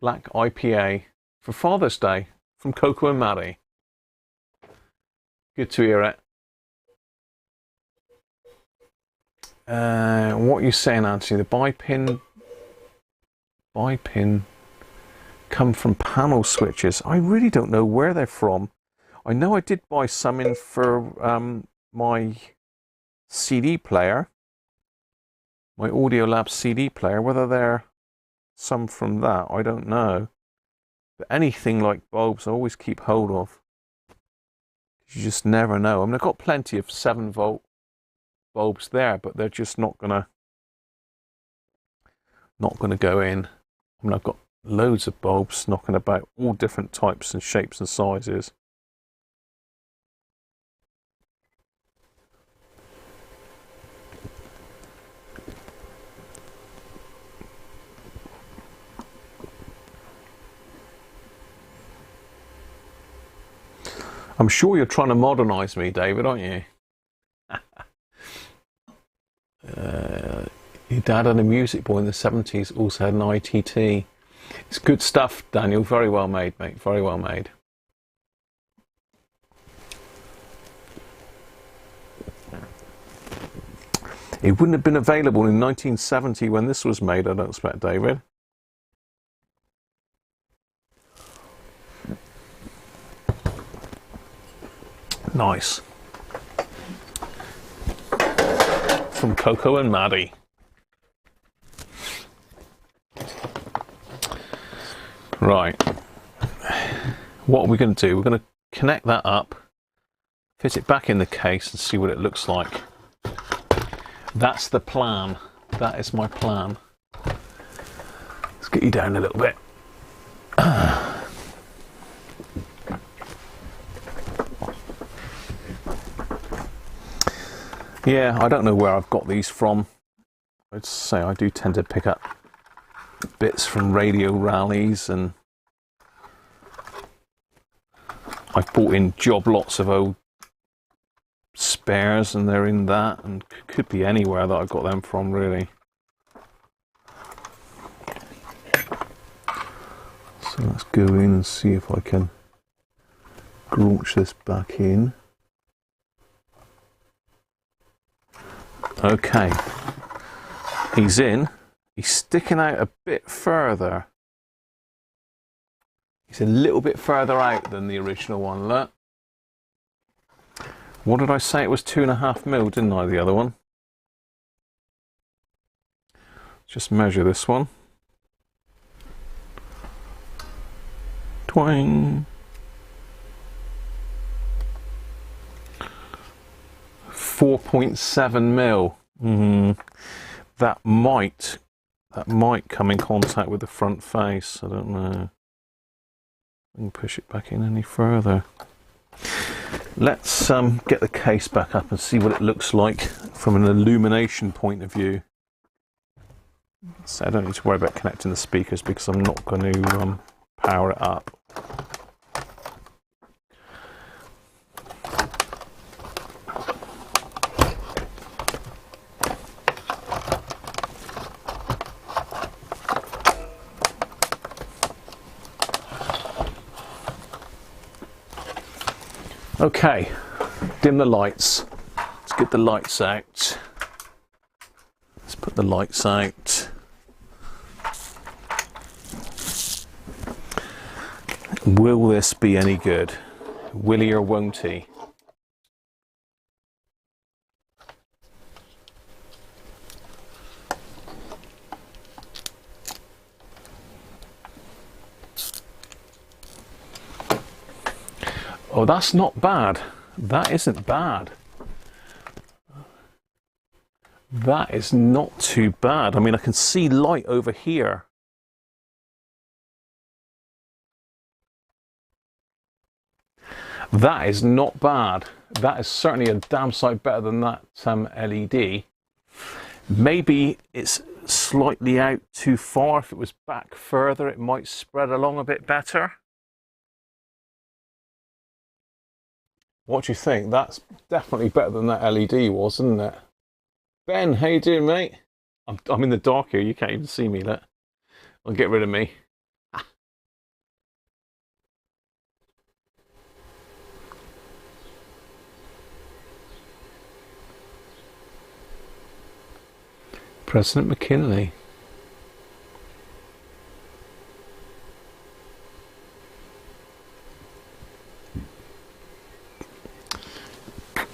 Black IPA for Father's Day from Coco and Maddie. Good to hear it. What are you saying, Auntie? The bipin come from panel switches. I really don't know where they're from. I know I did buy some in for my CD player. My Audiolab CD player, whether they're some from that, I don't know. But anything like bulbs, I always keep hold of. You just never know. I mean, I've got plenty of 7-volt bulbs there, but they're just not gonna go in. I mean, I've got loads of bulbs knocking about, all different types and shapes and sizes. I'm sure you're trying to modernise me, David, aren't you? Your dad had a music boy in the 70s, also had an ITT. It's good stuff, Daniel. Very well made, mate. Very well made. It wouldn't have been available in 1970 when this was made, I don't expect, David. Nice. From Coco and Maddie. Right. What are we going to do? We're going to connect that up, fit it back in the case and see what it looks like. That's the plan. That is my plan. Let's get you down a little bit. Yeah, I don't know where I've got these from. I'd say I do tend to pick up bits from radio rallies, and I've bought in job lots of old spares and they're in that, and could be anywhere that I got them from, really. So let's go in and see if I can launch this back in. Okay, he's in. He's sticking out a bit further. He's a little bit further out than the original one, look. What did I say? It was 2.5mm, didn't I, the other one? Just measure this one. Twang. 4.7mm. That might come in contact with the front face. I don't know. I can push it back in any further. Let's get the case back up and see what it looks like from an illumination point of view. So I don't need to worry about connecting the speakers because I'm not going to power it up. Okay, dim the lights. Let's get the lights out. Let's put the lights out. Will this be any good? Will he or won't he? Oh, that's not bad. That isn't bad. That is not too bad. I mean, I can see light over here. That is not bad. That is certainly a damn sight better than that LED. Maybe it's slightly out too far. If it was back further, it might spread along a bit better. What do you think? That's definitely better than that LED was, isn't it? Ben, how you doing, mate? I'm in the dark here. You can't even see me. Look. I'll get rid of me. President McKinley.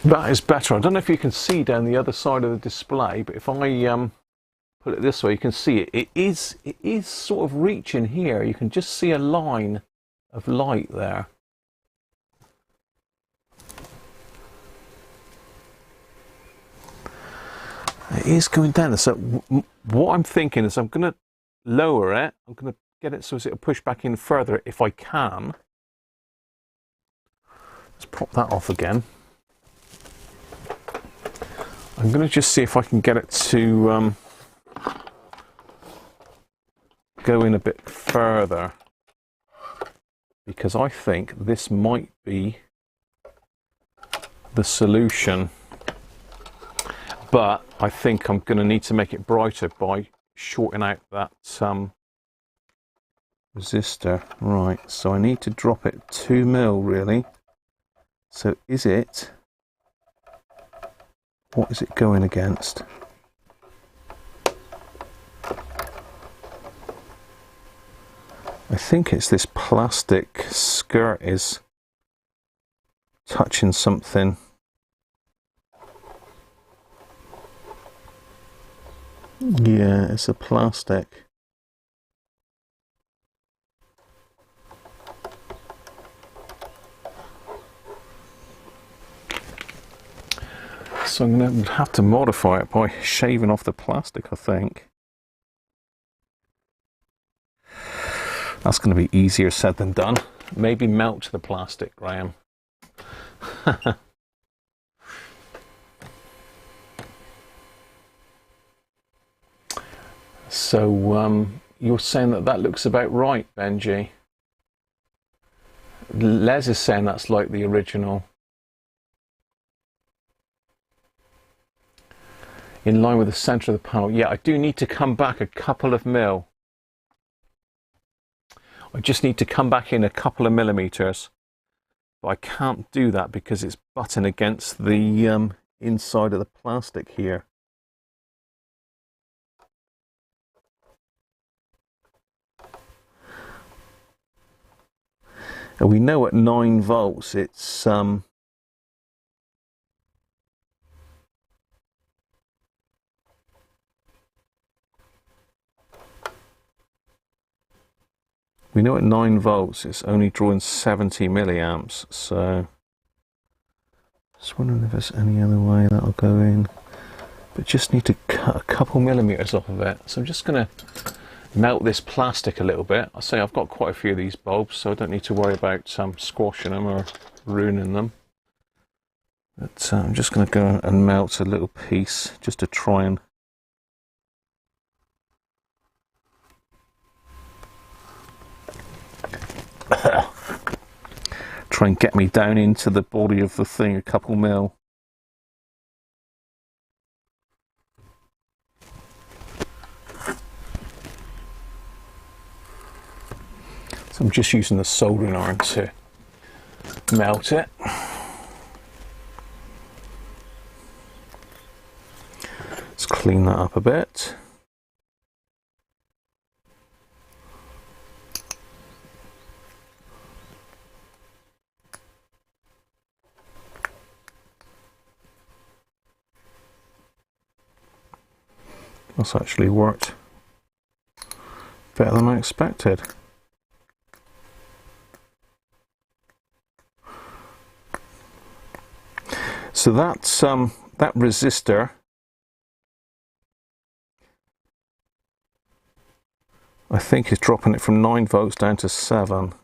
That is better. I don't know if you can see down the other side of the display, but if I put it this way, you can see it. It is sort of reaching here. You can just see a line of light there. It is going down. So what I'm thinking is I'm going to lower it. I'm going to get it so it'll push back in further if I can. Let's pop that off again. I'm going to just see if I can get it to go in a bit further, because I think this might be the solution. But I think I'm going to need to make it brighter by shorting out that resistor. Right, so I need to drop it 2 mil really. So is it, what is it going against? I think it's this plastic skirt is touching something. Yeah, it's a plastic. So I'm going to have to modify it by shaving off the plastic, I think. That's going to be easier said than done. Maybe melt the plastic, Graham. So you're saying that that looks about right, Benji. Les is saying that's like the original. In line with the center of the panel. Yeah, I do need to come back a couple of mil. I just need to come back in a couple of millimeters. But I can't do that because it's butting against the inside of the plastic here. And we know at 9 volts it's we know at 9 volts it's only drawing 70 milliamps, so just wondering if there's any other way that'll go in. But just need to cut a couple millimeters off of it. So I'm just going to melt this plastic a little bit. I say I've got quite a few of these bulbs, so I don't need to worry about squashing them or ruining them. But I'm just going to go and melt a little piece just to try and get me down into the body of the thing a couple mil. So I'm just using the soldering iron to melt it. Let's clean that up a bit. That's actually worked better than I expected. So that's that resistor. I think is dropping it from 9 volts down to 7.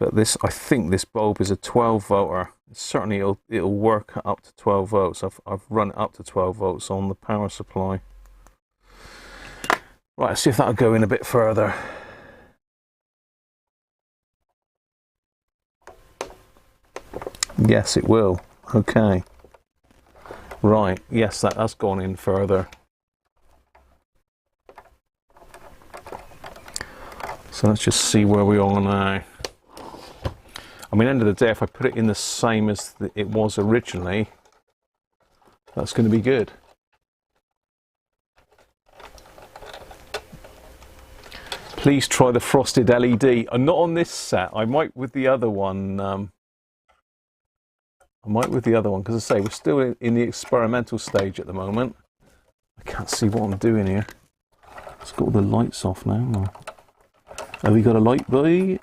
But this, I think this bulb is a 12 volter. Certainly it'll work up to 12 volts. I've run it up to 12 volts on the power supply. Right, let's see if that'll go in a bit further. Yes, it will. Okay. Right, yes, that's gone in further. So let's just see where we are now. I mean, end of the day, if I put it in the same as it was originally, that's going to be good. Please try the frosted LED. I'm not on this set. I might with the other one. I might with the other one, because I say we're still in the experimental stage at the moment. I can't see what I'm doing here. It's got all the lights off now. Have we got a light, boy?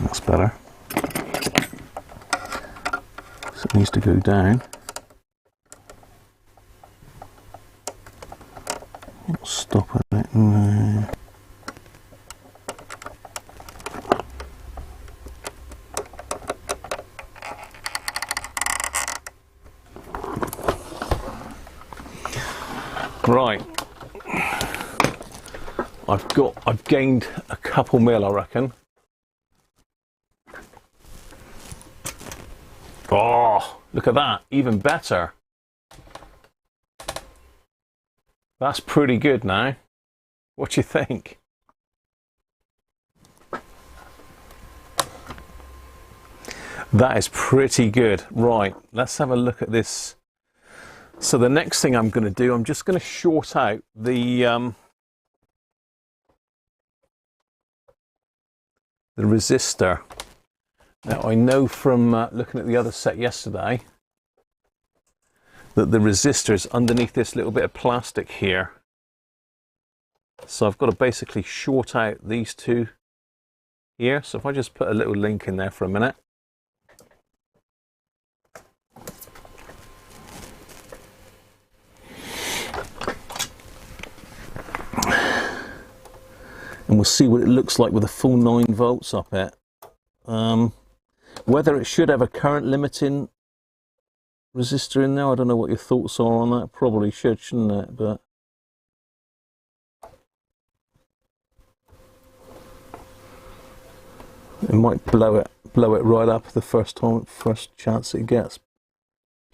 That's better. So it needs to go down. Stop it. No. Right, I've gained a couple mil, I reckon. Oh, look at that, even better. That's pretty good now. What do you think? That is pretty good. Right, let's have a look at this. So the next thing I'm going to do, I'm just going to short out the resistor. Now I know from looking at the other set yesterday that the resistor is underneath this little bit of plastic here. So I've got to basically short out these two here. So if I just put a little link in there for a minute. And we'll see what it looks like with a full 9 volts up it. Whether it should have a current limiting resistor in there, I don't know what your thoughts are on that. Probably should, shouldn't it? But it might blow it right up the first chance it gets,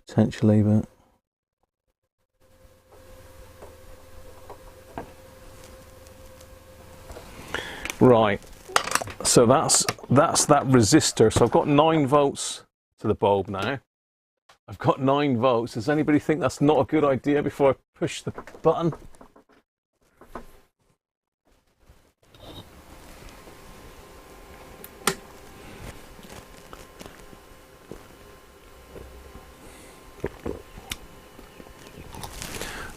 potentially. But right, so that's that resistor. So I've got 9 volts to the bulb now. I've got 9 volts. Does anybody think that's not a good idea before I push the button?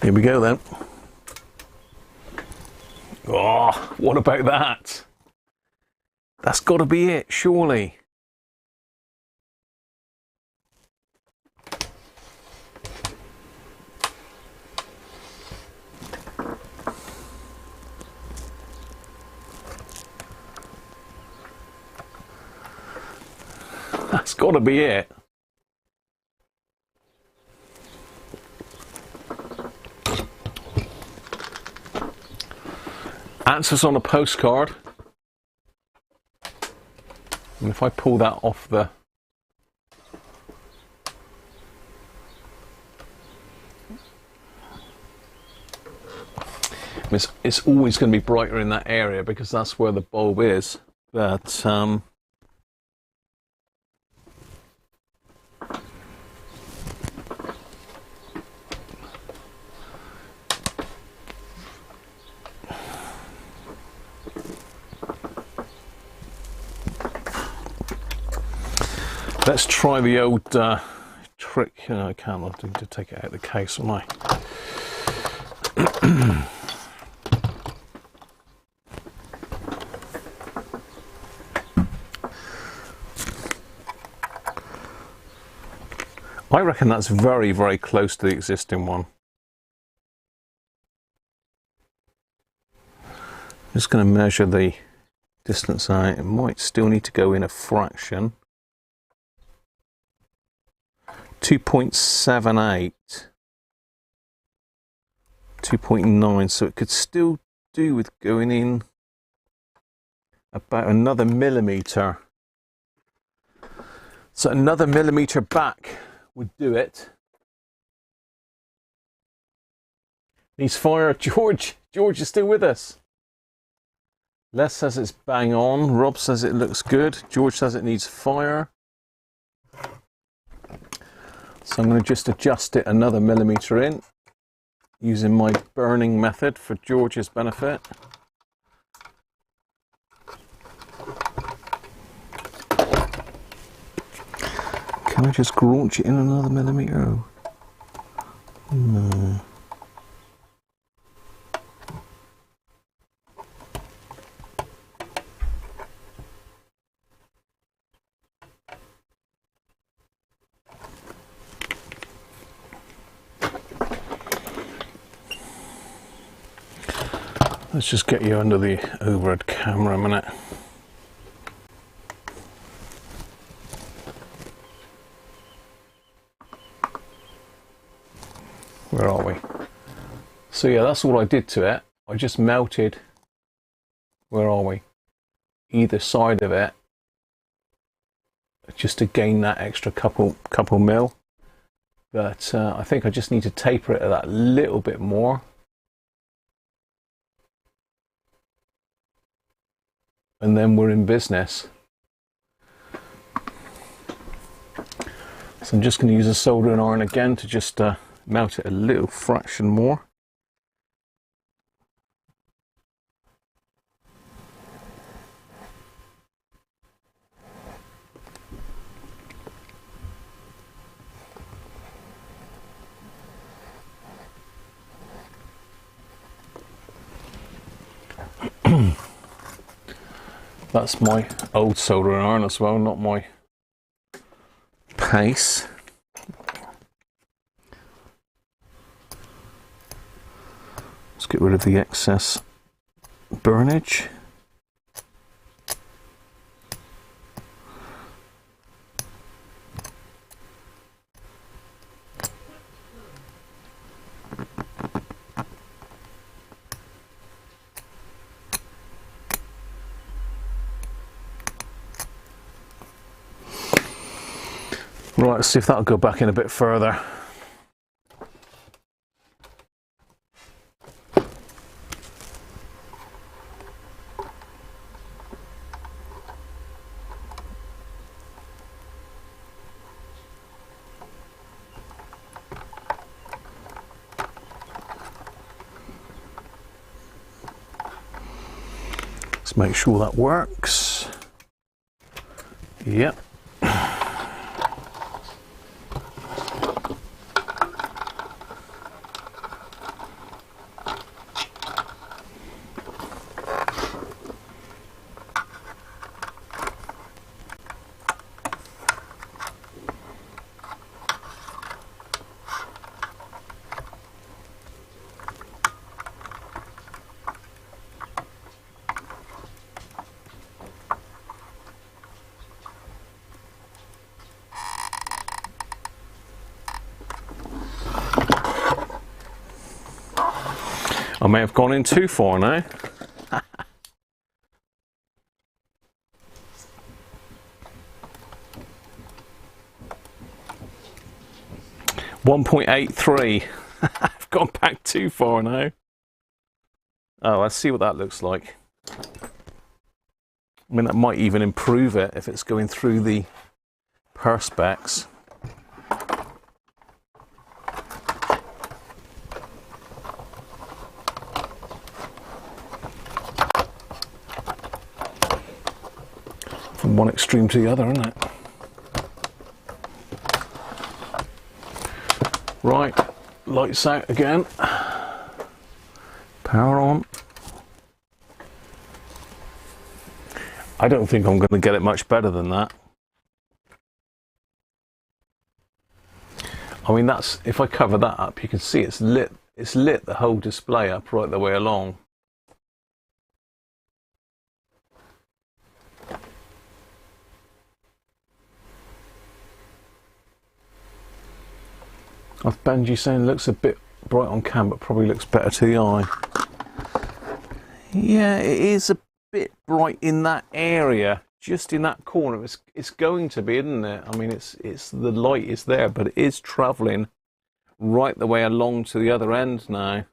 Here we go then. Oh, what about that? That's got to be it, surely. That's got to be it. Answers on a postcard. And if I pull that off the it's always going to be brighter in that area because that's where the bulb is. But let's try the old trick. I can't. I need to take it out of the case, am I? I reckon that's very, very close to the existing one. Just going to measure the distance out. It might still need to go in a fraction. 2.78. 2.9, so it could still do with going in about another millimetre. So another millimetre back would do it. Needs fire. George is still with us. Les says it's bang on. Rob says it looks good. George says it needs fire. So I'm going to just adjust it another millimetre in, using my burning method for George's benefit. Can I just graunch it in another millimetre? Oh. No. Let's just get you under the overhead camera a minute. Where are we? So yeah, that's all I did to it. I just melted, where are we? Either side of it, just to gain that extra couple mil. But I think I just need to taper it that little bit more. And then we're in business. So I'm just going to use a soldering iron again to just melt it a little fraction more. That's my old soldering iron as well, not my pace. Let's get rid of the excess burnage. Right, let's see if that'll go back in a bit further. Let's make sure that works. Yep. I may have gone in too far now. .83. I've gone back too far now. Oh, let's see what that looks like. I mean, that might even improve it if it's going through the perspex. From one extreme to the other, isn't it? Right, lights out again. Power on. I don't think I'm going to get it much better than that. I mean, that's, if I cover that up, you can see it's lit the whole display up right the way along. I've Benji saying it looks a bit bright on cam, but probably looks better to the eye. Yeah, it is a bit bright in that area, just in that corner. It's going to be, isn't it? I mean, it's the light is there, but it is travelling right the way along to the other end now.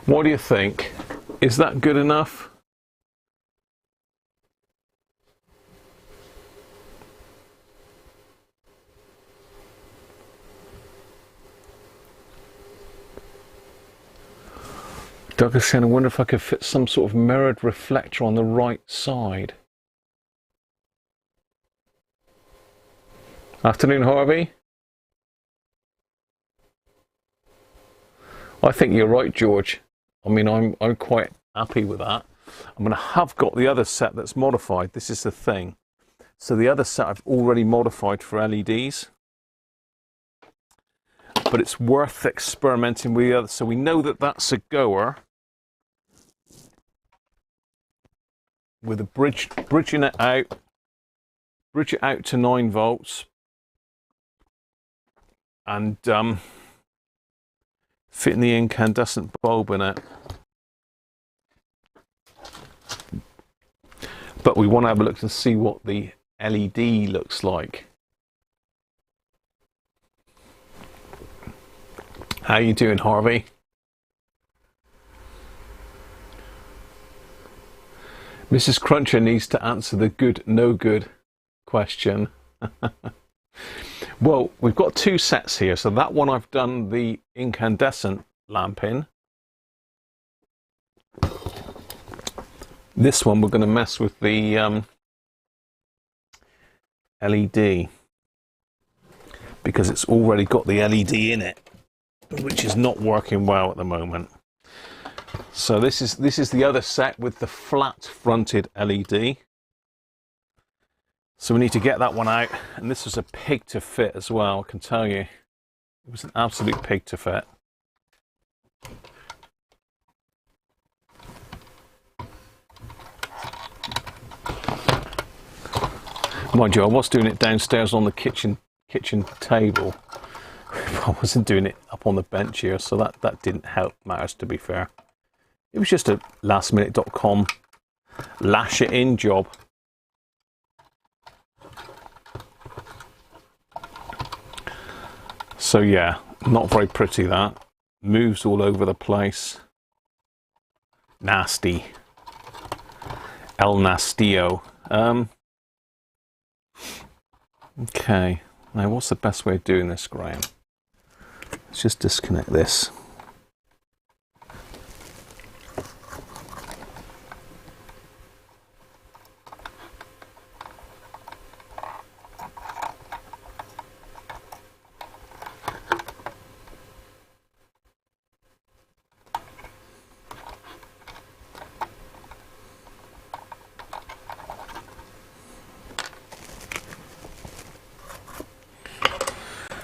What do you think? Is that good enough? Doug is saying, I wonder if I could fit some sort of mirrored reflector on the right side. Afternoon, Harvey. I think you're right, George. I mean, I'm quite happy with that. I'm going to have got the other set that's modified. This is the thing. So the other set I've already modified for LEDs. But it's worth experimenting with the other. So we know that that's a goer. With a bridging it out. Bridge it out to 9 volts. And fitting the incandescent bulb in it. But we want to have a look to see what the LED looks like. How you doing, Harvey? Mrs. Cruncher needs to answer the good, no good question. Well, we've got 2 sets here. So that one I've done the incandescent lamp in. This one we're going to mess with the LED because it's already got the LED in it, which is not working well at the moment. So this is the other set with the flat fronted LED. So we need to get that one out, and this was a pig to fit as well, I can tell you. It was an absolute pig to fit. Mind you, I was doing it downstairs on the kitchen table. I wasn't doing it up on the bench here, so that didn't help matters, to be fair. It was just a lastminute.com lash it in job. So yeah, not very pretty that. Moves all over the place. Nasty. El Nastio. Okay, now what's the best way of doing this, Graham? Let's just disconnect this.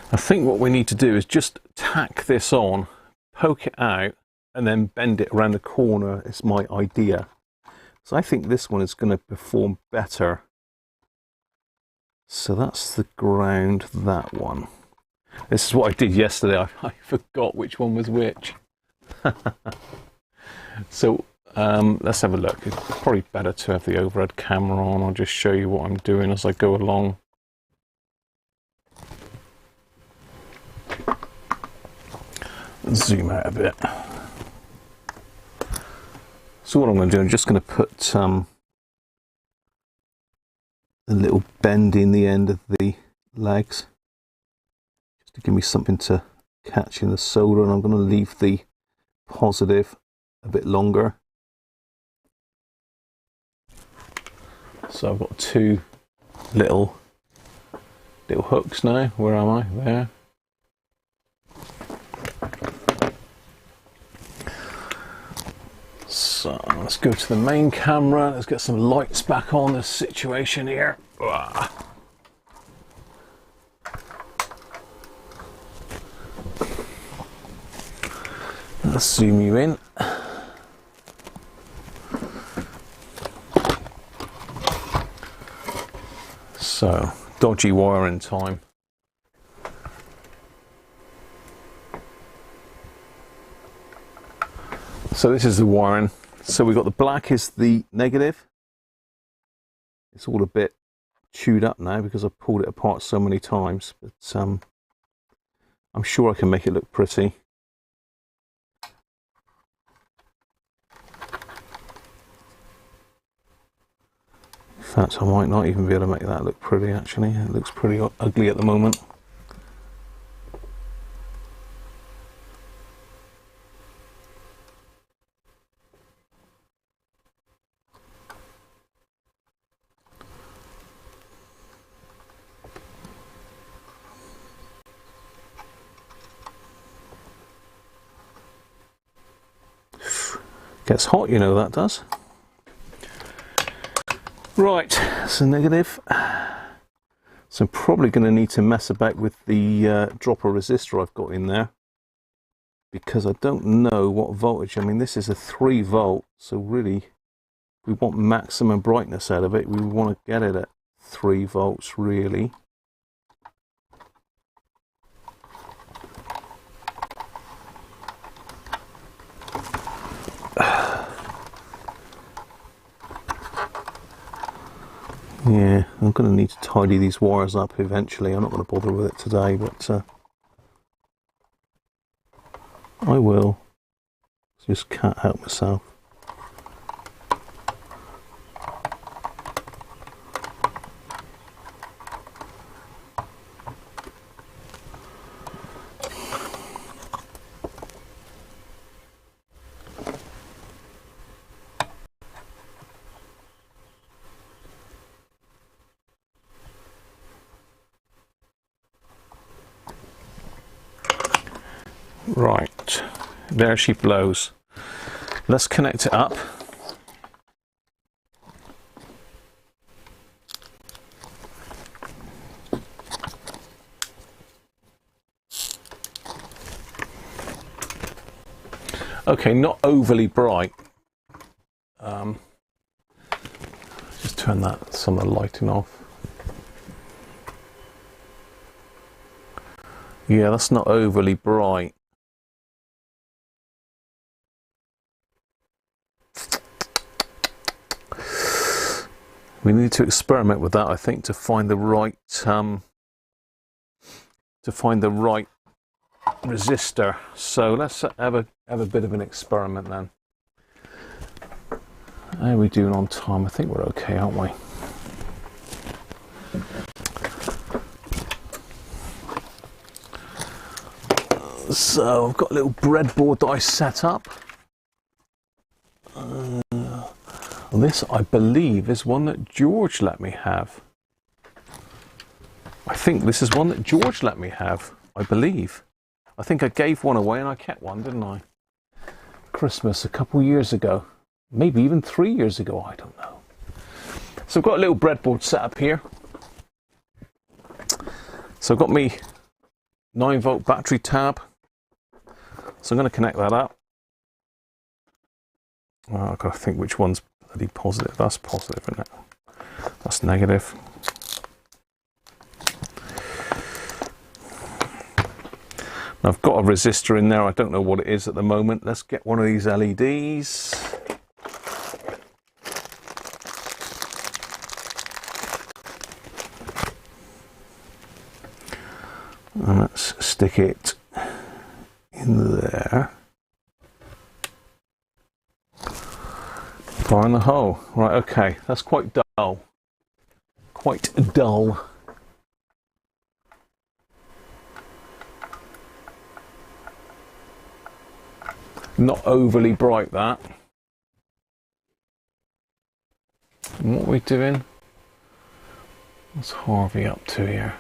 I think what we need to do is just tack this on, poke it out, and then bend it around the corner is my idea. So I think this one is going to perform better. So that's the ground, that one. This is what I did yesterday. I forgot which one was which. So let's have a look. It's probably better to have the overhead camera on. I'll just show you what I'm doing as I go along. Zoom out a bit. So what I'm going to do, I'm just going to put a little bend in the end of the legs, just to give me something to catch in the solder, and I'm going to leave the positive a bit longer. So I've got two little hooks now. Where am I? There. So let's go to the main camera. Let's get some lights back on this situation here. Let's zoom you in. So, dodgy wiring time. So this is the wiring. So we've got the black is the negative. It's all a bit chewed up now because I've pulled it apart so many times, but I'm sure I can make it look pretty. In fact, I might not even be able to make that look pretty actually. It looks pretty ugly at the moment. Gets hot, you know that does. Right, so negative. So I'm probably going to need to mess about with the dropper resistor I've got in there, because I don't know what voltage. I mean, this is a 3 volt, so really we want maximum brightness out of it. We want to get it at 3 volts really. Yeah, I'm going to need to tidy these wires up eventually. I'm not going to bother with it today, but I will. Just can't help myself. Right, there she blows. Let's connect it up. Okay, not overly bright. Just turn that some of the lighting off. Yeah, that's not overly bright. We need to experiment with that, I think, to find the right resistor. So let's have a bit of an experiment then. How are we doing on time? I think we're okay, aren't we? So I've got a little breadboard that I set up. This, I believe, is one that George let me have. I think this is one that George let me have, I believe. I think I gave one away and I kept one, didn't I? Christmas a couple years ago. Maybe even 3 years ago, I don't know. So I've got a little breadboard set up here. So I've got me 9 volt battery tab. So I'm going to connect that up. Well, I've got to think which one's bloody positive. That's positive, isn't it? That's negative. Now I've got a resistor in there. I don't know what it is at the moment. Let's get one of these LEDs. And let's stick it in there. Fire in the hole. Right, okay, that's quite dull. Quite dull. Not overly bright, that. And what are we doing? What's Harvey up to here?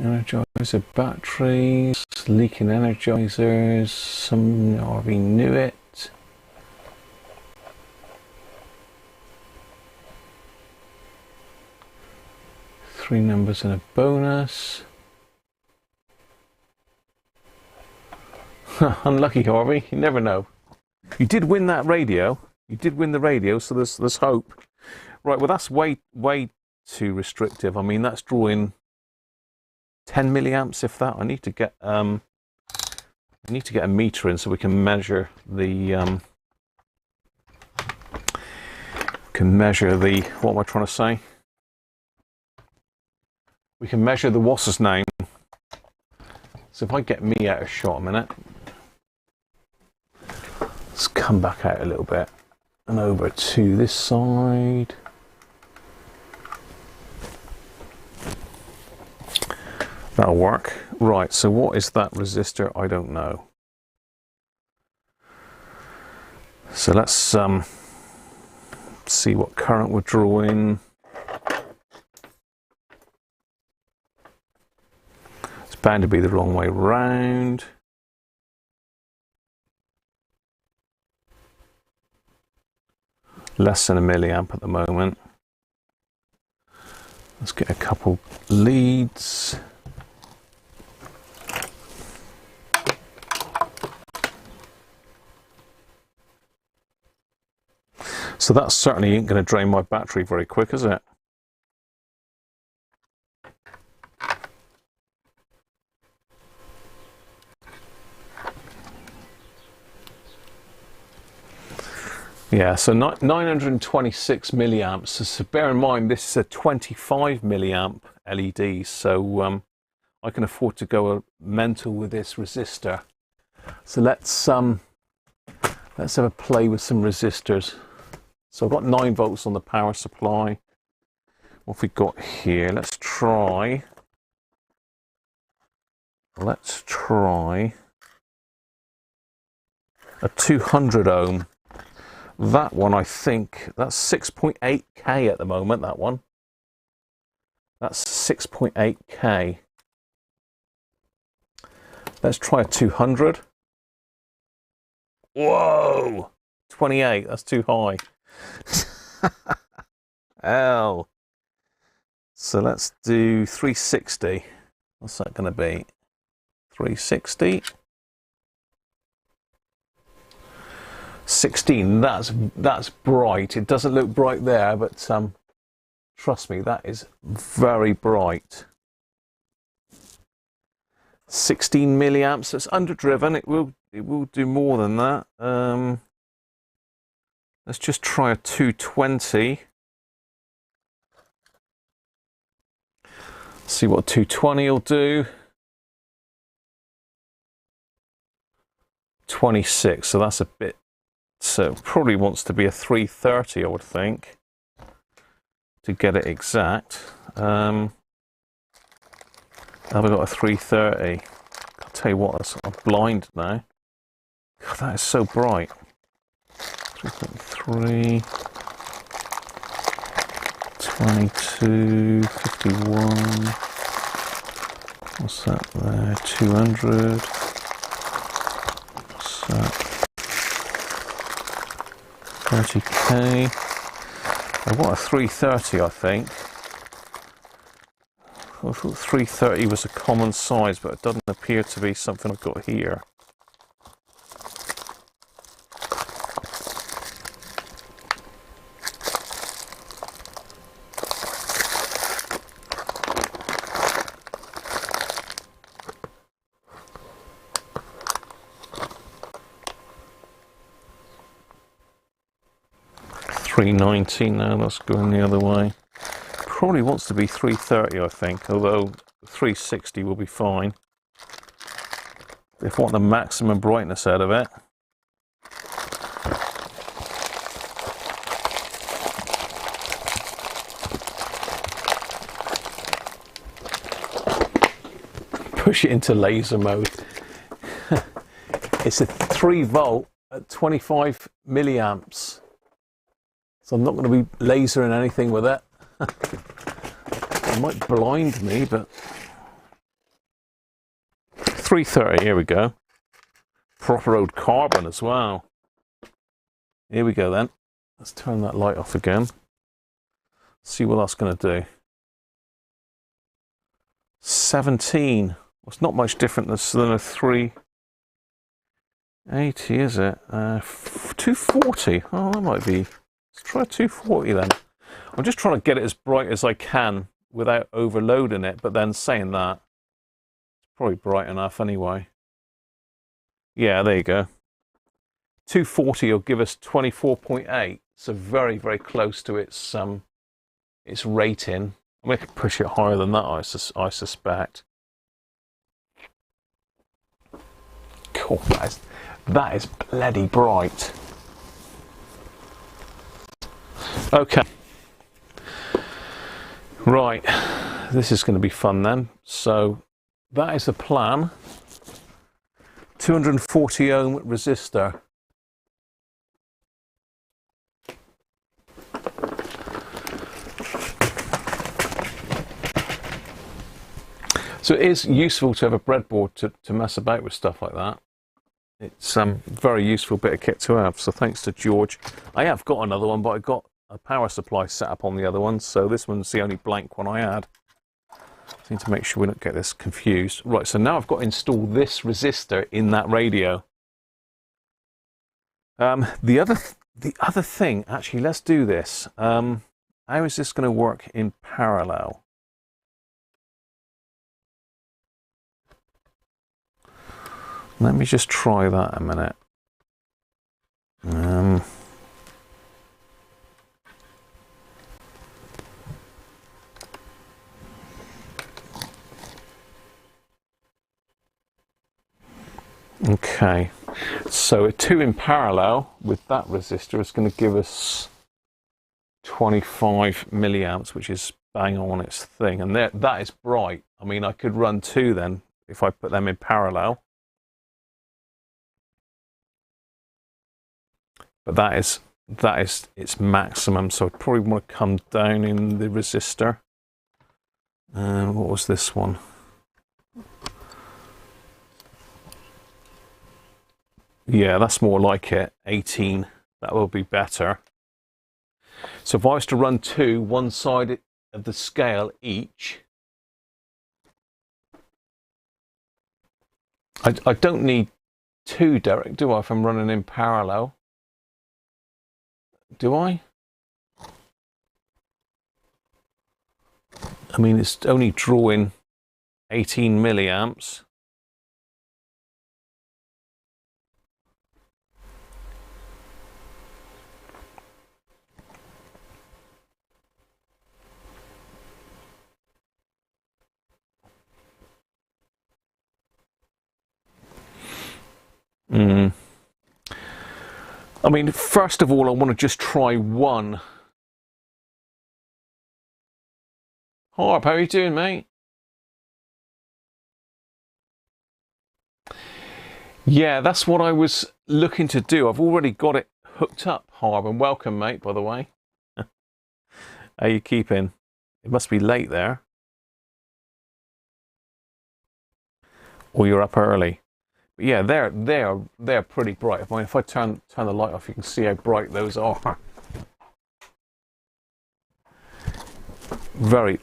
Energizer batteries, leaking energizers, some Harvey knew it. Three numbers and a bonus. Unlucky Harvey, you never know. You did win that radio. You did win the radio, so there's hope. Right, well that's way too restrictive. I mean that's drawing 10 milliamps, if that. I need to get a meter in so we can measure the what am I trying to say? We can measure the what's his name. So if I get me out of shot a minute, let's come back out a little bit and over to this side. That'll work. Right, so what is that resistor? I don't know. So let's see what current we're drawing. It's bound to be the wrong way round. Less than a milliamp at the moment. Let's get a couple leads. So that certainly ain't going to drain my battery very quick, is it? Yeah, so 926 milliamps. So bear in mind, this is a 25 milliamp LED, so I can afford to go mental with this resistor. So let's have a play with some resistors. So I've got 9 volts on the power supply. What have we got here? Let's try a 200 ohm. That one, I think, that's 6.8K at the moment, that one. That's 6.8K. Let's try a 200. Whoa! 28, that's too high. Hell. So let's do 360. What's that going to be? 360. 16. That's bright. It doesn't look bright there, but trust me, that is very bright. 16 milliamps. It's underdriven. It will do more than that. Let's just try a 220. See what 220 will do. 26. So that's a bit. So it probably wants to be a 330, I would think, to get it exact. Have I got a 330? I'll tell you what, I'm blind now. God, that is so bright. 3.3, 22, 51. What's that there? 200. What's that? 30K. I want a 330, I think. I thought 330 was a common size, but it doesn't appear to be something I've got here. $3.90 now, that's going the other way. Probably wants to be 330, I think, although 360 will be fine. If I want the maximum brightness out of it. Push it into laser mode. It's a 3 volt at 25 milliamps. So I'm not going to be lasering anything with it. It might blind me, but 330, here we go. Proper old carbon as well. Here we go then. Let's turn that light off again. See what that's going to do. 17. Well, it's not much different than a 380, is it? 240. Oh, that might be. Let's try 240 then. I'm just trying to get it as bright as I can without overloading it, but then saying that, it's probably bright enough anyway. Yeah, there you go. 240 will give us 24.8. So very, very close to its rating. I mean, I could push it higher than that, I suspect. Cool, that is bloody bright. Okay. Right, this is going to be fun then. So that is the plan. 240 ohm resistor. So it is useful to have a breadboard to mess about with stuff like that. It's a very useful bit of kit to have, so thanks to George. I have got another one, but I got a power supply set up on the other one, so this one's the only blank one I had. I need to make sure we don't get this confused. Right, so now I've got to install this resistor in that radio. The other thing, actually, let's do this. How is this going to work in parallel? Let me just try that a minute. Okay, so a 2 in parallel with that resistor is going to give us 25 milliamps, which is bang on its thing, and that is bright. I mean, I could run 2 then if I put them in parallel. But that is its maximum, so I probably want to come down in the resistor. What was this one? Yeah, that's more like it. 18. That will be better. So if I was to run 2, one side of the scale each, I don't need 2, Derek, do I, if I'm running in parallel? Do I? I mean, it's only drawing 18 milliamps. I mean, first of all, I want to just try one. Harp, how are you doing, mate? Yeah, that's what I was looking to do. I've already got it hooked up, Harp, and welcome, mate, by the way. How you keeping? It must be late there. Or you're up early. But yeah, they're pretty bright. I mean, if I turn the light off, you can see how bright those are. I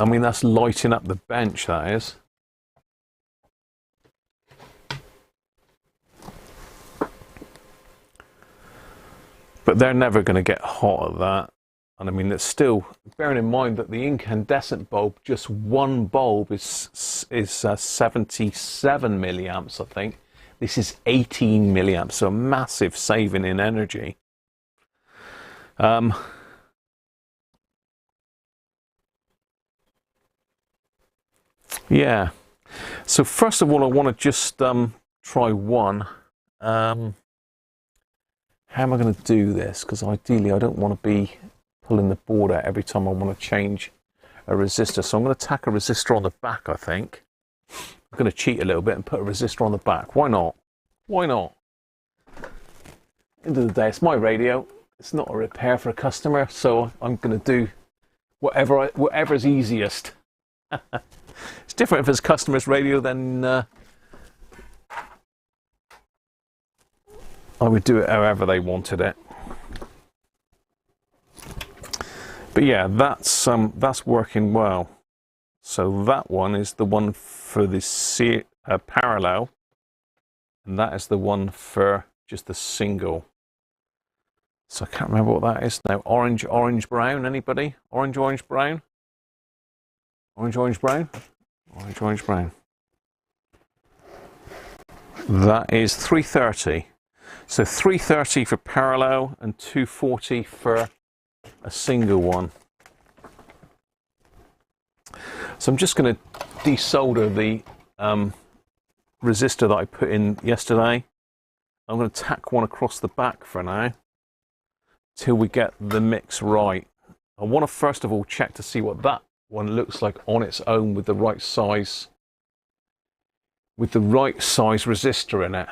mean, that's lighting up the bench, that is. But they're never going to get hot at that. And I mean, it's still, bearing in mind that the incandescent bulb, just one bulb is 77 milliamps, I think. This is 18 milliamps, so a massive saving in energy. Yeah. So first of all, I want to just try one. How am I going to do this? Because ideally, I don't want to be pulling the board out every time I want to change a resistor. So I'm going to tack a resistor on the back, I think. I'm going to cheat a little bit and put a resistor on the back. Why not? Why not? End of the day, it's my radio. It's not a repair for a customer, so I'm going to do whatever's easiest. It's different if it's customer's radio, then I would do it however they wanted it. But yeah, that's working well. So that one is the one for the parallel, and that is the one for just the single. So I can't remember what that is now. Orange, brown. Anybody? Orange, brown. Orange, brown. Orange, brown. That is 330. So 330 for parallel and 240 for a single one. So I'm just going to desolder the resistor that I put in yesterday. I'm going to tack one across the back for now, till we get the mix right. I want to first of all check to see what that one looks like on its own with the right size, resistor in it.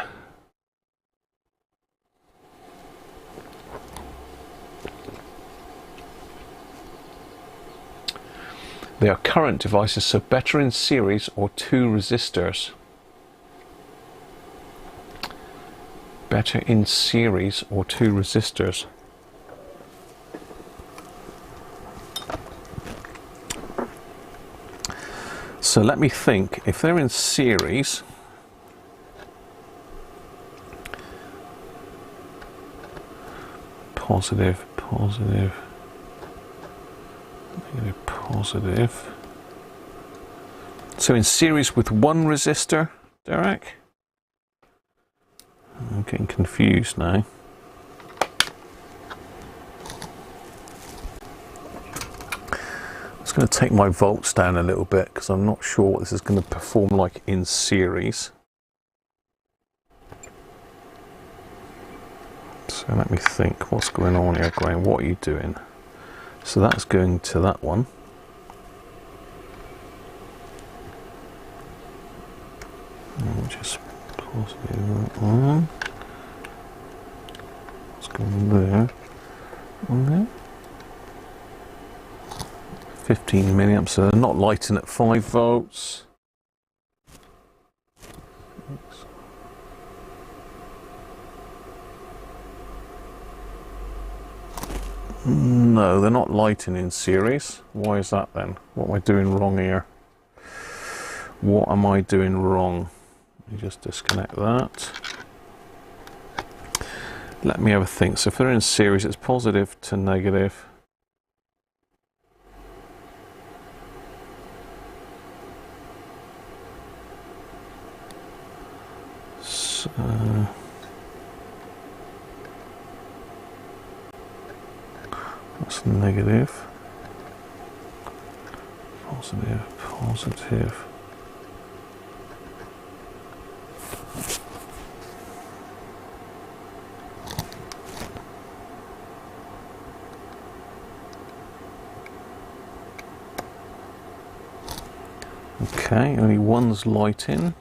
They are current devices, so better in series or 2 resistors. Better in series or 2 resistors. So let me think, if they're in series, positive, negative, positive. So in series with 1 resistor, Derek? I'm getting confused now. I'm just going to take my volts down a little bit because I'm not sure what this is going to perform like in series. So let me think, what's going on here, Graham? What are you doing? So that's going to that one. Just positive that one. What's going there? Okay. 15 milliamps, so they're not lighting at 5 volts. No, they're not lighting in series. Why is that then? What am I doing wrong here? What am I doing wrong? Let me just disconnect that. Let me have a think. So if they're in series, it's positive to negative. So that's negative, positive, positive. Okay, only one's lighting.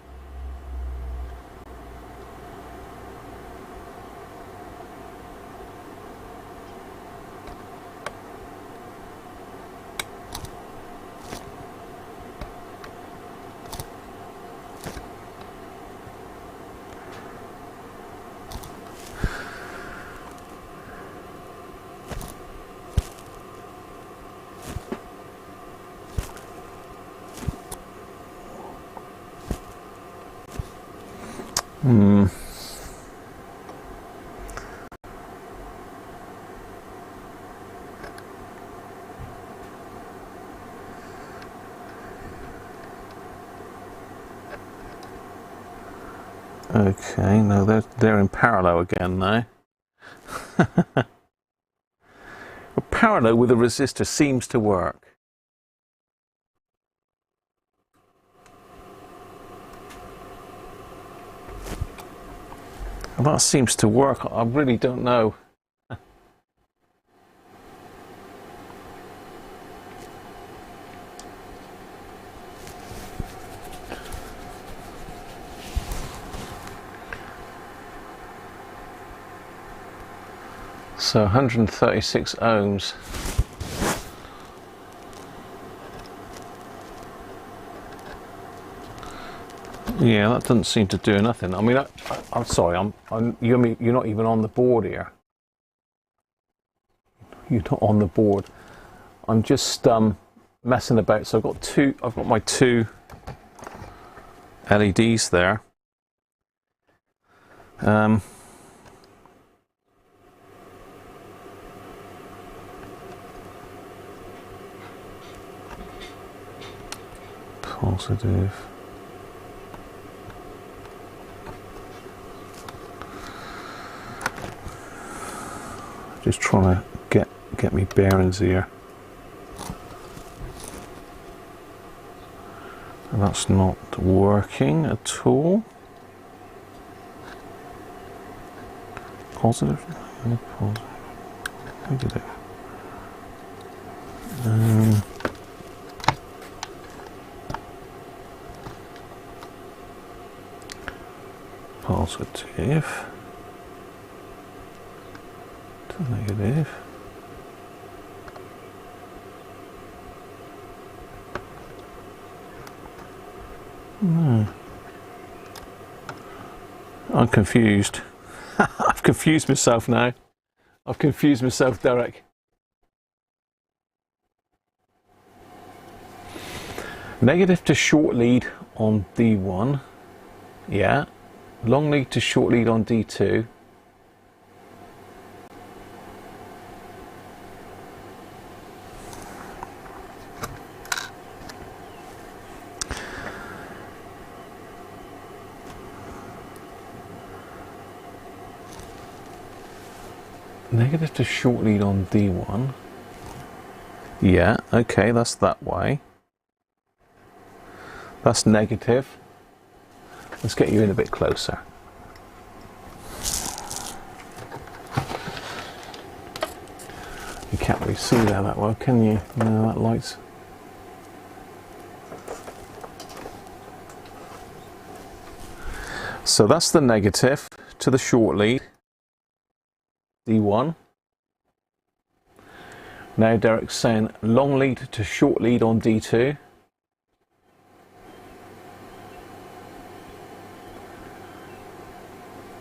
Okay, no, they're in parallel again now. Parallel with a resistor seems to work. Well, that seems to work. I really don't know. So 136 ohms. Yeah, that doesn't seem to do nothing. I mean, I'm sorry. You're not even on the board here. You're not on the board. I'm just messing about. So I've got my two LEDs there. Positive. Just trying to get me bearings here. And that's not working at all. Positive? Negative. Positive to negative. I'm confused. I've confused myself now. I've confused myself, Derek. Negative to short lead on D1. Yeah. Long lead to short lead on D2. Negative to short lead on D1. Yeah, okay, that's that way. That's negative. Let's get you in a bit closer. You can't really see there that well, can you? No, that light's... So that's the negative to the short lead. D1. Now Derek's saying long lead to short lead on D2.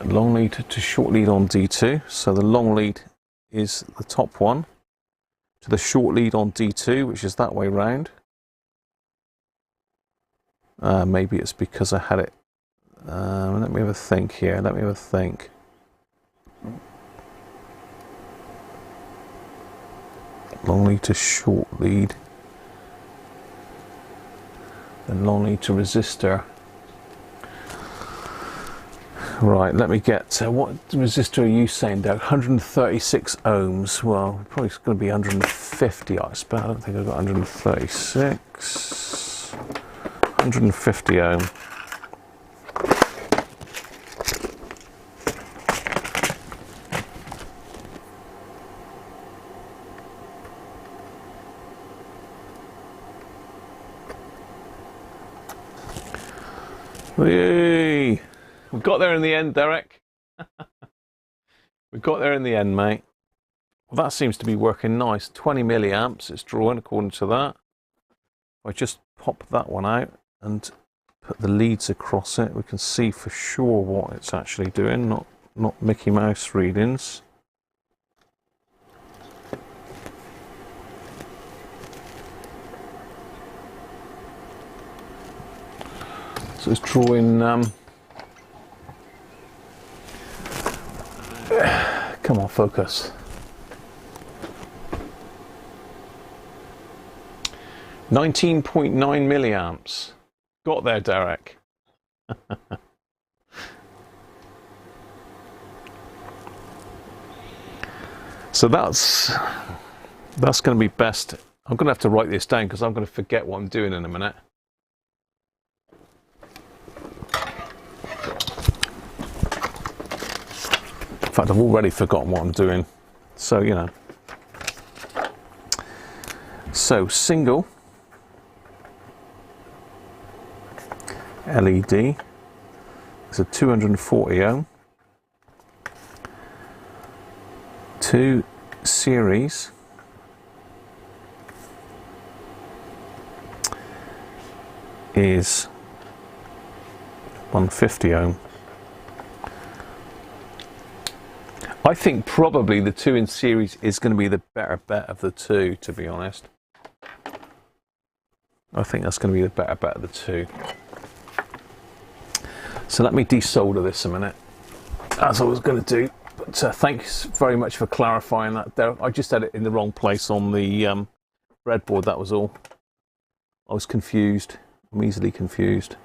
Long lead to short lead on D2. So the long lead is the top one to the short lead on D2, which is that way round. Maybe it's because I had it. Let me have a think here. Let me have a think. Long lead to short lead, then long lead to resistor. Right, let me get, what resistor are you saying, Doug? 136 ohms. Well, probably it's going to be 150, I expect. I don't think I've got 136. 150 ohm. Yay! We got there in the end, Derek. We got there in the end, mate. Well, that seems to be working nice. 20 milliamps it's drawing according to that. I just pop that one out and put the leads across it. We can see for sure what it's actually doing, not Mickey Mouse readings. So it's drawing, come on, focus. 19.9 milliamps. Got there, Derek. So that's going to be best. I'm going to have to write this down because I'm going to forget what I'm doing in a minute. In fact, I've already forgotten what I'm doing, so you know. So single LED is a 240 ohm, 2 series is 150 ohm. I think probably the 2 in series is going to be the better bet of the 2, to be honest. I think that's going to be the better bet of the 2. So let me desolder this a minute, as I was going to do. But thanks very much for clarifying that there. I just had it in the wrong place on the breadboard, that was all. I was confused. I'm easily confused.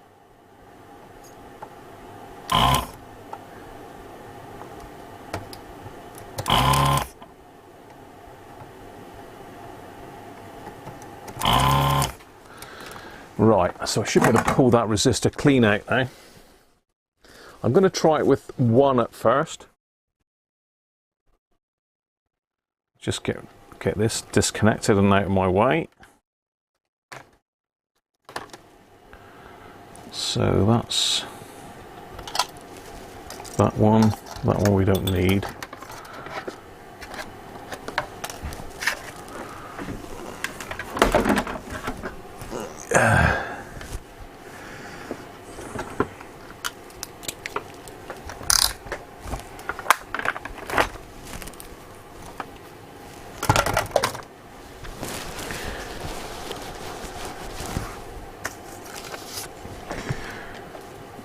Right, so I should be able to pull that resistor clean out now. I'm going to try it with 1 at first. Just get this disconnected and out of my way. So that's that one we don't need.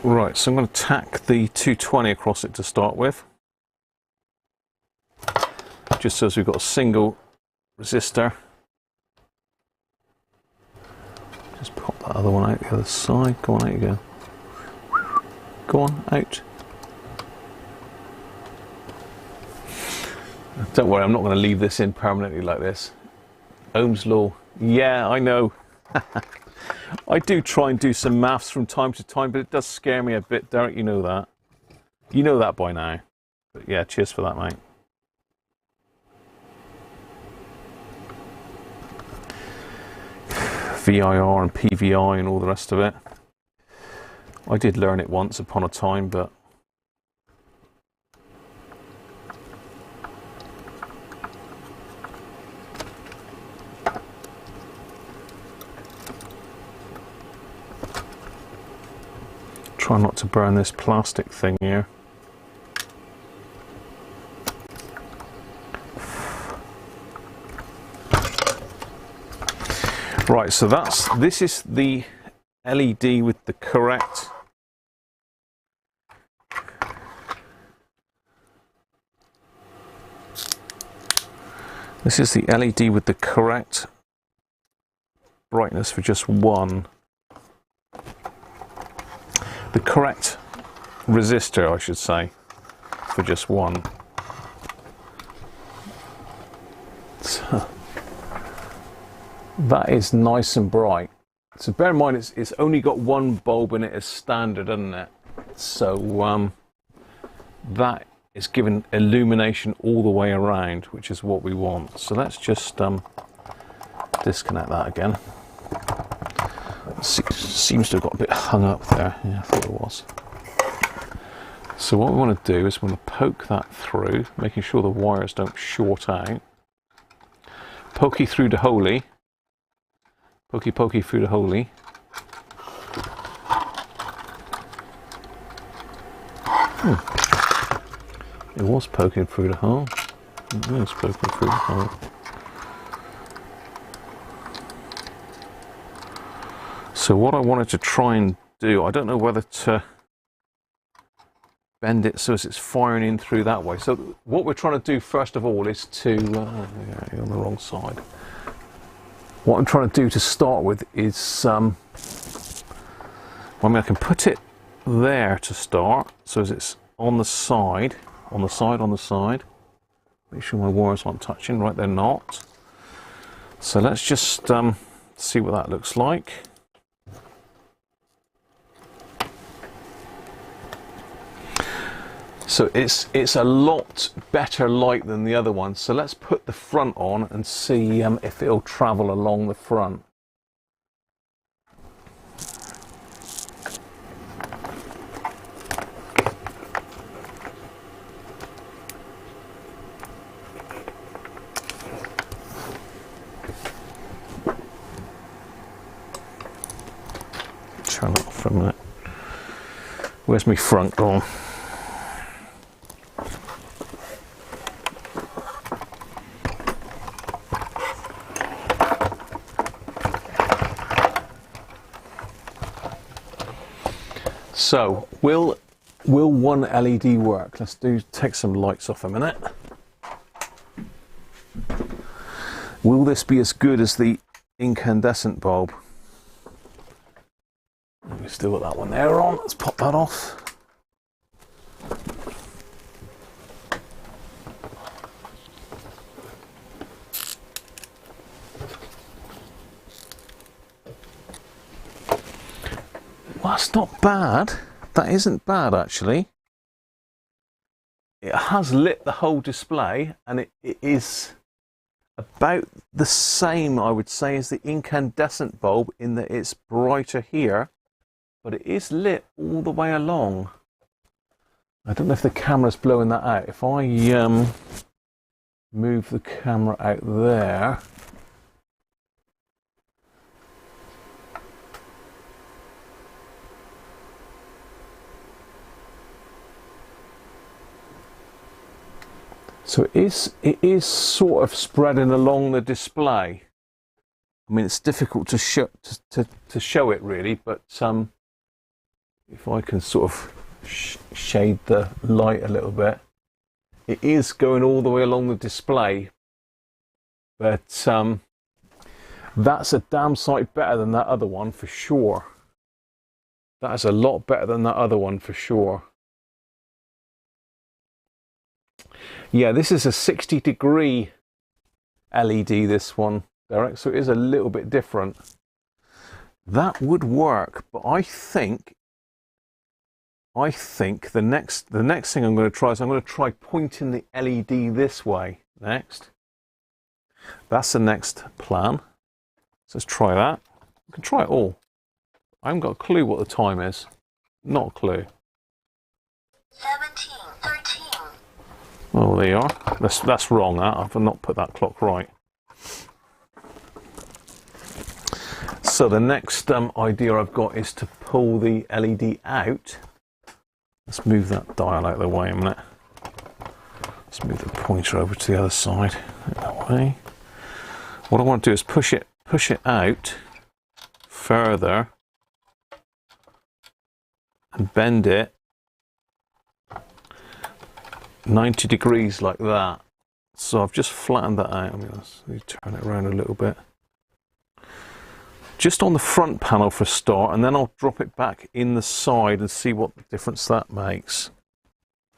Right, so I'm going to tack the 220 across it to start with, just so as we've got a single resistor. Just pop that other one out the other side. Go on, out you go. Go on, out. Don't worry, I'm not going to leave this in permanently like this. Ohm's law. Yeah, I know. I do try and do some maths from time to time, but it does scare me a bit, Derek, you know that. You know that by now. But yeah, cheers for that, mate. VIR and PVI and all the rest of it. I did learn it once upon a time, but try not to burn this plastic thing here. Right, so this is the LED with the correct brightness for just 1. The correct resistor, I should say, for just 1. So, that is nice and bright. So bear in mind it's only got 1 bulb in it as standard, isn't it? So that is given illumination all the way around, which is what we want. So let's just disconnect that again. Seems to have got a bit hung up there. Yeah, I thought it was. So what we want to do is we want to poke that through, making sure the wires don't short out. Pokey through the holy. Pokey pokey through the holy. It was poking through the hole. It was poking through the hole. So what I wanted to try and do, I don't know whether to bend it so as it's firing in through that way. So what we're trying to do first of all is to, yeah, you're on the wrong side. What I'm trying to do to start with is, I mean I can put it there to start, so as it's on the side, on the side. Make sure my wires aren't touching, right, they're not. So let's just see what that looks like. So it's a lot better light than the other one. So let's put the front on and see if it'll travel along the front. for a minute. Where's my front gone? So, will one LED work? Let's take some lights off a minute. Will this be as good as the incandescent bulb? We've still got that one there on. Let's pop that off. Well, that's not bad. That isn't bad, actually. It has lit the whole display, and it is about the same, I would say, as the incandescent bulb in that it's brighter here, but it is lit all the way along. I don't know if the camera's blowing that out. If I move the camera out there, so it is sort of spreading along the display. I mean, it's difficult to show it really, but if I can sort of shade the light a little bit, it is going all the way along the display. But that's a damn sight better than that other one for sure. That is a lot better than that other one for sure. Yeah, this is a 60-degree LED, this one, Derek, so it is a little bit different. That would work, but I think the next thing I'm going to try is I'm going to try pointing the LED this way next. That's the next plan. So let's try that. We can try it all. I haven't got a clue what the time is. Not a clue. 17:13. Oh, there you are. That's wrong. I've not put that clock right. So the next idea I've got is to pull the LED out. Let's move that dial out of the way a minute. Let's move the pointer over to the other side. That way. What I want to do is push it out further and bend it 90 degrees like that. So I've just flattened that out. I mean, let's turn it around a little bit. Just on the front panel for a start, and then I'll drop it back in the side and see what difference that makes.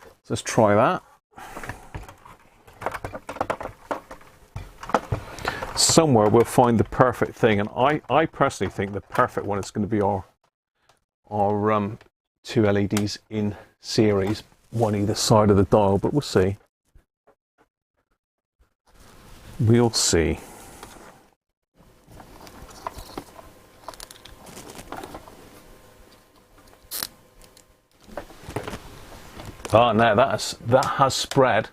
So let's try that. Somewhere we'll find the perfect thing, and I personally think the perfect one is going to be our two LEDs in series, one either side of the dial, but we'll see. We'll see. Oh, now that has spread.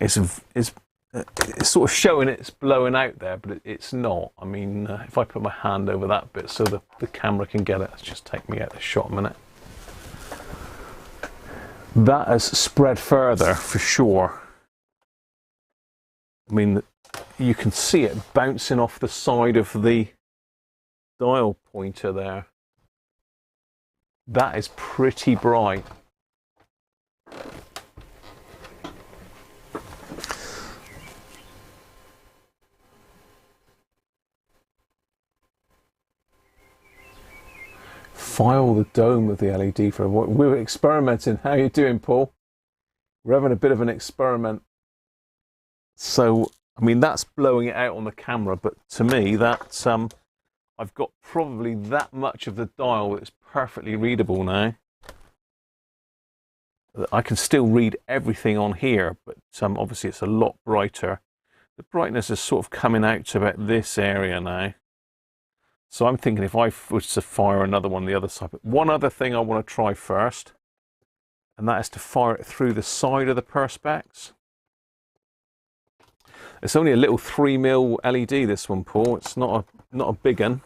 It's sort of showing it's blowing out there, but it's not. I mean, if I put my hand over that bit so the camera can get it, let's just take me out of the shot a minute. That has spread further for sure. I mean, you can see it bouncing off the side of the dial pointer there. That is pretty bright. File the dome of the LED for what we're experimenting. How you doing, Paul? We're having a bit of an experiment. So, I mean, that's blowing it out on the camera, but to me, that's I've got probably that much of the dial that's perfectly readable now. I can still read everything on here, but obviously it's a lot brighter. The brightness is sort of coming out to about this area now. So I'm thinking if I was to fire another one on the other side. But one other thing I want to try first, and that is to fire it through the side of the perspex. It's only a little 3mm LED, this one, Paul. It's not a big one.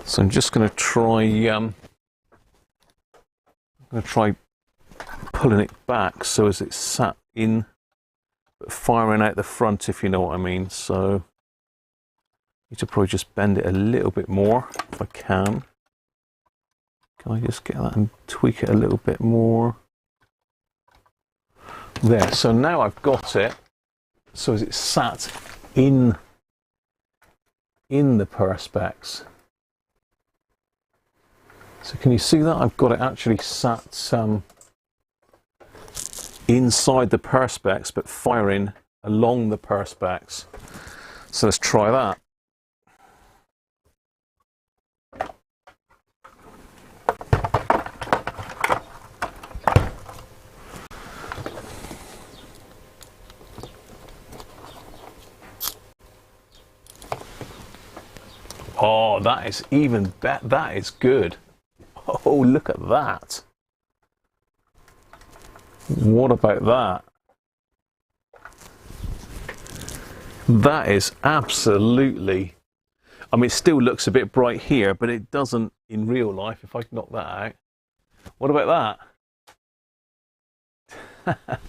So I'm just going to try. I'm going to try pulling it back so as it's sat in, but firing out the front, if you know what I mean. So I need to probably just bend it a little bit more if I can. Can I just get that and tweak it a little bit more? There. So now I've got it. So as it's sat in the perspex. So can you see that? I've got it actually sat inside the perspex, but firing along the perspex. So let's try that. Oh, that is even better. That is good. Oh, look at that. What about that? That is absolutely... I mean, it still looks a bit bright here, but it doesn't in real life, if I can knock that out. What about that?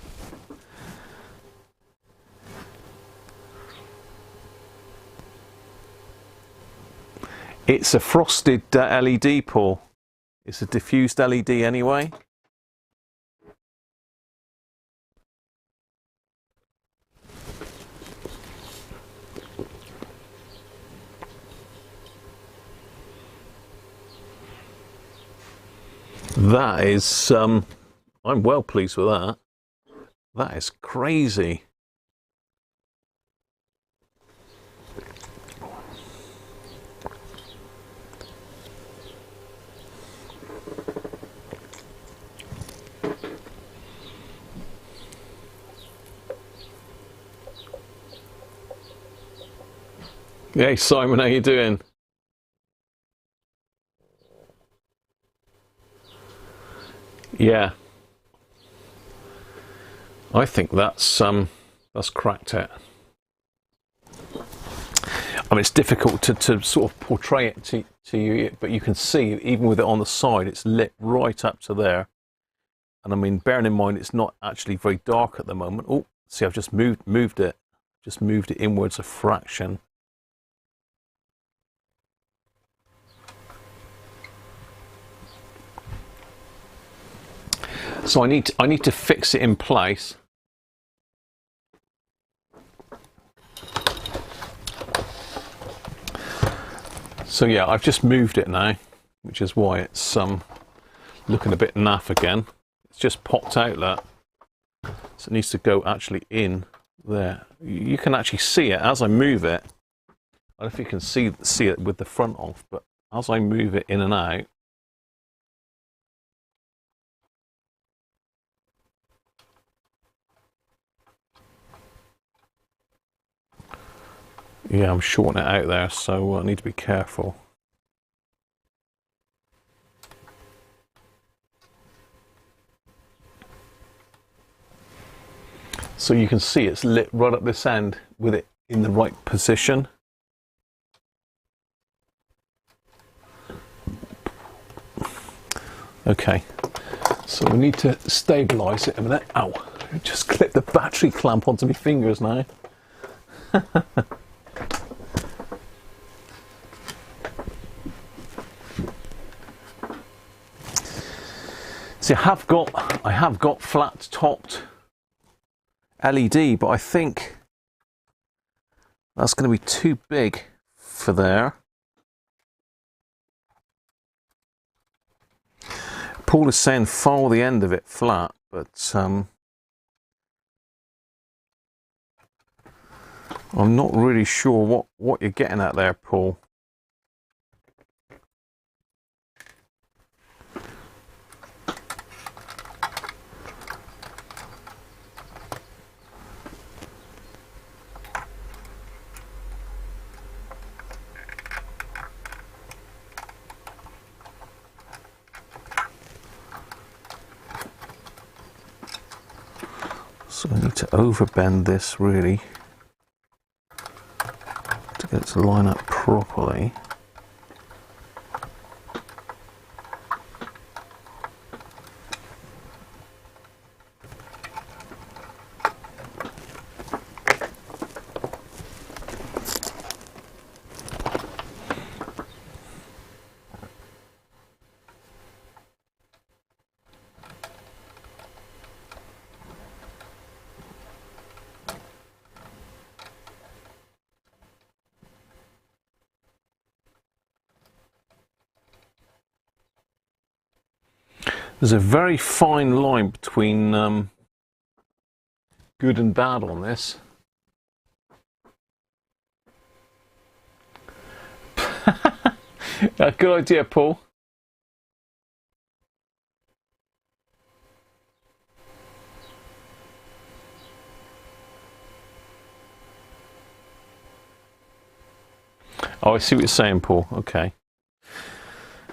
It's a frosted LED, Paul. It's a diffused LED anyway. That is, I'm well pleased with that. That is crazy. Hey Simon, how you doing? Yeah, I think that's cracked it. I mean, it's difficult to sort of portray it to you, but you can see even with it on the side, it's lit right up to there. And I mean, bearing in mind it's not actually very dark at the moment. Oh, see, I've just moved it inwards a fraction. So I need to fix it in place. So yeah, I've just moved it now, which is why it's looking a bit naff again. It's just popped out that. So it needs to go actually in there. You can actually see it as I move it. I don't know if you can see it with the front off, but as I move it in and out, yeah, I'm shorting it out there, so I need to be careful. So you can see it's lit right up this end with it in the right position. Okay, so we need to stabilise it a minute. Ow, I just clipped the battery clamp onto my fingers now. See, I have got flat topped LED, but I think that's going to be too big for there. Paul is saying file the end of it flat, but I'm not really sure what you're getting at there, Paul. So I need to overbend this really to get it to line up properly. There's a very fine line between good and bad on this. Good idea, Paul. Oh, I see what you're saying, Paul. Okay.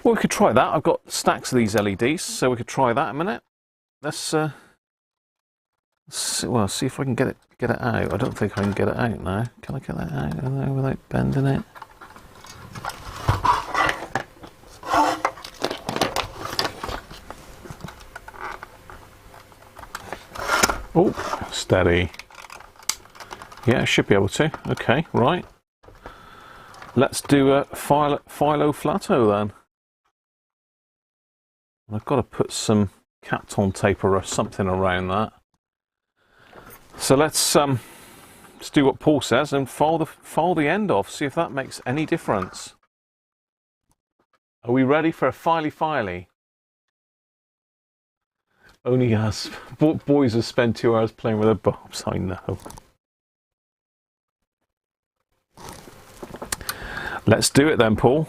Well, we could try that. I've got stacks of these LEDs, so we could try that in a minute. Let's see if I can get it out. I don't think I can get it out now. Can I get that out without bending it? Oh, steady. Yeah, I should be able to. Okay, right. Let's do a philo flatto then. I've got to put some Kapton tape or something around that. So let's do what Paul says and file the end off. See if that makes any difference. Are we ready for a filey? Only us boys have spent 2 hours playing with their bulbs. I know. Let's do it then, Paul.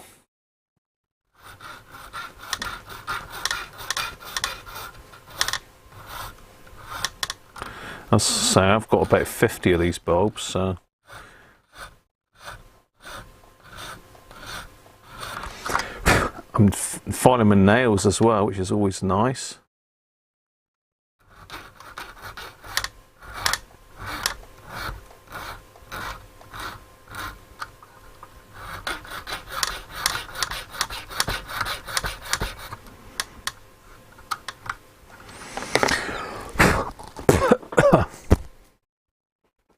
As I say, I've got about 50 of these bulbs, so I'm filing my nails as well, which is always nice.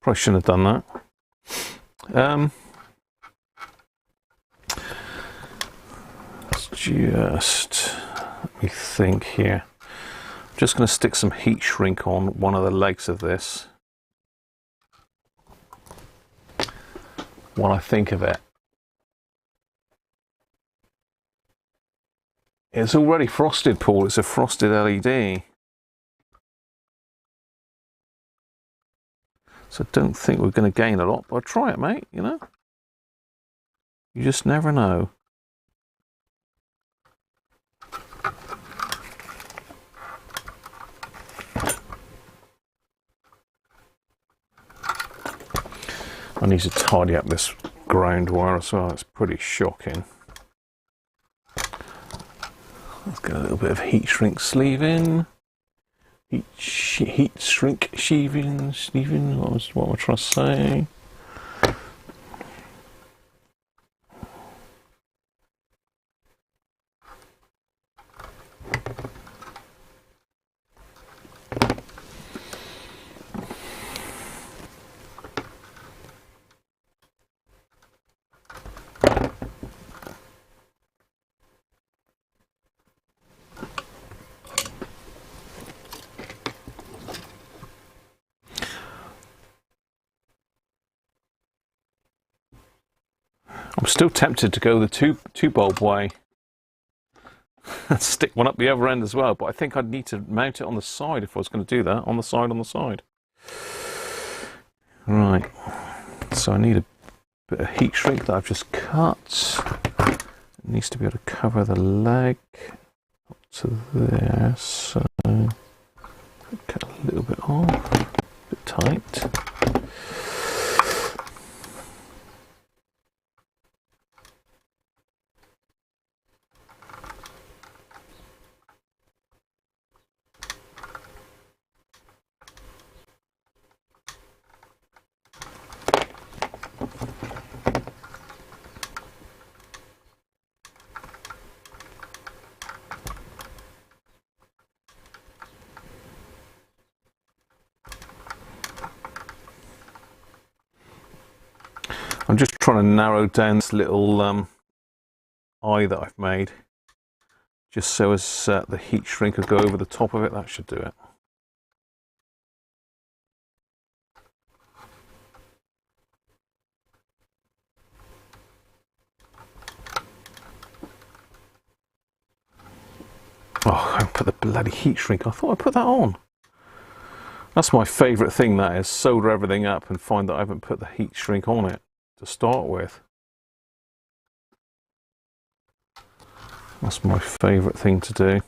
Probably shouldn't have done that. Let's just, let me think here. I'm just going to stick some heat shrink on one of the legs of this while I think of it. It's already frosted, Paul. It's a frosted LED. So I don't think we're going to gain a lot, but I'll try it, mate, you know? You just never know. I need to tidy up this ground wire as well. It's pretty shocking. Let's get a little bit of heat shrink sleeve in. Heat shrink sheathing, what am I trying to say? I'm still tempted to go the two bulb way. Stick one up the other end as well, but I think I'd need to mount it on the side if I was going to do that. On the side. Right. So I need a bit of heat shrink that I've just cut. It needs to be able to cover the leg up to there. So cut a little bit off, a bit tight. I'm just trying to narrow down this little eye that I've made, just so as the heat shrink will go over the top of it. That should do it. Oh, put the bloody heat shrink. I thought I put that on. That's my favourite thing, that is, solder everything up and find that I haven't put the heat shrink on it to start with. That's my favourite thing to do.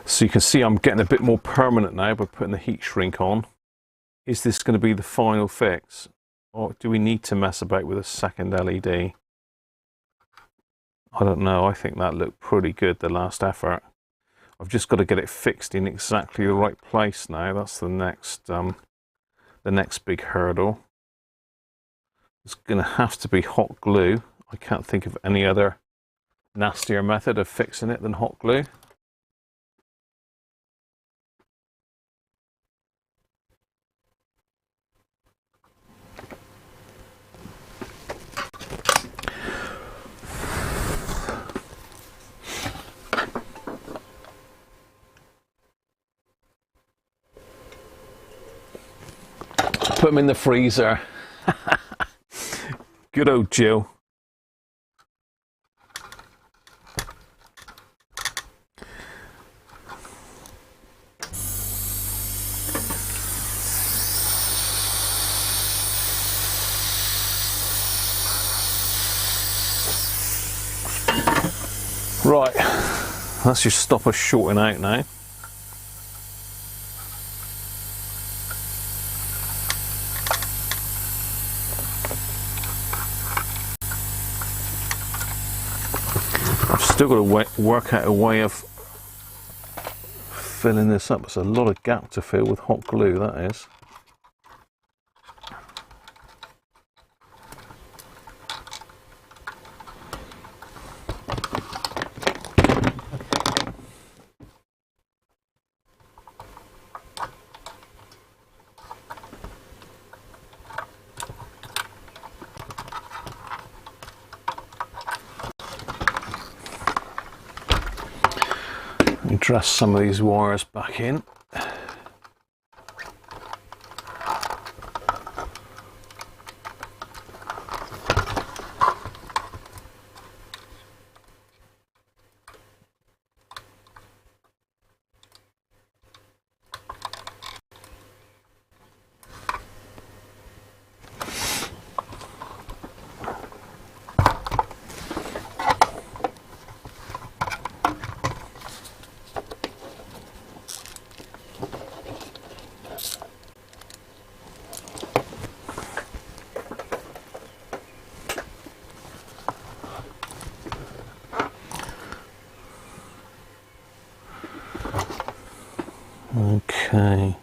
So you can see I'm getting a bit more permanent now by putting the heat shrink on. Is this going to be the final fix? Or do we need to mess about with a second LED? I don't know. I think that looked pretty good, the last effort. I've just got to get it fixed in exactly the right place now. That's the next big hurdle. It's going to have to be hot glue. I can't think of any other nastier method of fixing it than hot glue. Put them in the freezer. Good old Jill. Right, let's just stop us shorting out now. I've still got to work out a way of filling this up. It's a lot of gap to fill with hot glue, that is. Dress some of these wires back in. Okay.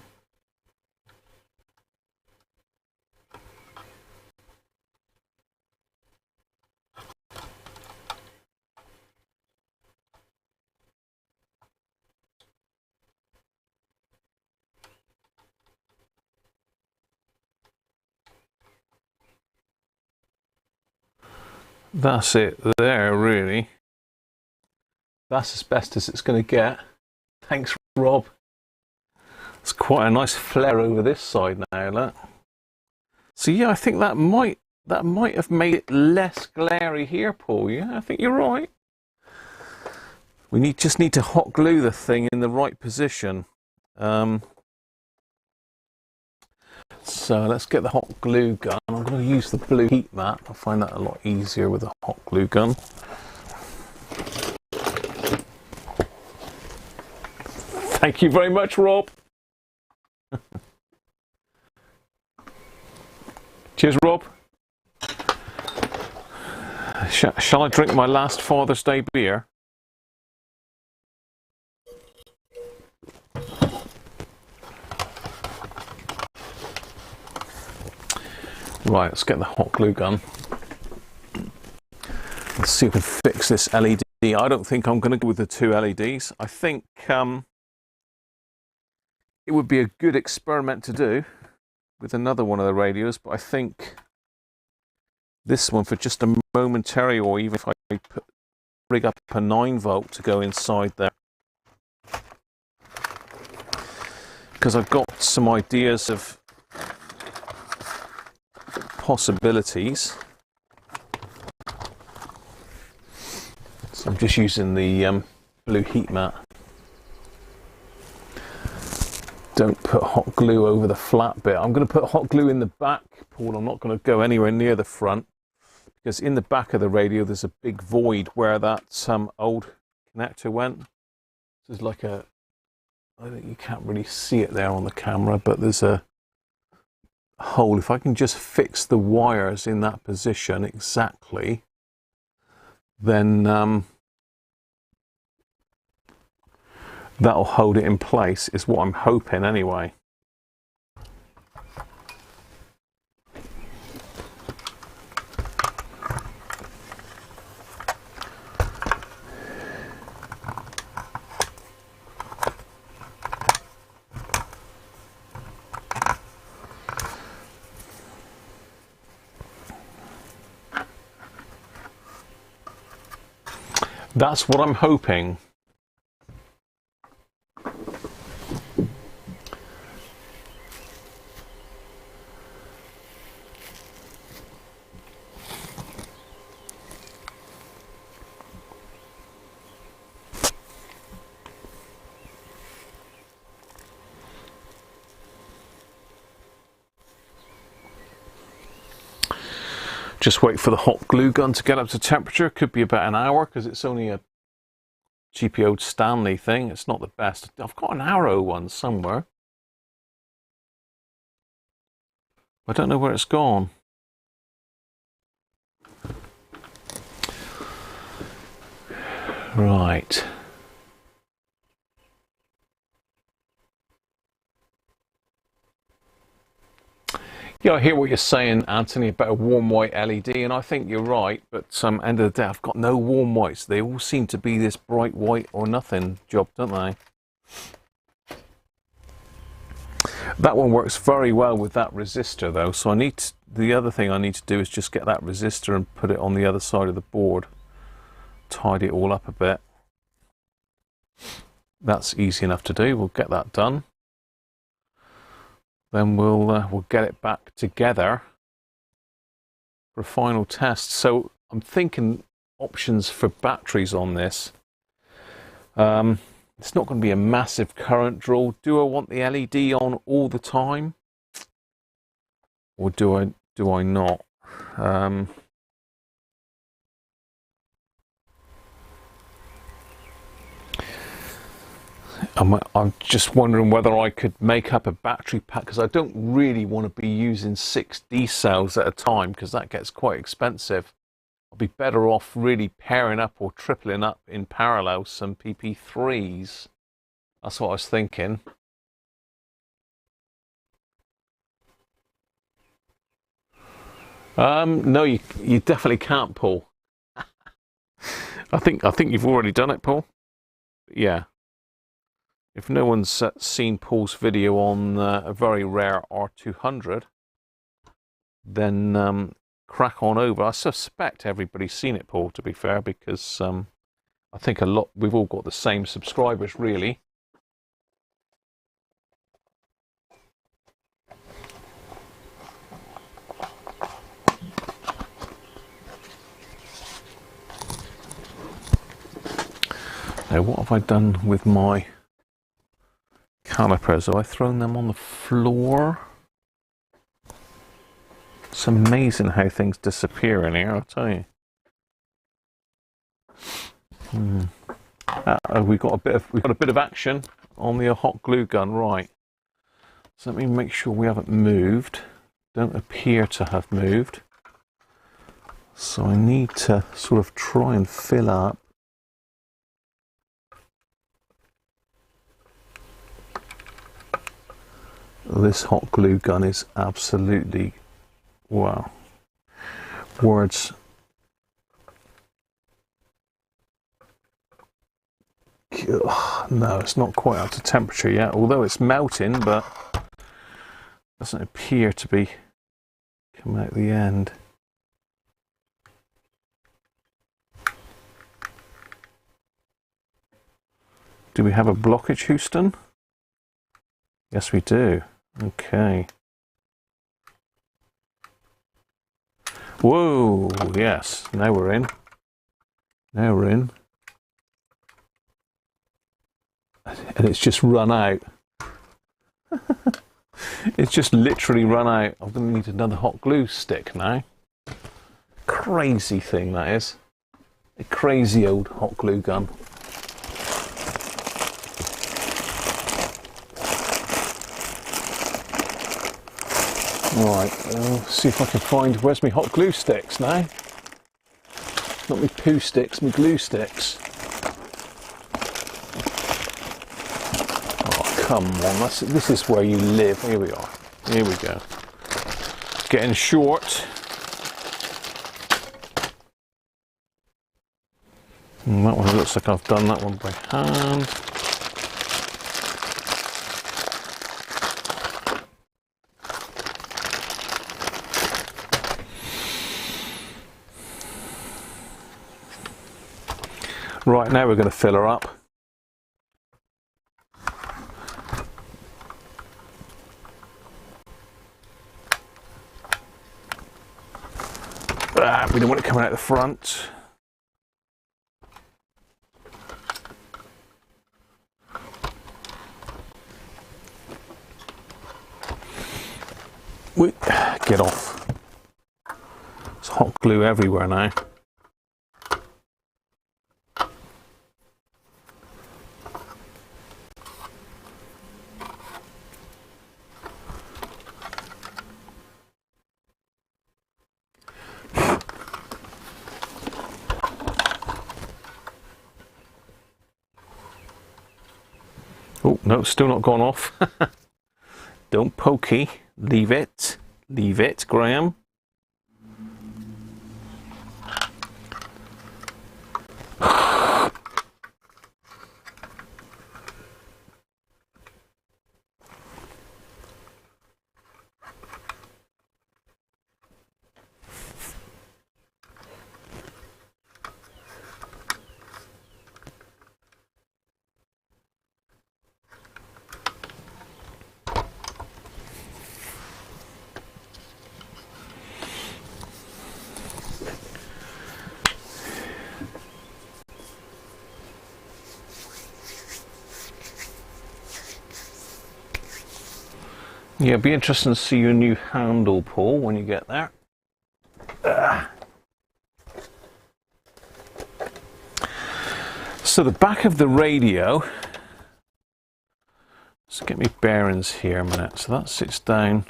That's it there, really. That's as best as it's going to get. Thanks, Rob. It's quite a nice flare over this side now, look. So yeah, I think that might have made it less glary here, Paul. Yeah, I think you're right. We just need to hot glue the thing in the right position. So let's get the hot glue gun. I'm going to use the blue heat mat. I find that a lot easier with a hot glue gun. Thank you very much, Rob. Cheers, Rob. Shall I drink my last Father's Day beer? Right, let's get the hot glue gun. Let's see if we can fix this LED. I don't think I'm going to go with the two LEDs. I think it would be a good experiment to do with another one of the radios, but I think this one for just a momentary, or even if I rig up a 9-volt to go inside there, because I've got some ideas of possibilities. So I'm just using the blue heat mat. Don't put hot glue over the flat bit. I'm going to put hot glue in the back, Paul. I'm not going to go anywhere near the front, because in the back of the radio there's a big void where that old connector went. There's like I think you can't really see it there on the camera, but there's a hole. If I can just fix the wires in that position exactly, then that'll hold it in place, is what I'm hoping anyway. That's what I'm hoping. Just wait for the hot glue gun to get up to temperature. Could be about an hour because it's only a cheapy old Stanley thing. It's not the best. I've got an Arrow one somewhere. I don't know where it's gone. Right. Yeah, I hear what you're saying, Anthony, about a warm white LED, and I think you're right, but end of the day, I've got no warm whites. They all seem to be this bright white or nothing job, don't they? That one works very well with that resistor, though, so the other thing I need to do is just get that resistor and put it on the other side of the board. Tidy it all up a bit. That's easy enough to do. We'll get that done. Then we'll get it back together for a final test. So I'm thinking options for batteries on this. It's not going to be a massive current draw. Do I want the LED on all the time, or do I not? I'm just wondering whether I could make up a battery pack, because I don't really want to be using 6 D cells at a time, because that gets quite expensive. I'll be better off really pairing up or tripling up in parallel some PP3s. That's what I was thinking. No, you definitely can't, Paul. I think you've already done it, Paul. Yeah. If no one's seen Paul's video on a very rare R200, then crack on over. I suspect everybody's seen it, Paul, to be fair, because I think we've all got the same subscribers, really. Now, what have I done with my calipers? Have I thrown them on the floor? It's amazing how things disappear in here, I'll tell you. We've got a bit of action on the hot glue gun, right? So let me make sure we haven't moved. Don't appear to have moved. So I need to sort of try and fill up. This hot glue gun is absolutely, wow. Words. No, it's not quite up to temperature yet, although it's melting, but doesn't appear to be coming out the end. Do we have a blockage, Houston? Yes, we do. Okay. Whoa, yes. Now we're in. Now we're in. and it's just run out. It's just literally run out. I'm going to need another hot glue stick now. Crazy thing that is. A crazy old hot glue gun. Right, see if I can find, where's my hot glue sticks now? Not my poo sticks, my glue sticks. Oh, come on, this is where you live. Here we are. Here we go. It's getting short. And that one looks like I've done that one by hand. Right, now we're going to fill her up. We don't want it coming out the front. Get off. There's hot glue everywhere now. Oh, no, still not gone off. Don't pokey. Leave it. Leave it, Graham. Yeah, it'd be interesting to see your new handle, Paul, when you get there. So the back of the radio, let's get me bearings here a minute. So that sits down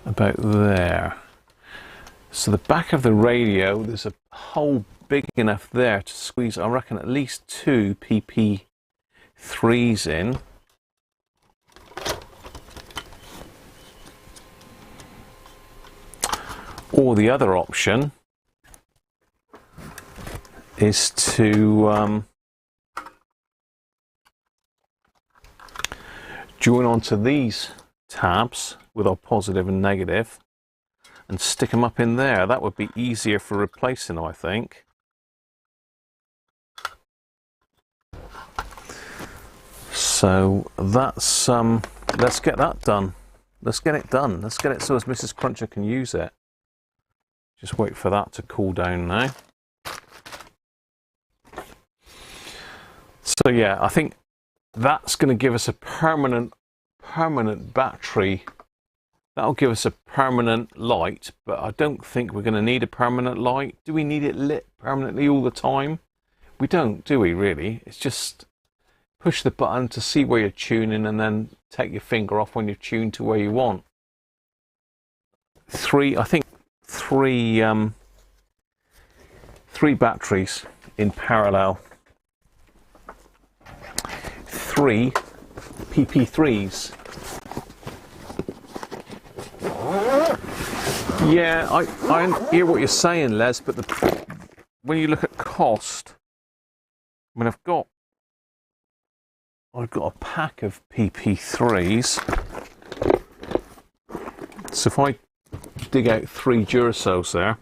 about there. So the back of the radio, there's a hole big enough there to squeeze, I reckon, at least 2 PP3s in. Or the other option is to join onto these tabs with our positive and negative and stick them up in there. That would be easier for replacing them, I think. So that's let's get that done. Let's get it done. Let's get it so as Mrs. Cruncher can use it. Just wait for that to cool down now. So yeah, I think that's going to give us a permanent battery. That'll give us a permanent light, but I don't think we're going to need a permanent light. Do we need it lit permanently all the time? We don't, do we really? It's just push the button to see where you're tuning and then take your finger off when you're tuned to where you want. Three batteries in parallel. 3 PP3s. Yeah, I hear what you're saying, Les, but when you look at cost, I mean, I've got a pack of PP3s. So if I dig out 3 Duracells there.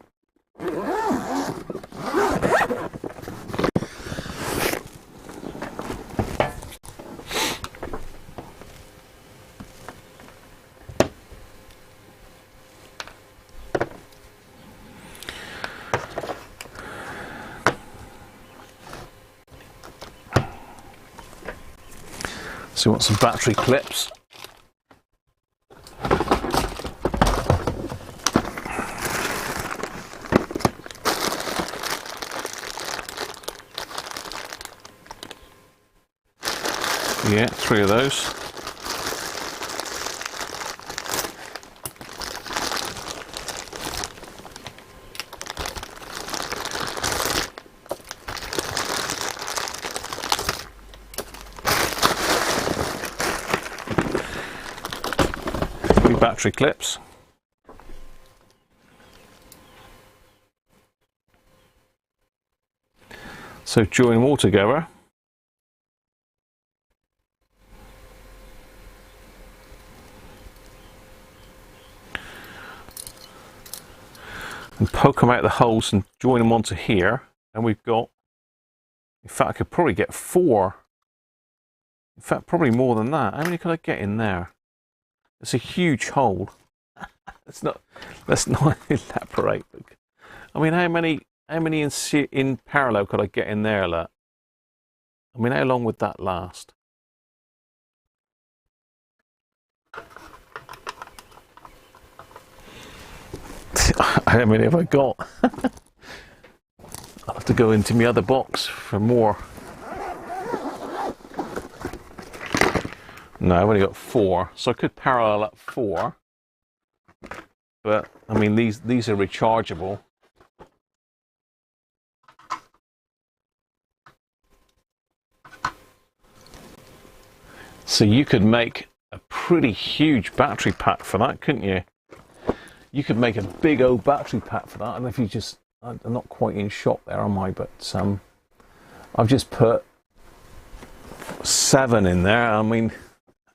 So we want some battery clips. Yeah, 3 of those. Battery clips. So join them all together. And poke them out the holes and join them onto here. And we've got, in fact, I could probably get 4. In fact, probably more than that. How many could I get in there? It's a huge hole. Let's not elaborate. I mean, how many in parallel could I get in there, look? I mean, how long would that last? How many have I got? I'll have to go into my other box for more. No, I've only got 4, so I could parallel up 4. But I mean, these are rechargeable. So you could make a pretty huge battery pack for that, couldn't you? You could make a big old battery pack for that. And if you just, I'm not quite in shot there, am I? But I've just put 7 in there. I mean,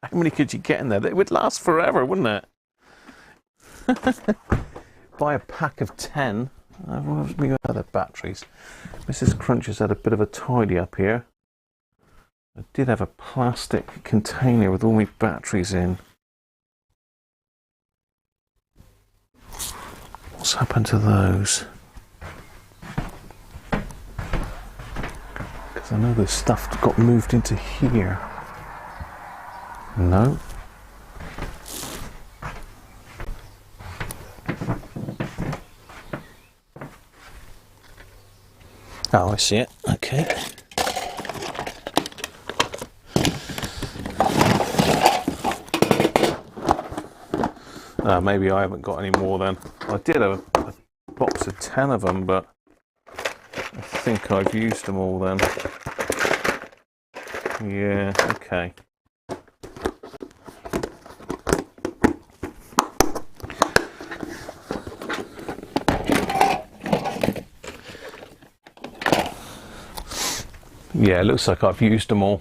how many could you get in there? It would last forever, wouldn't it? Buy a pack of 10. What have we got other batteries? Mrs. Cruncher's had a bit of a tidy up here. I did have a plastic container with all my batteries in. What's happened to those? Because I know the stuff got moved into here. No. Oh, I see it. Okay. Maybe I haven't got any more then. I did have a box of 10 of them, but I think I've used them all then. Yeah, okay. Yeah, it looks like I've used them all.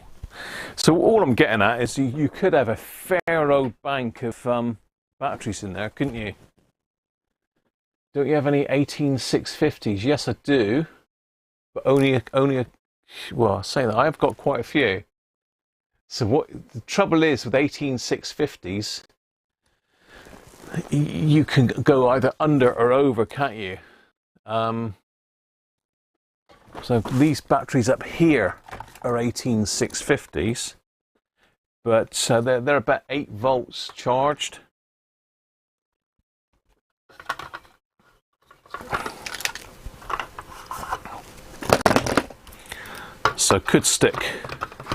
So all I'm getting at is you could have a fair old bank of batteries in there, couldn't you? Don't you have any 18650s? Yes, I do, but only a well, I say that I've got quite a few. So what the trouble is with 18650s, you can go either under or over, can't you? So these batteries up here are 18650s, but they're about 8 volts charged. So could stick.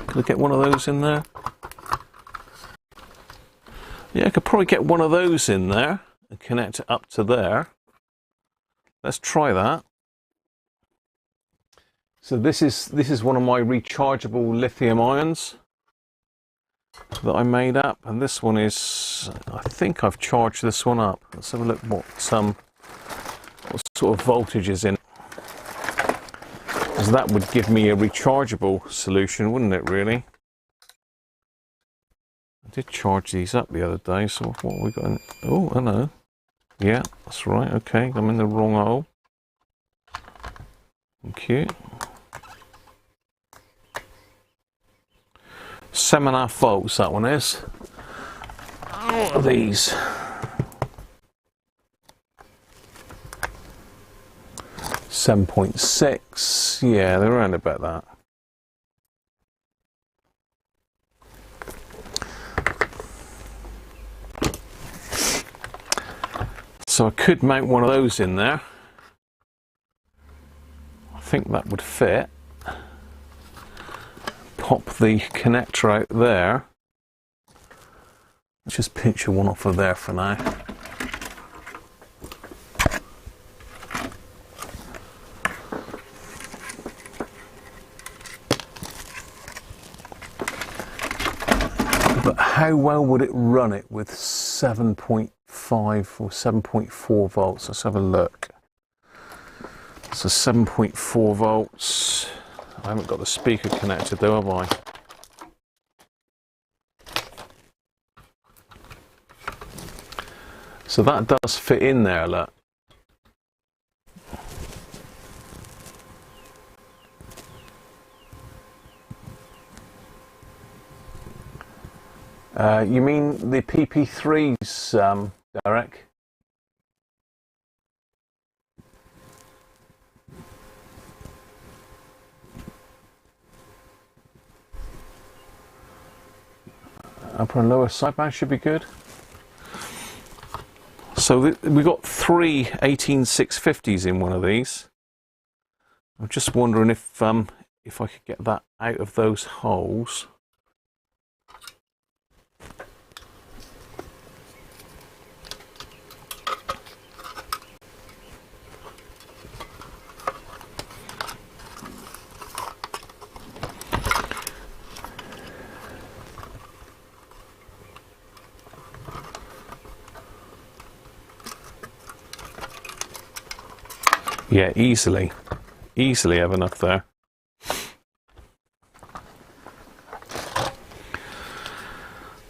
Could I get one of those in there? Yeah, I could probably get one of those in there and connect it up to there. Let's try that. So this is one of my rechargeable lithium ions that I made up, and this one is, I think I've charged this one up. Let's have a look what sort of voltage is in it. Because that would give me a rechargeable solution, wouldn't it, really? I did charge these up the other day, so what have we got in? Oh, I know. Yeah, that's right, okay, I'm in the wrong hole. Thank you. 7.5 volts, that one is. What are these? 7.6. Yeah, they're around about that. So I could mount one of those in there. I think that would fit. Pop the connector out there. Let's just pinch one off of there for now. But how well would it run it with 7.5 or 7.4 volts? Let's have a look. So 7.4 volts. I haven't got the speaker connected though, have I? So that does fit in there, look. You mean the PP3s, Derek? Upper and lower sideband should be good. So we got 3 18650s in one of these. I'm just wondering if I could get that out of those holes. Yeah, easily have enough there.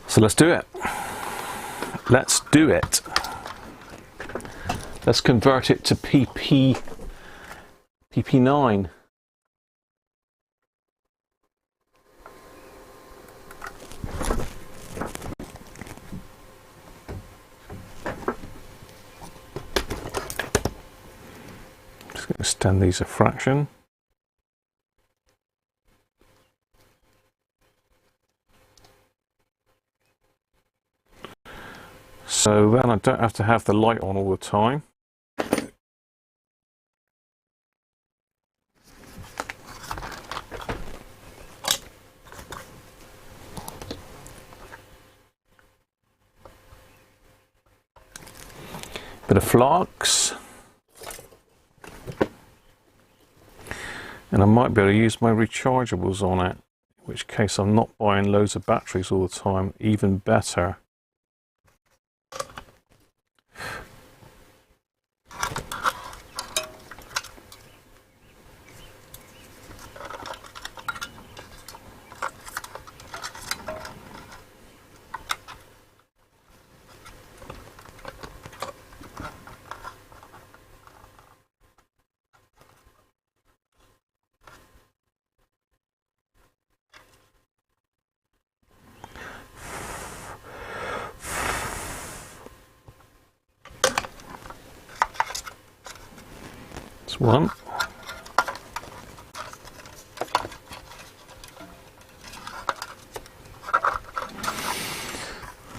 So let's do it. Let's do it. Let's convert it to PP9. Extend these a fraction. So then I don't have to have the light on all the time. Bit of flux. And I might be able to use my rechargeables on it, in which case I'm not buying loads of batteries all the time, even better. One.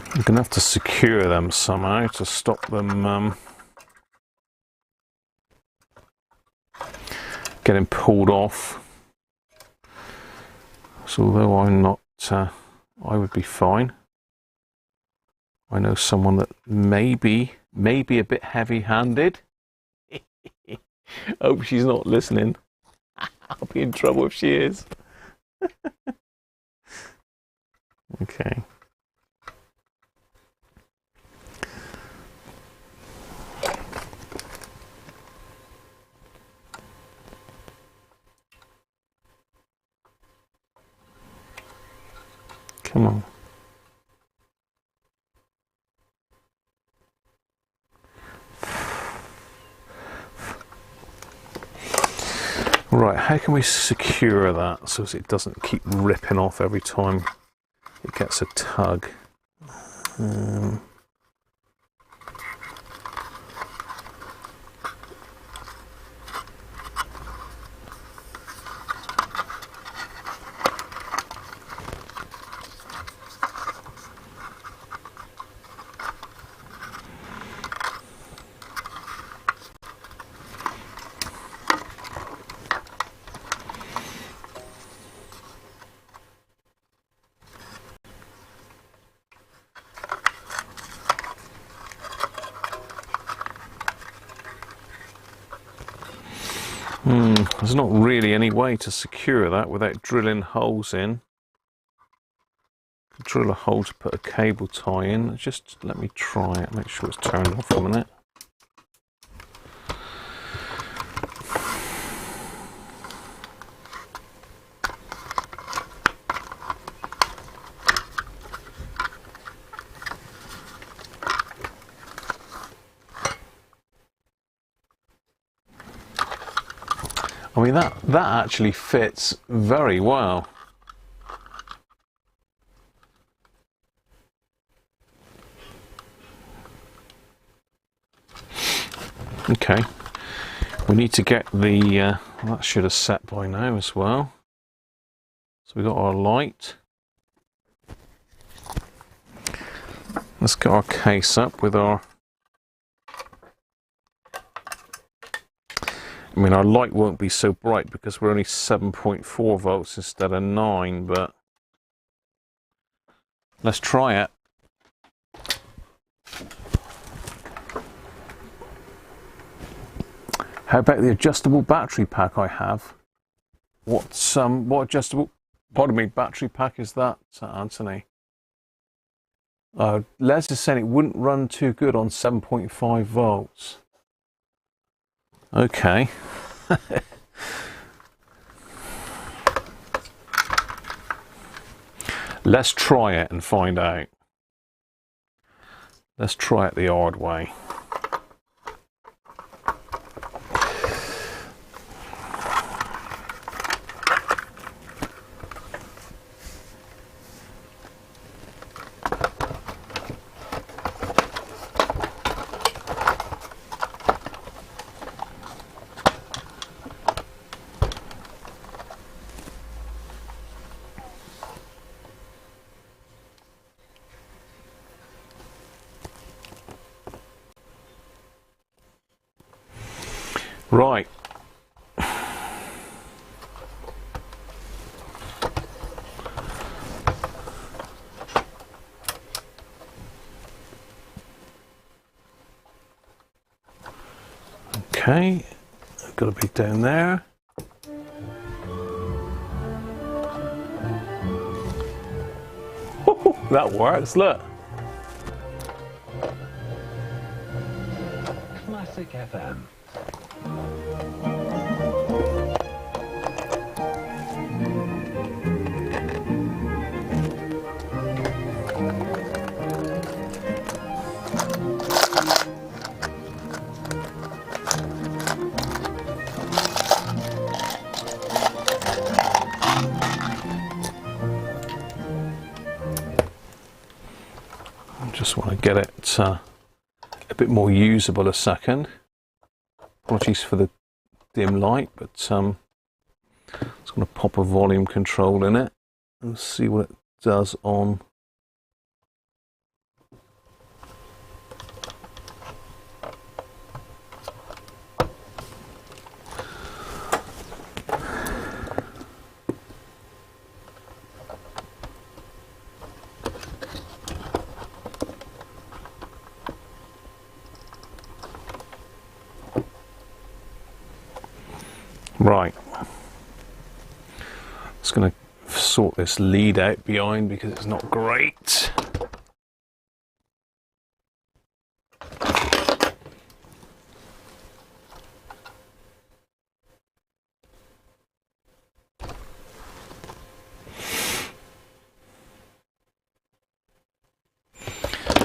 I'm going to have to secure them somehow to stop them getting pulled off. So although I'm not, I would be fine. I know someone that may be a bit heavy-handed. Hope she's not listening. I'll be in trouble if she is. Okay. Come on. Right, how can we secure that so as it doesn't keep ripping off every time it gets a tug? There's not really any way to secure that without drilling holes in. Drill a hole to put a cable tie in. Just let me try it, make sure it's turned off a minute. I mean, that actually fits very well. Okay, we need to get the, that should have set by now as well. So we've got our light. Let's get our case up with our, I mean, our light won't be so bright because we're only 7.4 volts instead of 9, but let's try it. How about the adjustable battery pack I have? What adjustable, pardon me, battery pack is that, Anthony? Les is saying it wouldn't run too good on 7.5 volts. Okay. Let's try it and find out. Let's try it the hard way. Right. Okay, I've got to be down there. That works, look. Classic FM. Just want to get it a bit more usable a second. Apologies for the dim light, but it's going to pop a volume control in it and see what it does on. Right, just going to sort this lead out behind because it's not great.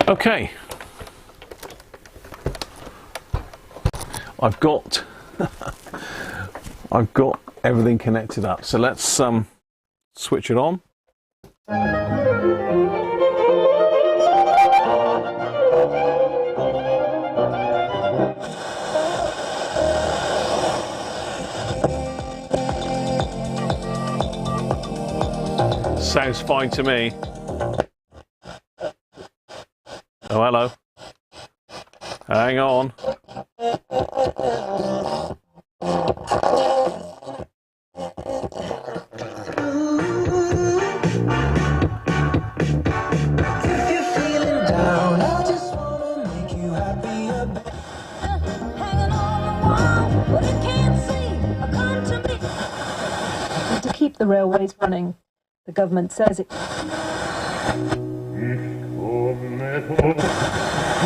Okay, I've got everything connected up, so let's switch it on. Sounds fine to me. Oh, hello. Hang on. Hanging on the wall, but I can't see. I come to keep the railways running. The government says it...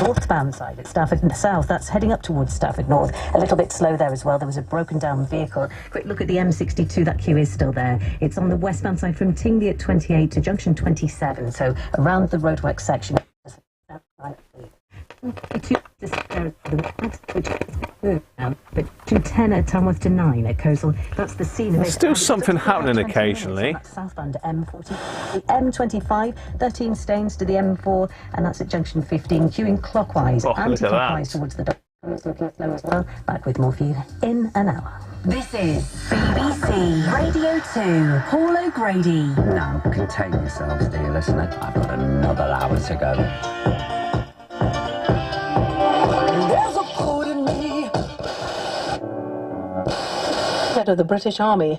Northbound side at Stafford South, that's heading up towards Stafford North. A little bit slow there as well. There was a broken down vehicle. Quick look at the M62, that queue is still there. It's on the westbound side from Tingley at 28 to junction 27, so around the roadworks section. 210 at Tamworth to 9 at Coastal. That's the scene of it. There's still something happening occasionally. Southbound M40, the M25, 13 Staines to the M4, and that's at junction 15, queuing clockwise, anti-clockwise towards the Coastal slow as well. Back with more for you in an hour. This is BBC Radio 2, Paul O'Grady. Now, contain yourselves, dear listener. I've got another hour to go. Head of the British Army.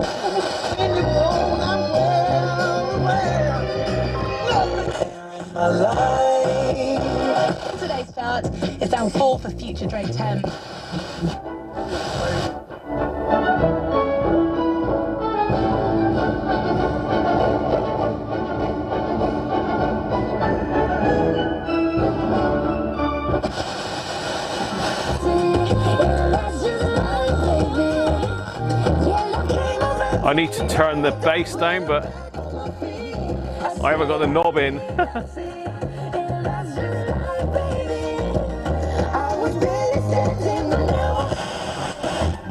Today's start is down 4 for future Drake 10. I need to turn the bass down, but I haven't got the knob in.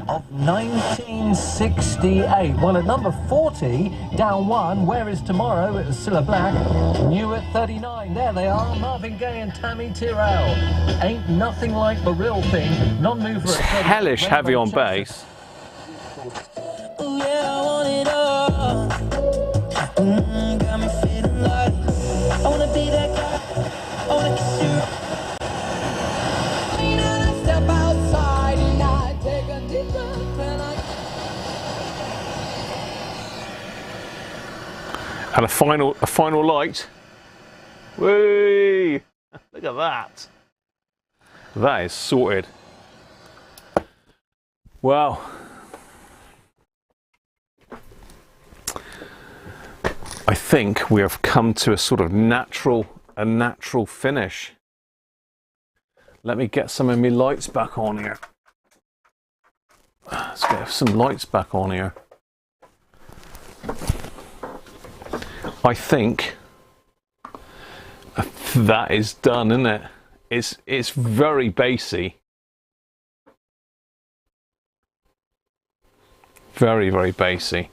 Of 1968. Well, at number 40, down 1, Where Is Tomorrow? It was Cilla Black. New at 39. There they are, Marvin Gaye and Tammy Terrell. Ain't Nothing Like the Real Thing. Non-mover It's hellish heavy on bass. Got me feeling like I wanna be that guy. I wanna kiss you. And I step outside and I take a deep breath And a final light. Whee! Look at that. That is sorted. Well, I think we have come to a sort of natural finish. Let me get some of my lights back on here. Let's get some lights back on here. I think that is done, isn't it? It's very bassy. Very, very bassy.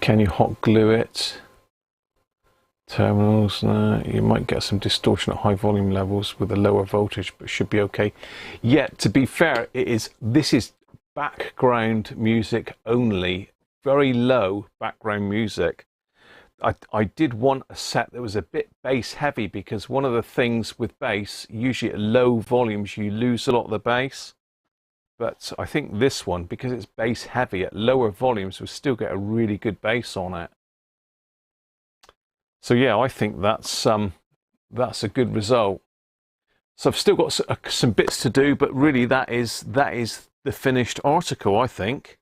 Can you hot glue it? Terminals, you might get some distortion at high volume levels with a lower voltage, but should be okay. Yet, to be fair, this is background music only, very low background music. I did want a set that was a bit bass heavy, because one of the things with bass, usually at low volumes, you lose a lot of the bass. But I think this one, because it's bass heavy at lower volumes, will still get a really good bass on it. So yeah, I think that's a good result. So I've still got some bits to do, but really that is the finished article, I think.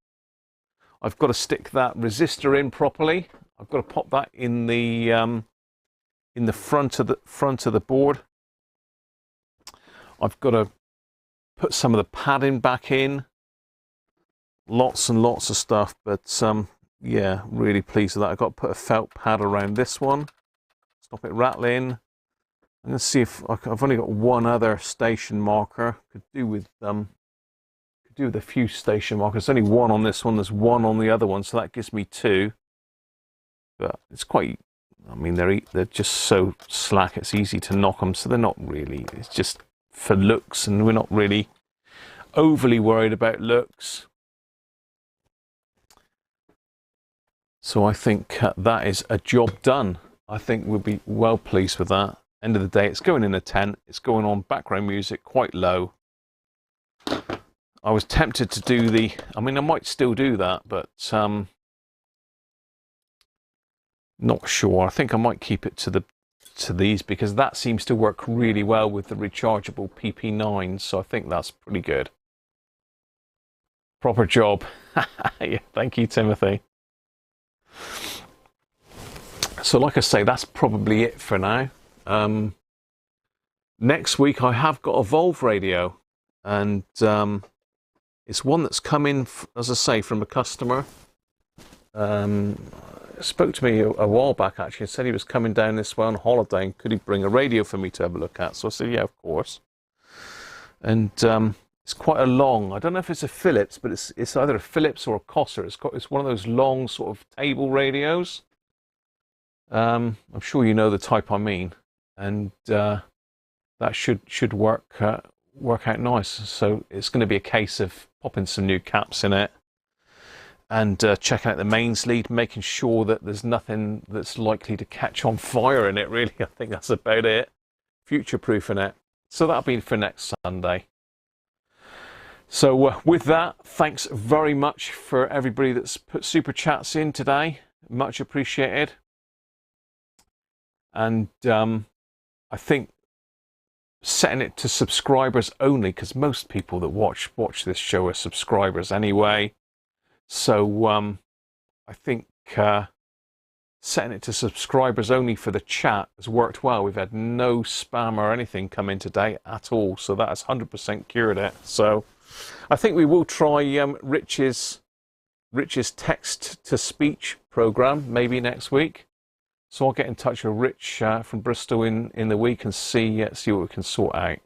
I've got to stick that resistor in properly. I've got to pop that in the front of the board. I've got to put some of the padding back in. Lots and lots of stuff, but yeah, really pleased with that. I've got to put a felt pad around this one. Stop it rattling. I'm going to see if I've only got one other station marker. Could do with a few station markers. There's only one on this one. There's one on the other one, so that gives me two. But it's quite. I mean, they're just so slack. It's easy to knock them. So they're not really. It's just for looks, and we're not really overly worried about looks. So I think that is a job done. I think we'll be well pleased with that. End of the day, it's going in a tent. It's going on background music quite low. I was tempted to do I mean, I might still do that, but not sure. I think I might keep it to the to these because that seems to work really well with the rechargeable PP9, so I think that's pretty good. Proper job. Yeah, thank you, Timothy. So like I say, that's probably it for now. Next week I have got a Volve radio, and it's one that's come in, as I say, from a customer. Spoke to me a while back actually, and said he was coming down this way on holiday and could he bring a radio for me to have a look at. So I said, yeah, of course. And it's quite a long, I don't know if it's a Philips, but it's either a Philips or a Cosser. It's one of those long sort of table radios. I'm sure you know the type I mean, and that should work out nice. So it's going to be a case of popping some new caps in it and checking out the mains lead, making sure that there's nothing that's likely to catch on fire in it, really. I think that's about it. Future-proofing it. So that'll be for next Sunday. So with that, thanks very much for everybody that's put super chats in today. Much appreciated. And I think setting it to subscribers only, because most people that watch this show are subscribers anyway. So I think setting it to subscribers only for the chat has worked well. We've had no spam or anything come in today at all, so that has 100% cured it. So I think we will try Rich's text-to-speech program maybe next week. So I'll get in touch with Rich from Bristol in the week and see what we can sort out.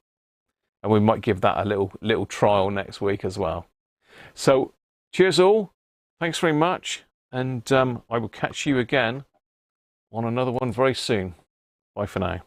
And we might give that a little trial next week as well. So cheers all. Thanks very much. And I will catch you again on another one very soon. Bye for now.